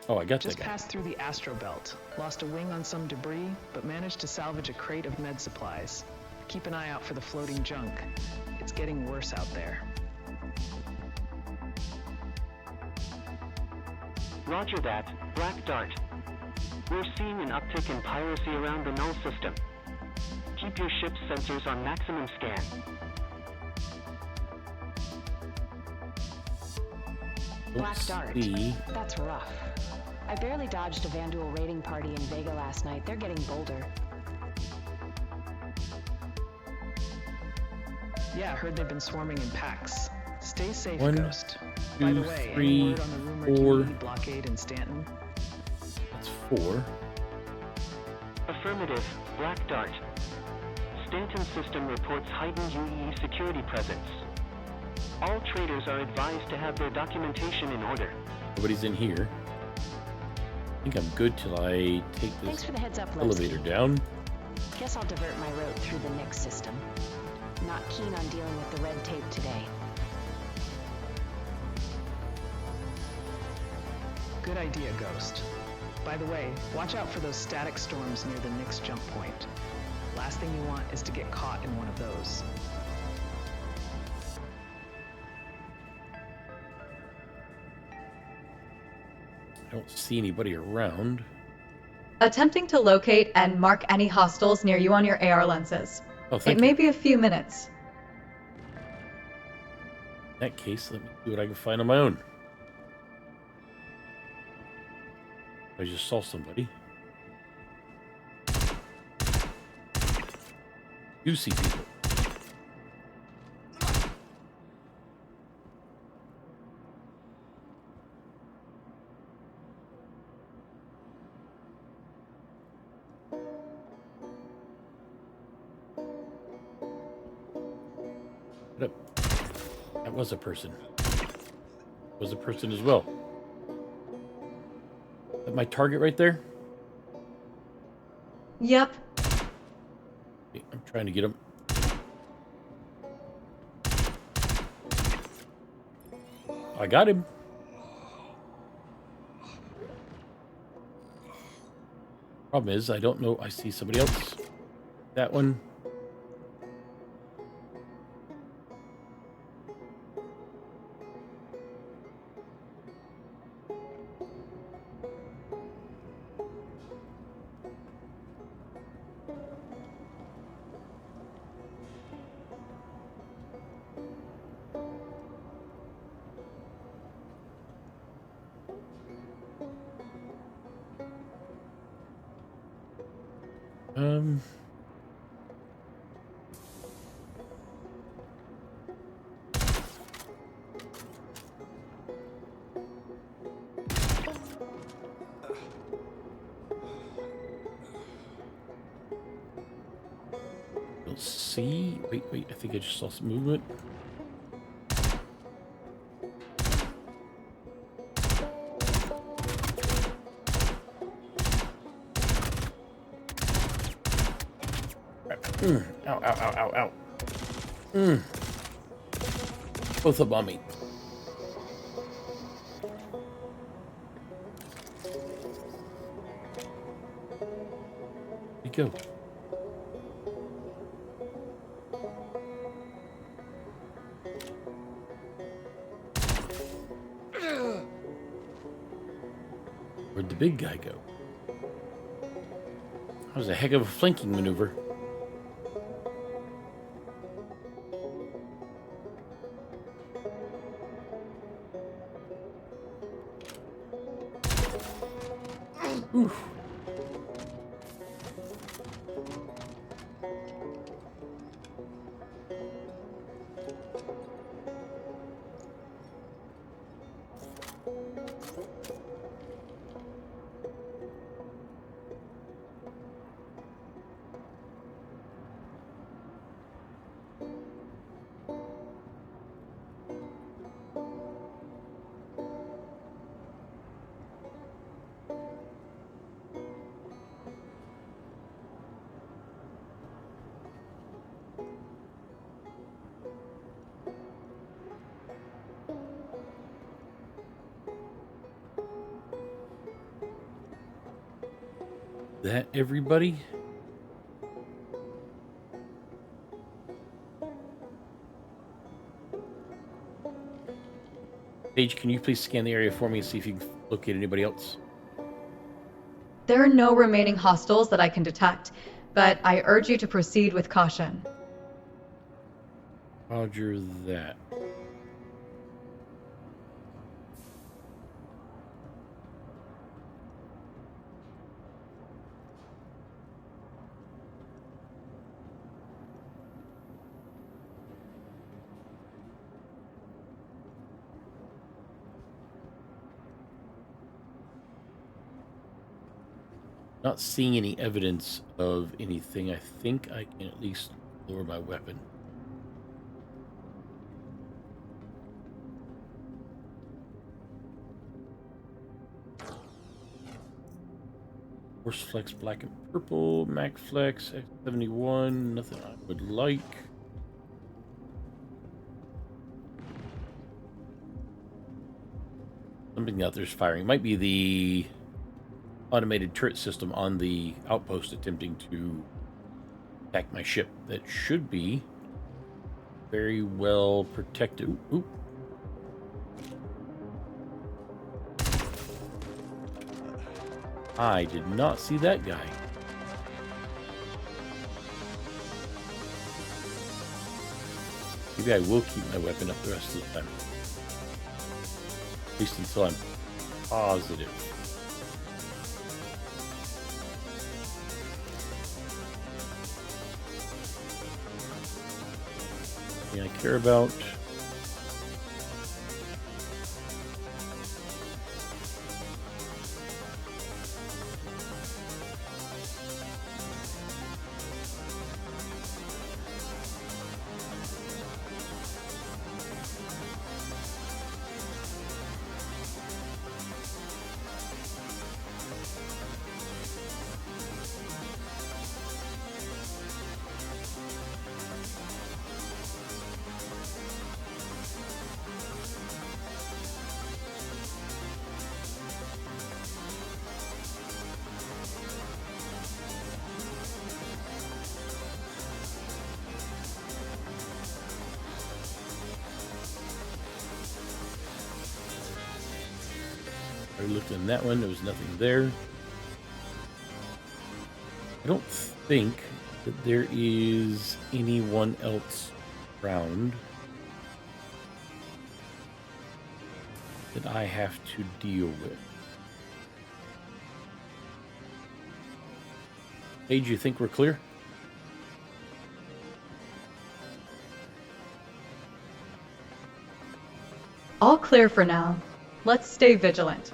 [SPEAKER 3] Oh, I got
[SPEAKER 8] Just
[SPEAKER 3] that guy.
[SPEAKER 8] passed through the Astro Belt. Lost a wing on some debris, but managed to salvage a crate of med supplies. Keep an eye out for the floating junk. It's getting worse out there.
[SPEAKER 9] Roger that. Black Dart. We're seeing an uptick in piracy around the null system. Keep your ship's sensors on maximum scan.
[SPEAKER 4] Black Dart. That's rough. I barely dodged a Vandal raiding party in Vega last night. They're getting bolder.
[SPEAKER 8] Yeah, I heard they've been swarming in packs. Stay safe,
[SPEAKER 3] One,
[SPEAKER 8] Ghost.
[SPEAKER 3] two,
[SPEAKER 8] By the way,
[SPEAKER 3] three,
[SPEAKER 8] any word on the rumored
[SPEAKER 3] four.
[SPEAKER 8] UAE blockade in Stanton?
[SPEAKER 3] That's 4.
[SPEAKER 9] Affirmative. Black Dart. Stanton's system reports heightened UEE security presence. All traders are advised to have their documentation in order.
[SPEAKER 3] Nobody's in here. I think I'm good till I take this
[SPEAKER 4] Thanks for the heads up,
[SPEAKER 3] elevator
[SPEAKER 4] Levski.
[SPEAKER 3] down.
[SPEAKER 4] Guess I'll divert my route through the Nix system. Not keen on dealing with the red tape today.
[SPEAKER 8] Good idea, Ghost. By the way, watch out for those static storms near the Nix jump point. Last thing you want is to get caught in one of those.
[SPEAKER 3] I don't see anybody around.
[SPEAKER 2] Attempting to locate and mark any hostiles near you on your AR lenses.
[SPEAKER 3] Oh, thank
[SPEAKER 2] It may
[SPEAKER 3] you.
[SPEAKER 2] be a few minutes.
[SPEAKER 3] In that case, let me see what I can find on my own. I just saw somebody. You see people. What up? That was a person. Was a person as well. Is that my target right there?
[SPEAKER 2] Yep.
[SPEAKER 3] Okay, I'm trying to get him. I got him. Problem is, I don't know. I see somebody else. That one. We'll see. Wait, I think I just saw some movement. Ow, ow, ow, ow, ow. Both up on me. Where'd he go? Where'd the big guy go? That was a heck of a flanking maneuver. Oof. That everybody? Paige, can you please scan the area for me and see if you can locate anybody else?
[SPEAKER 2] There are no remaining hostiles that I can detect, but I urge you to proceed with caution.
[SPEAKER 3] Roger that. Not seeing any evidence of anything. I think I can at least lower my weapon. Force Flex black and purple, Mac Flex, X71, nothing I would like. Something out there's firing. Might be the automated turret system on the outpost attempting to attack my ship. That should be very well protected. Ooh. I did not see that guy. Maybe I will keep my weapon up the rest of the time. At least until I'm positive. I care about. I looked in that one, there was nothing there. I don't think that there is anyone else around that I have to deal with. Hey, do you think we're clear?
[SPEAKER 2] All clear for now. Let's stay vigilant.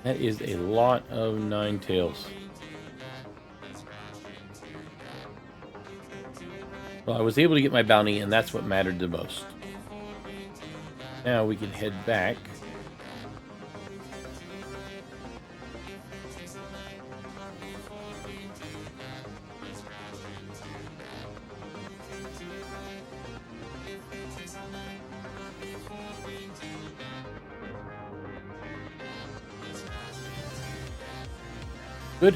[SPEAKER 3] That is a lot of nine tails. Well, I was able to get my bounty, and that's what mattered the most. Now we can head back. Good.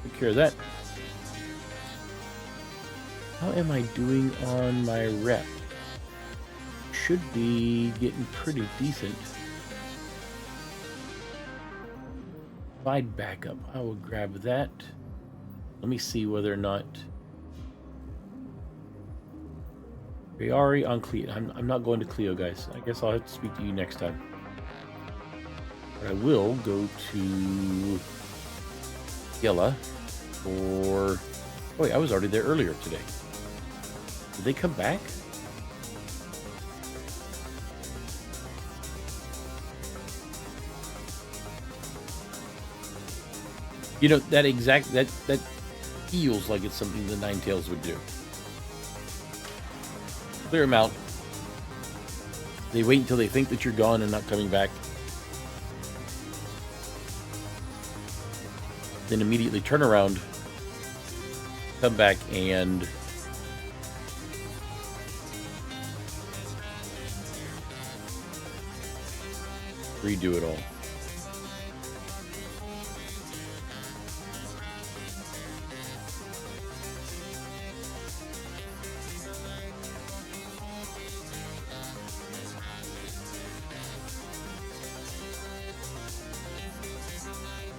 [SPEAKER 3] Take care of that. How am I doing on my rep? Should be getting pretty decent. Slide backup. I will grab that. Let me see whether or not Riari on Cleo. I'm not going to Cleo, guys. I guess I'll have to speak to you next time. But I will go to Yella for... Oh wait, I was already there earlier today. Did they come back? You know, that feels like it's something the Nine Tails would do. Clear them out. They wait until they think that you're gone and not coming back. Then immediately turn around, come back, and redo it all.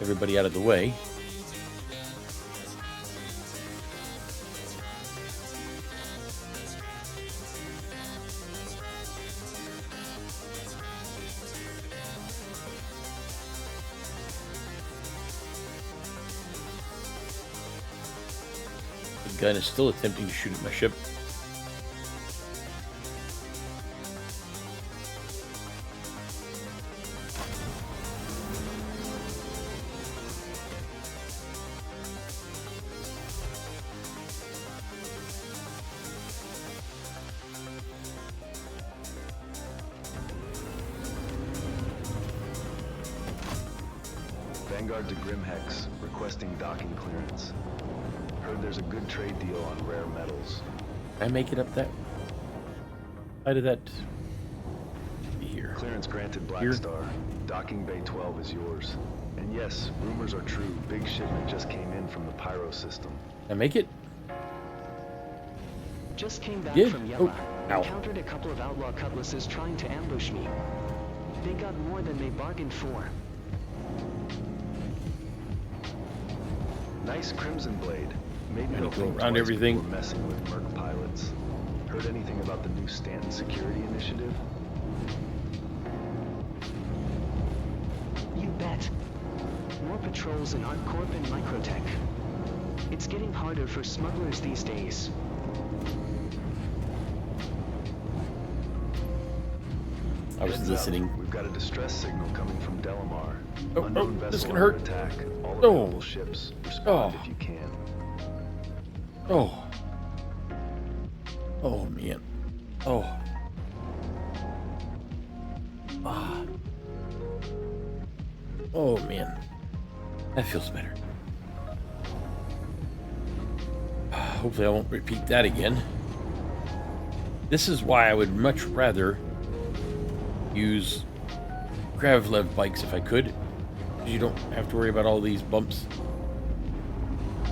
[SPEAKER 3] Everybody out of the way. The gun is still attempting to shoot at my ship.
[SPEAKER 11] Vanguard to Grimhex, requesting docking clearance. Heard there's a good trade deal on rare metals.
[SPEAKER 3] Can I make it up that? How did that be here?
[SPEAKER 11] Clearance granted, Black
[SPEAKER 3] Here?
[SPEAKER 11] Star. Docking Bay 12 is yours. And yes, rumors are true. Big shipment just came in from the Pyro system.
[SPEAKER 3] Can I make it?
[SPEAKER 8] Just came back
[SPEAKER 3] Yeah.
[SPEAKER 8] from Yella.
[SPEAKER 3] Ow.
[SPEAKER 8] Encountered a couple of outlaw cutlasses trying to ambush me. They got more than they bargained for.
[SPEAKER 11] Nice Crimson Blade. Made me
[SPEAKER 3] Gonna go
[SPEAKER 11] think
[SPEAKER 3] around
[SPEAKER 11] twice
[SPEAKER 3] everything.
[SPEAKER 11] before messing with Merc pilots. Heard anything about the new Stanton security initiative?
[SPEAKER 8] You bet. More patrols in ArcCorp and Microtech. It's getting harder for smugglers these days.
[SPEAKER 3] I was
[SPEAKER 11] Heads
[SPEAKER 3] listening.
[SPEAKER 11] Up. We've got a distress signal coming from Delamar.
[SPEAKER 3] Oh,
[SPEAKER 11] Unknown
[SPEAKER 3] this is
[SPEAKER 11] vessel
[SPEAKER 3] gonna hurt.
[SPEAKER 11] under attack. All
[SPEAKER 3] Oh.
[SPEAKER 11] available ships. Respond if you can.
[SPEAKER 3] Oh. Oh, man. Oh. Ah. Oh, man. That feels better. Hopefully I won't repeat that again. This is why I would much rather use Gravlev bikes if I could. You don't have to worry about all these bumps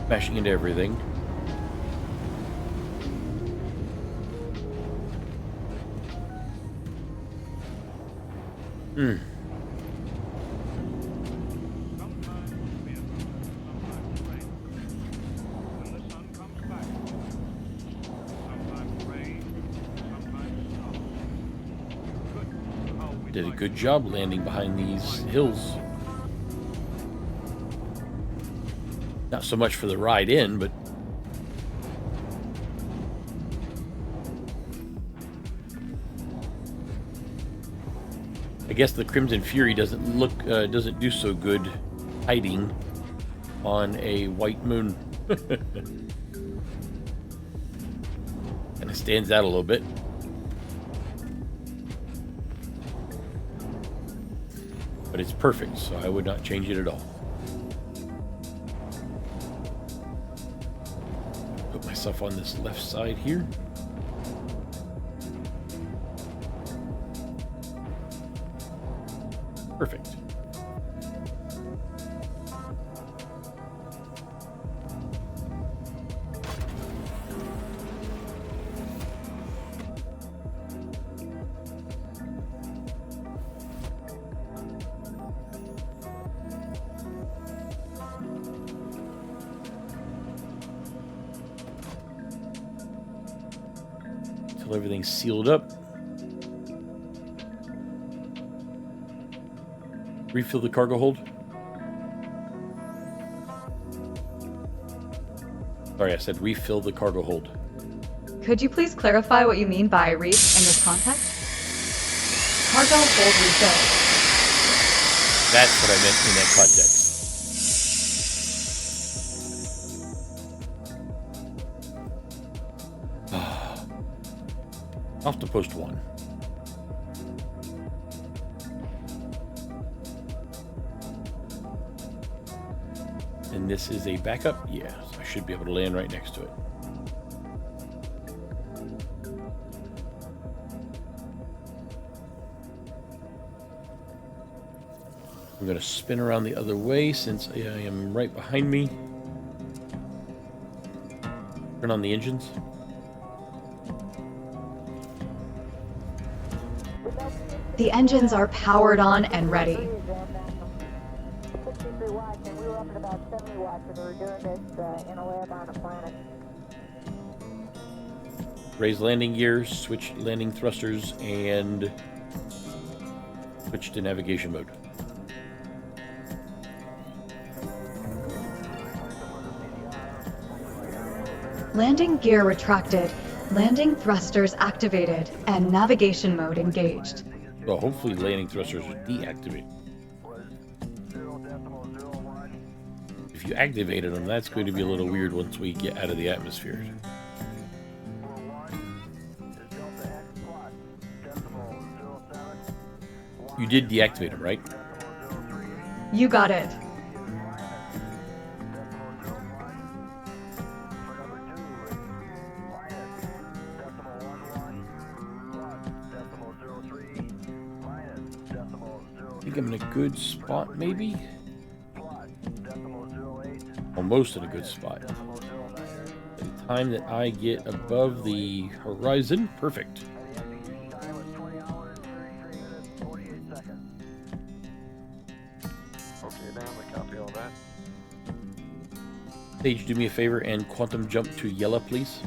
[SPEAKER 3] smashing into everything. Hmm. Did a good job landing behind these hills. Not so much for the ride in, but I guess the Crimson Fury doesn't do so good hiding on a white moon. And it stands out a little bit. But it's perfect, so I would not change it at all. Put myself on this left side here. Perfect. Until everything's sealed up. Refill the cargo hold. Sorry, I said refill the cargo hold.
[SPEAKER 2] Could you please clarify what you mean by reef in this context? Cargo hold refill.
[SPEAKER 3] That's what I meant in that context. Off to post 1. And this is a backup? Yeah, so I should be able to land right next to it. I'm going to spin around the other way since I am right behind me. Turn on the engines.
[SPEAKER 2] The engines are powered on and ready.
[SPEAKER 6] 63 watts, and we were up at about 70 watts when we were doing this in a lab on the planet.
[SPEAKER 3] Raise landing gears, switch landing thrusters, and switch to navigation mode.
[SPEAKER 2] Landing gear retracted, landing thrusters activated, and navigation mode engaged.
[SPEAKER 3] Well, hopefully landing thrusters are deactivated. If you activated them, that's going to be a little weird once we get out of the atmosphere. You did deactivate them, right?
[SPEAKER 2] You got it.
[SPEAKER 3] think I'm in a good spot, maybe? Almost in a good spot. By the time that I get above the horizon, perfect.
[SPEAKER 22] Okay, then we copy all that.
[SPEAKER 3] Sage, do me a favor and quantum jump to Yella, please.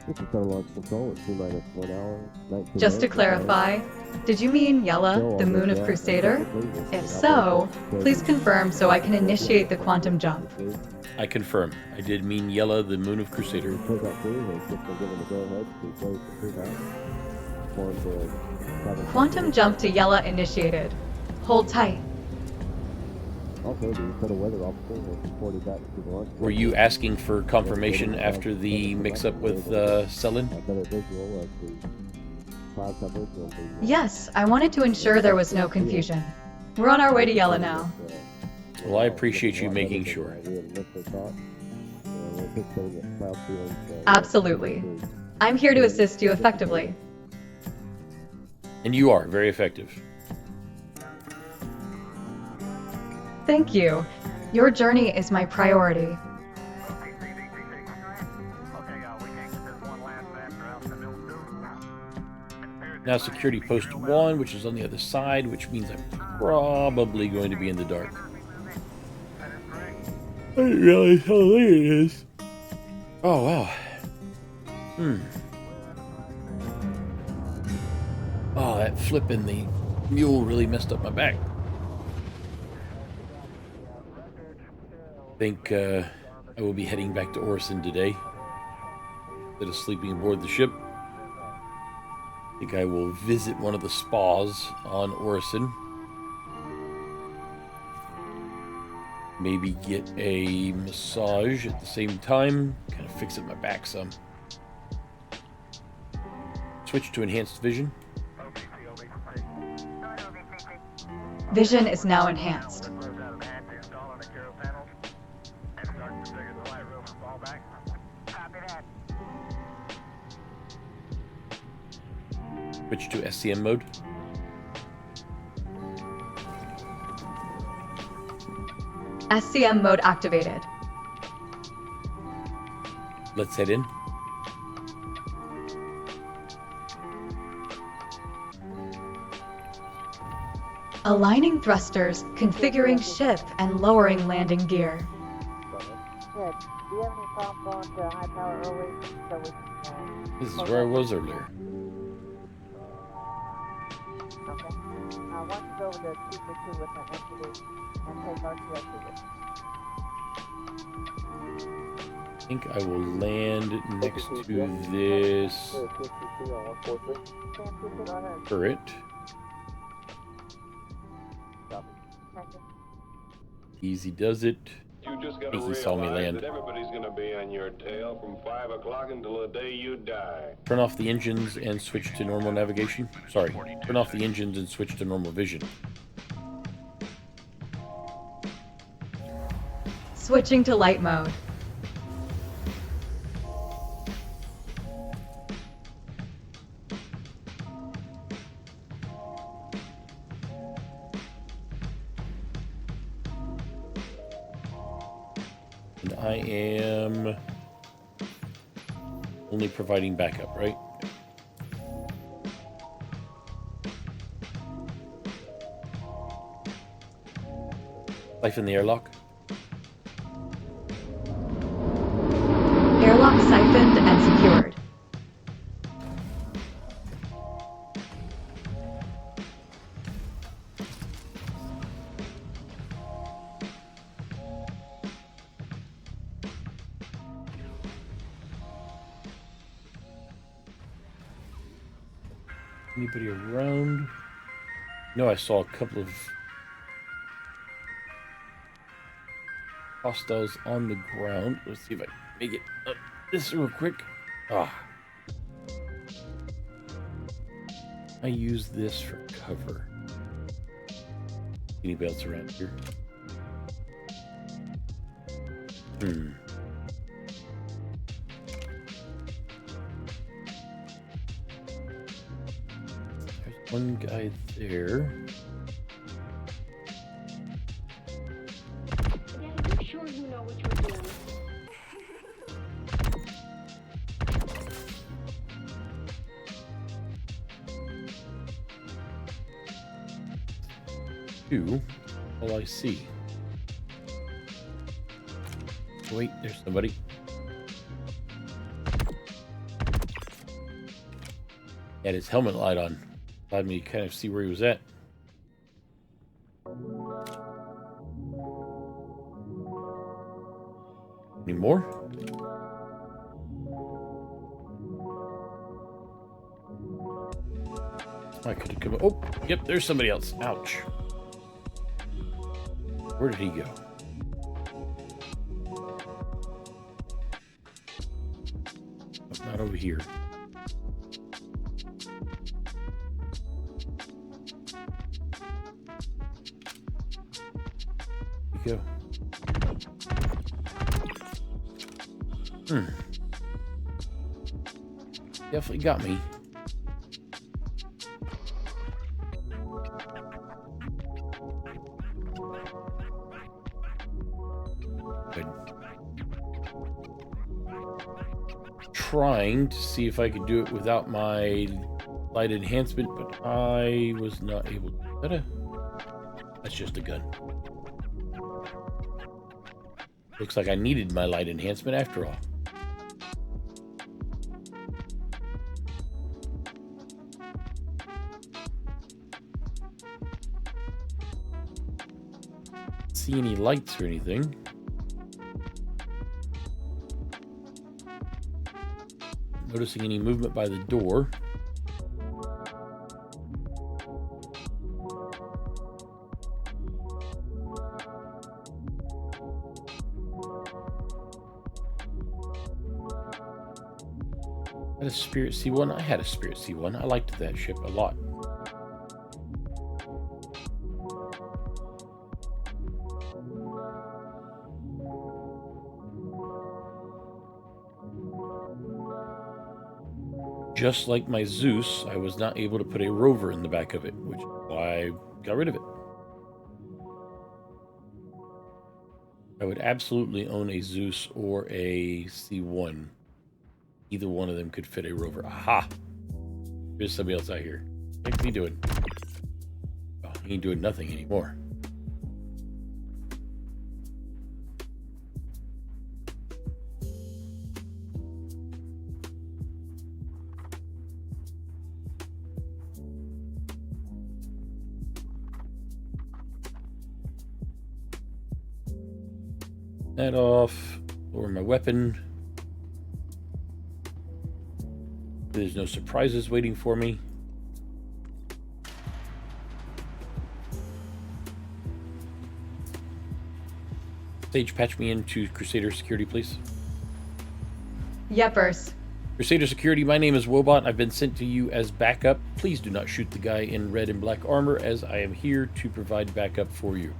[SPEAKER 10] This is total launch control at T-minus 1 hour, 19
[SPEAKER 2] Just to
[SPEAKER 10] minutes.
[SPEAKER 2] clarify, did you mean Yella, the moon of Crusader? If so, please confirm so I can initiate the quantum jump.
[SPEAKER 3] I confirm. I did mean Yella, the moon of Crusader.
[SPEAKER 2] Quantum jump to Yella initiated. Hold tight.
[SPEAKER 10] Also, the set of weather officer has reported back to the launch.
[SPEAKER 3] Were you asking for confirmation after the mix-up with Selin?
[SPEAKER 2] Yes, I wanted to ensure there was no confusion. We're on our way to Yella now.
[SPEAKER 3] Well, I appreciate you making sure.
[SPEAKER 2] Absolutely. I'm here to assist you effectively.
[SPEAKER 3] And you are very effective.
[SPEAKER 2] Thank you. Your journey is my priority.
[SPEAKER 3] Now security post 1, which is on the other side, which means I'm probably going to be in the dark. I didn't realize how late it is. Oh, wow. Oh, that flipping the mule really messed up my back. I think I will be heading back to Orison today instead of sleeping aboard the ship. I think I will visit one of the spas on Orison. Maybe get a massage at the same time. Kind of fix up my back some. Switch to enhanced vision.
[SPEAKER 2] Vision is now enhanced.
[SPEAKER 3] Switch to SCM mode.
[SPEAKER 2] SCM mode activated.
[SPEAKER 3] Let's head in.
[SPEAKER 2] Aligning thrusters, configuring ship, and lowering landing gear.
[SPEAKER 6] Good. Do you have any problems going to high power early so we can...
[SPEAKER 3] This is where I was earlier.
[SPEAKER 6] Okay. Once you go over to 232 with an entity and take RTX with
[SPEAKER 3] I think I will land next to this turret. Easy does it.
[SPEAKER 7] You just
[SPEAKER 3] I
[SPEAKER 7] gotta
[SPEAKER 3] think he saw me
[SPEAKER 7] realize
[SPEAKER 3] land.
[SPEAKER 7] that everybody's gonna be on your tail from 5 o'clock until the day you die.
[SPEAKER 3] Turn off the engines and switch to normal navigation. Sorry, turn off the engines and switch to normal vision.
[SPEAKER 2] Switching to light mode.
[SPEAKER 3] And I am only providing backup, right? Life in the airlock.
[SPEAKER 2] Airlock siphoned and secured.
[SPEAKER 3] Anybody around? No, I saw a couple of hostiles on the ground. Let's see if I can make it up this real quick. Ah. I use this for cover. Anybody else around here? There's one guy there. All I see. Wait, there's somebody. Had his helmet light on. Allowed me to kind of see where he was at. Any more? I could have come. Oh, yep, there's somebody else. Ouch. Where did he go? Oh, not over here. Go. Definitely got me. Good. Trying to see if I could do it without my light enhancement, but I was not able to. That's just a gun. Looks like I needed my light enhancement after all. See any lights or anything? Noticing any movement by the door. Had a Spirit C1. I had a Spirit C1. I liked that ship a lot. Just like my Zeus, I was not able to put a rover in the back of it, which is why I got rid of it. I would absolutely own a Zeus or a C1. Either one of them could fit a rover. Aha! There's somebody else out here. What's he doing? Oh, he ain't doing nothing anymore. That off. Lower my weapon. There's no surprises waiting for me. Sage, patch me into Crusader Security, please.
[SPEAKER 2] Yepers.
[SPEAKER 3] Crusader Security, my name is WoahBot. I've been sent to you as backup. Please do not shoot the guy in red and black armor, as I am here to provide backup for you.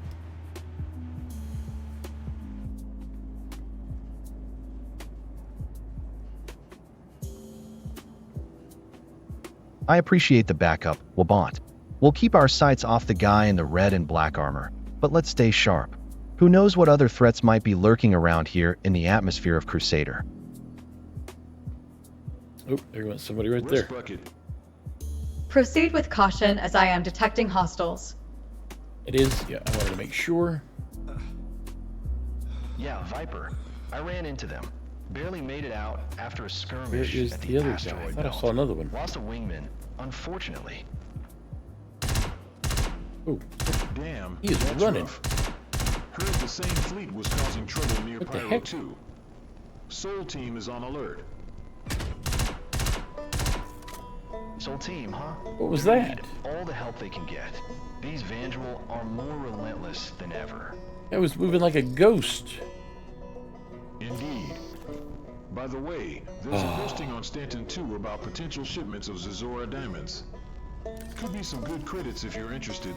[SPEAKER 12] I appreciate the backup, WoahBot. We'll keep our sights off the guy in the red and black armor, but let's stay sharp. Who knows what other threats might be lurking around here in the atmosphere of Crusader.
[SPEAKER 3] Oh, there went somebody right there.
[SPEAKER 2] Proceed with caution as I am detecting hostiles.
[SPEAKER 3] It is, yeah, I wanted to make sure.
[SPEAKER 11] Yeah, Viper. I ran into them. Barely made it out after a skirmish
[SPEAKER 3] Where is
[SPEAKER 11] at
[SPEAKER 3] the other guy? I
[SPEAKER 11] asteroid
[SPEAKER 3] thought I
[SPEAKER 11] belt.
[SPEAKER 3] saw another one.
[SPEAKER 11] Lost a wingman, unfortunately.
[SPEAKER 3] Oh,
[SPEAKER 14] damn.
[SPEAKER 3] He is running.
[SPEAKER 14] Rough. Heard the same fleet was causing trouble near
[SPEAKER 3] What the
[SPEAKER 14] Pyro
[SPEAKER 3] heck?
[SPEAKER 14] 2. Soul Team is on alert.
[SPEAKER 11] Soul Team, huh?
[SPEAKER 3] What was that?
[SPEAKER 11] All the help they can get. These Vandral are more relentless than ever.
[SPEAKER 3] That was moving like a ghost.
[SPEAKER 14] Indeed. By the way, there's a posting on Stanton 2 about potential shipments of Zazora diamonds. Could be some good credits if you're interested.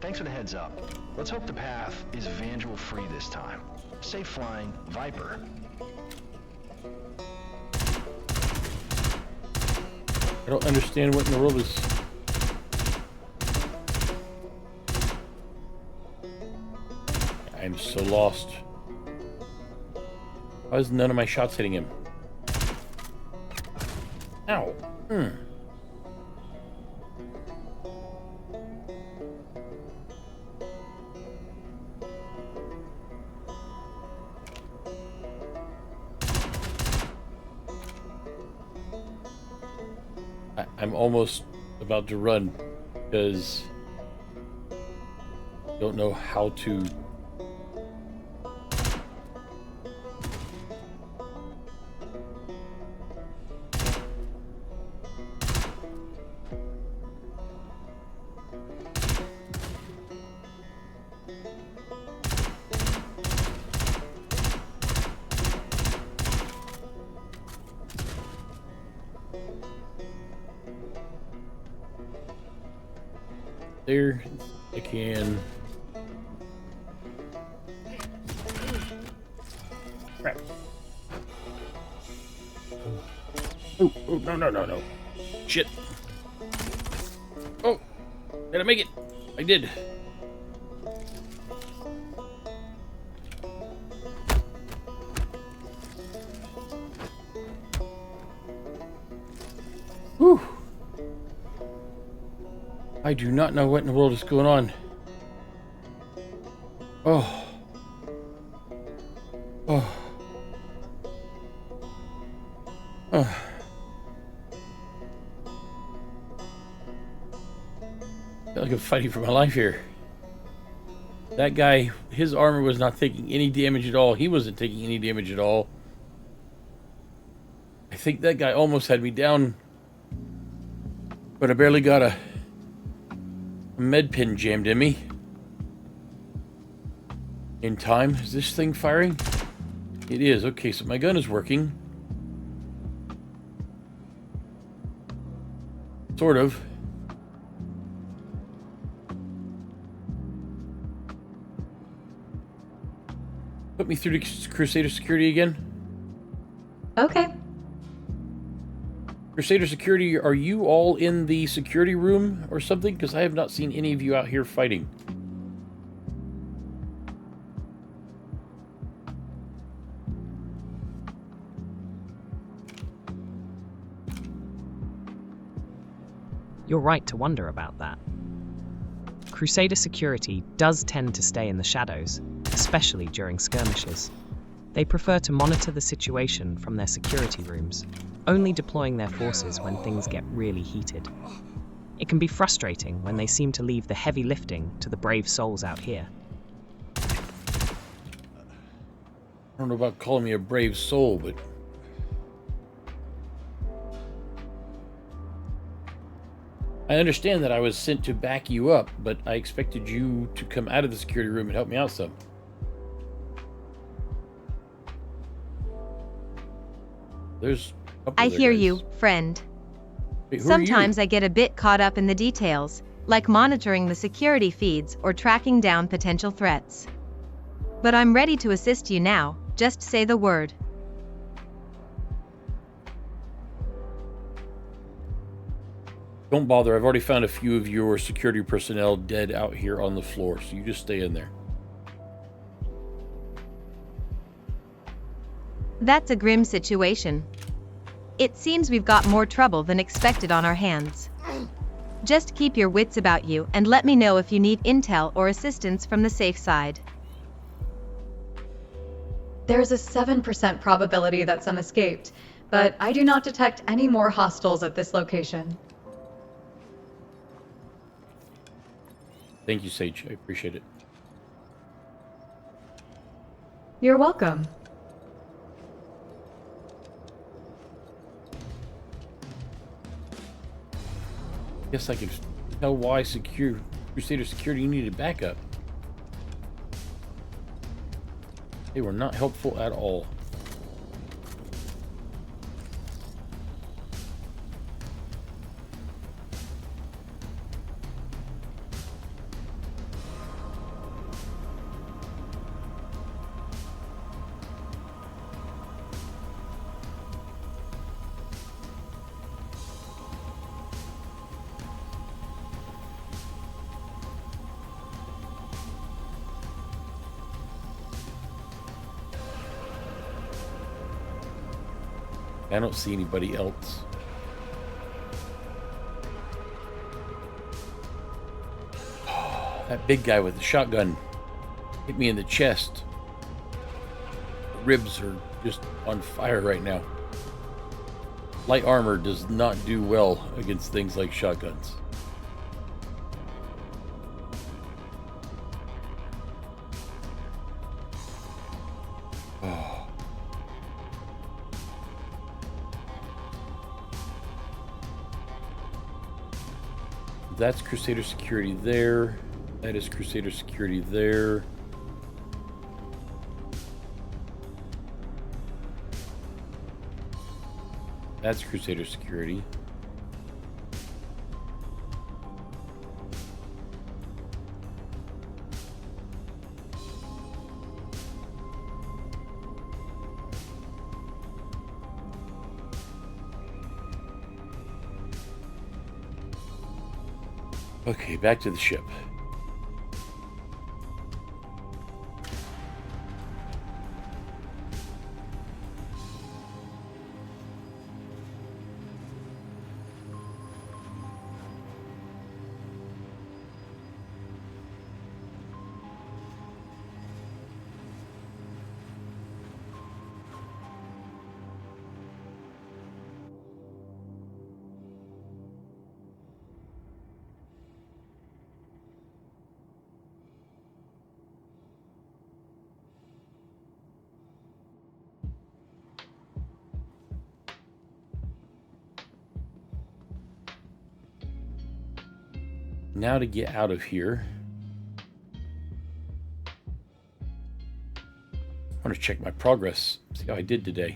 [SPEAKER 11] Thanks for the heads up. Let's hope the path is Vandral free this time. Safe flying, Viper.
[SPEAKER 3] I don't understand what in the world is... I'm so lost. Why is none of my shots hitting him? Ow. I'm almost about to run because I don't know how to. There, I can. Crap. Oh, no. Shit. Oh, did I make it? I did. Whew. I do not know what in the world is going on. Oh. Oh. Oh. I feel like I'm fighting for my life here. That guy, his armor was not taking any damage at all. He wasn't taking any damage at all. I think that guy almost had me down. But I barely got a med pin jammed in me. In time. Is this thing firing? It is. Okay, so my gun is working. Sort of. Put me through to Crusader Security again.
[SPEAKER 2] Okay.
[SPEAKER 3] Crusader Security, are you all in the security room or something? Because I have not seen any of you out here fighting.
[SPEAKER 20] You're right to wonder about that. Crusader Security does tend to stay in the shadows, especially during skirmishes. They prefer to monitor the situation from their security rooms, only deploying their forces when things get really heated. It can be frustrating when they seem to leave the heavy lifting to the brave souls out here.
[SPEAKER 3] I don't know about calling me a brave soul, but I understand that I was sent to back you up, but I expected you to come out of the security room and help me out some. There's a couple
[SPEAKER 21] I
[SPEAKER 3] other
[SPEAKER 21] hear
[SPEAKER 3] guys.
[SPEAKER 21] you, friend.
[SPEAKER 3] Wait, who are
[SPEAKER 21] Sometimes
[SPEAKER 3] you?
[SPEAKER 21] I get a bit caught up in the details, like monitoring the security feeds or tracking down potential threats. But I'm ready to assist you now, just say the word.
[SPEAKER 3] Don't bother, I've already found a few of your security personnel dead out here on the floor, so you just stay in there.
[SPEAKER 21] That's a grim situation. It seems we've got more trouble than expected on our hands. Just keep your wits about you and let me know if you need intel or assistance from the safe side.
[SPEAKER 2] There's a 7% probability that some escaped, but I do not detect any more hostiles at this location.
[SPEAKER 3] Thank you, Sage. I appreciate it.
[SPEAKER 2] You're welcome.
[SPEAKER 3] Guess I could tell why Crusader Security needed backup. They were not helpful at all. I don't see anybody else. That big guy with the shotgun hit me in the chest. The ribs are just on fire right now. Light armor does not do well against things like shotguns. Oh. That's Crusader security there. That is Crusader security there. That's Crusader security. Okay, back to the ship. Now to get out of here, I want to check my progress, see how I did today.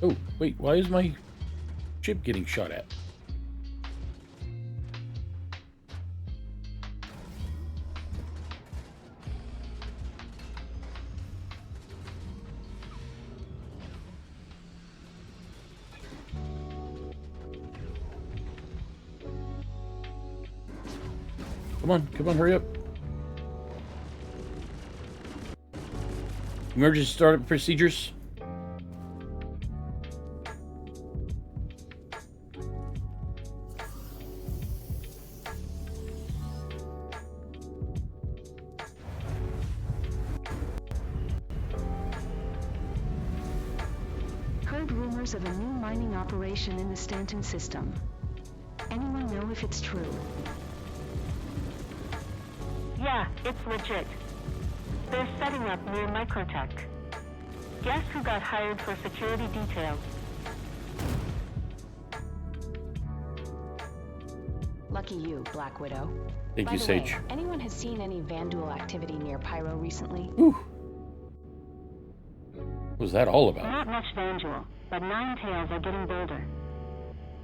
[SPEAKER 3] Oh, wait, why is my ship getting shot at? Come on, hurry up. Emergency startup procedures.
[SPEAKER 4] Heard rumors of a new mining operation in the Stanton system. Anyone know if it's true?
[SPEAKER 16] Yeah, it's legit. They're setting up near Microtech. Guess who got hired for security details?
[SPEAKER 4] Lucky you, Black Widow.
[SPEAKER 3] Thank
[SPEAKER 4] By
[SPEAKER 3] you,
[SPEAKER 4] the
[SPEAKER 3] Sage.
[SPEAKER 4] way, anyone has seen any Vandal activity near Pyro recently?
[SPEAKER 3] Ooh. What was that all about?
[SPEAKER 16] Not much Vandal, but Nine Tails are getting bolder.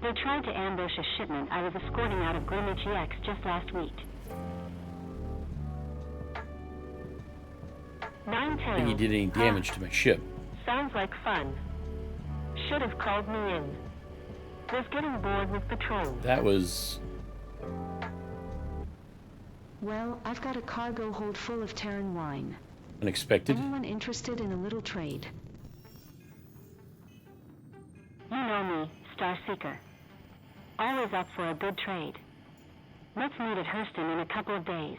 [SPEAKER 16] They tried to ambush a shipment I was escorting out of Greenwich EX just last week. Nine
[SPEAKER 3] I think he
[SPEAKER 16] Tails.
[SPEAKER 3] did any damage to my ship.
[SPEAKER 16] Sounds like fun. Should have called me in. Was getting bored with patrol.
[SPEAKER 3] That was...
[SPEAKER 4] Well, I've got a cargo hold full of Terran wine.
[SPEAKER 3] unexpected.
[SPEAKER 4] Anyone interested in a little trade?
[SPEAKER 16] You know me, Starseeker. Always up for a good trade. Let's meet at Hurston in a couple of days.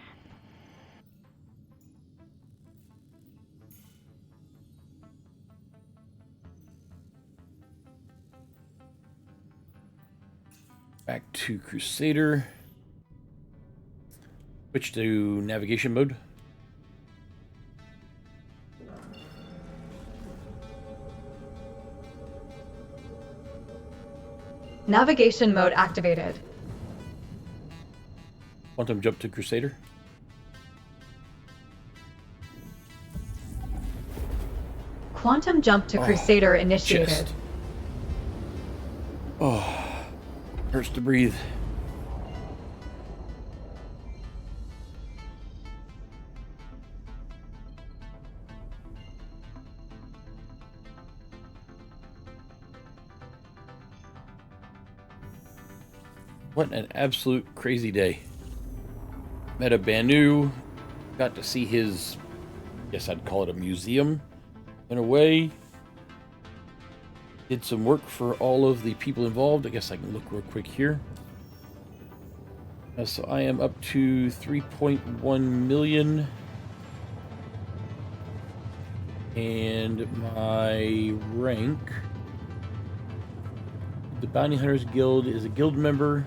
[SPEAKER 3] Back to Crusader. Switch to navigation mode.
[SPEAKER 2] Navigation mode activated.
[SPEAKER 3] Quantum jump to Crusader.
[SPEAKER 2] quantum jump to Crusader initiated.
[SPEAKER 3] Chest. Oh, hurts to breathe. What an absolute crazy day. Met a Banu, got to see his, I guess I'd call it a museum in a way. Did some work for all of the people involved. I guess I can look real quick here. So I am up to 3.1 million. And my rank, the Bounty Hunters Guild is a guild member.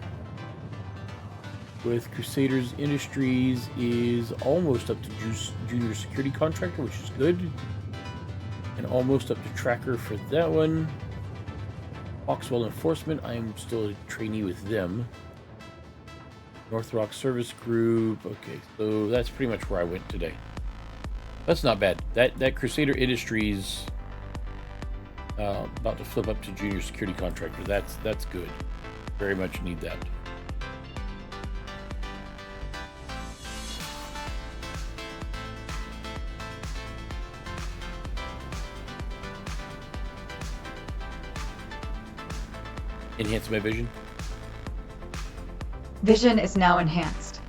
[SPEAKER 3] With Crusaders Industries is almost up to Junior Security Contractor, which is good. And almost up to Tracker for that one. Foxwell Enforcement, I am still a trainee with them. North Rock Service Group, okay, so that's pretty much where I went today. That's not bad. That Crusader Industries about to flip up to Junior Security Contractor. That's good. Very much need that. Enhance my vision.
[SPEAKER 2] Vision is now enhanced.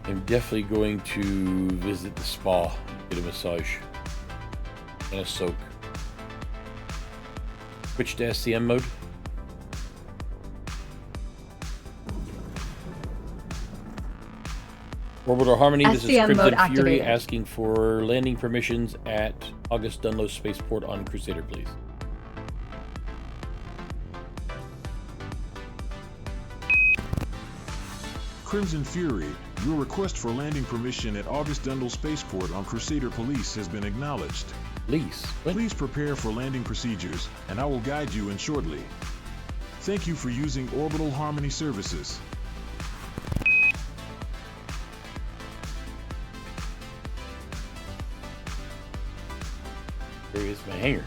[SPEAKER 3] I'm definitely going to visit the spa, get a massage, and a soak. Switch to SCM mode. Orbital Harmony, this is
[SPEAKER 2] SCM mode
[SPEAKER 3] Crimson Fury
[SPEAKER 2] activated.
[SPEAKER 3] asking for landing permissions at August Dunlo Spaceport on Crusader, please.
[SPEAKER 14] Crimson Fury, your request for landing permission at August Dunlo Spaceport on Crusader Police has been acknowledged. Please prepare for landing procedures, and I will guide you in shortly. Thank you for using Orbital Harmony services.
[SPEAKER 3] There is my hangar.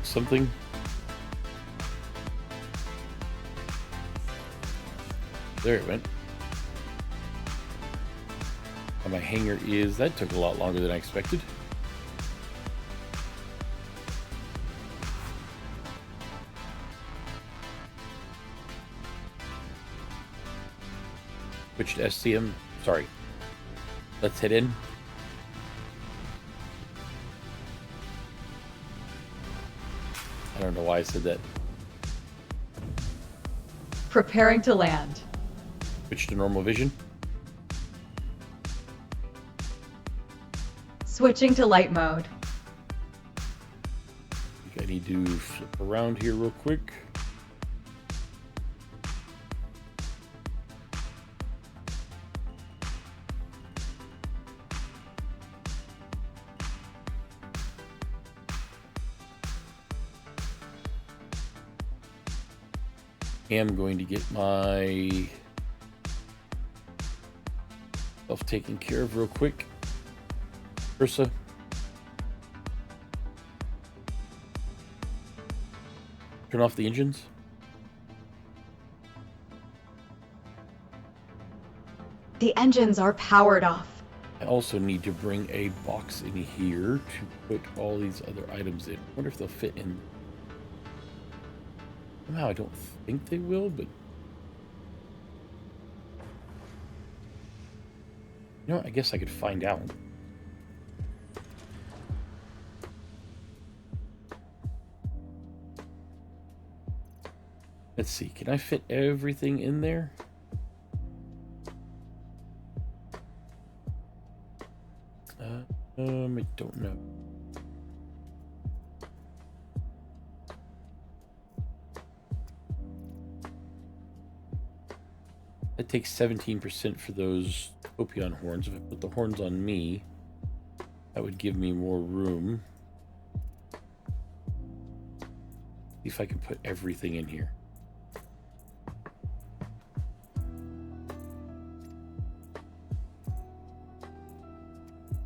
[SPEAKER 3] Something. There it went. And my hangar is, that took a lot longer than I expected. Switch to SCM. Sorry. Let's head in. I don't know why I said that.
[SPEAKER 2] Preparing to land.
[SPEAKER 3] Switch to normal vision.
[SPEAKER 2] Switching to light mode.
[SPEAKER 3] I think I need to flip around here real quick. Am going to get my self taken care of real quick. Ursa. Turn off the engines.
[SPEAKER 2] The engines are powered off.
[SPEAKER 3] I also need to bring a box in here to put all these other items in. I wonder if they'll fit in. Somehow I don't think they will, but you know what? I guess I could find out. Let's see, can I fit everything in there? I don't know. That takes 17% for those Kopion horns. If I put the horns on me, that would give me more room. See if I can put everything in here.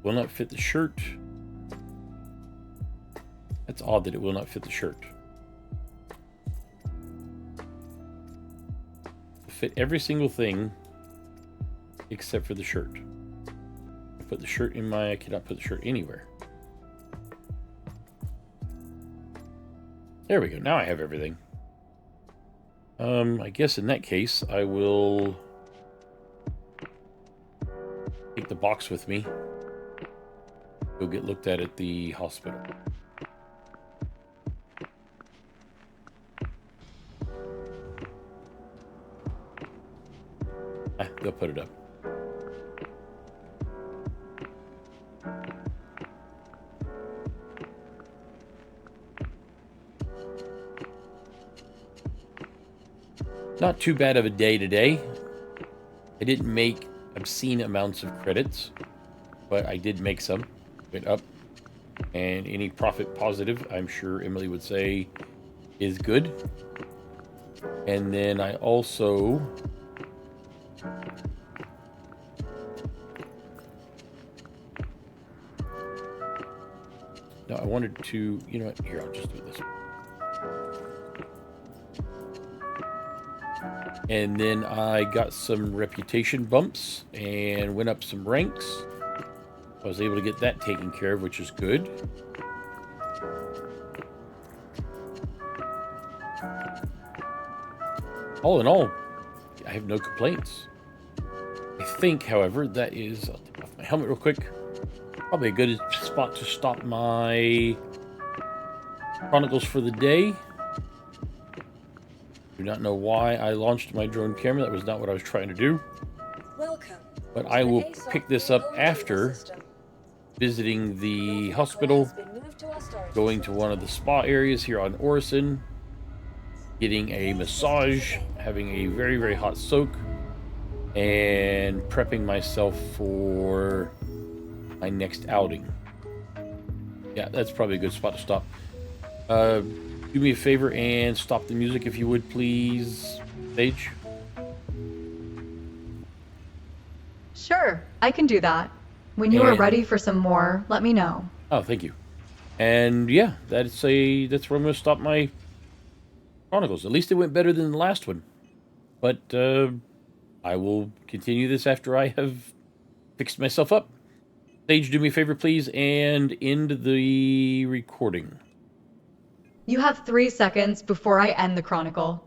[SPEAKER 3] Will not fit the shirt. That's odd that it will not fit the shirt. Fit every single thing except for the shirt. I put the shirt in my... I cannot put the shirt anywhere. There we go. Now I have everything. I guess in that case, I will take the box with me. Go get looked at the hospital. They'll put it up. Not too bad of a day today. I didn't make obscene amounts of credits, but I did make some. Went up. And any profit positive, I'm sure Emily would say, is good. And then I also... No, I wanted to... You know what? Here, I'll just do this. And then I got some reputation bumps and went up some ranks. I was able to get that taken care of, which is good. All in all, I have no complaints. I think, however, that is... I'll take off my helmet real quick. Probably a good spot to stop my chronicles for the day. Do not know why I launched my drone camera. That was not what I was trying to do.
[SPEAKER 5] Welcome.
[SPEAKER 3] But I will pick this up after visiting the hospital, going to one of the spa areas here on Orison, getting a massage, having a very, very hot soak, and prepping myself for my next outing. Yeah, that's probably a good spot to stop. Do me a favor and stop the music if you would, please, Sage.
[SPEAKER 2] Sure, I can do that. When you are ready for some more, let me know.
[SPEAKER 3] Oh, thank you. And yeah, that's where I'm going to stop my chronicles. At least it went better than the last one. But I will continue this after I have fixed myself up. Sage, do me a favor, please, and end the recording.
[SPEAKER 2] You have 3 seconds before I end the chronicle.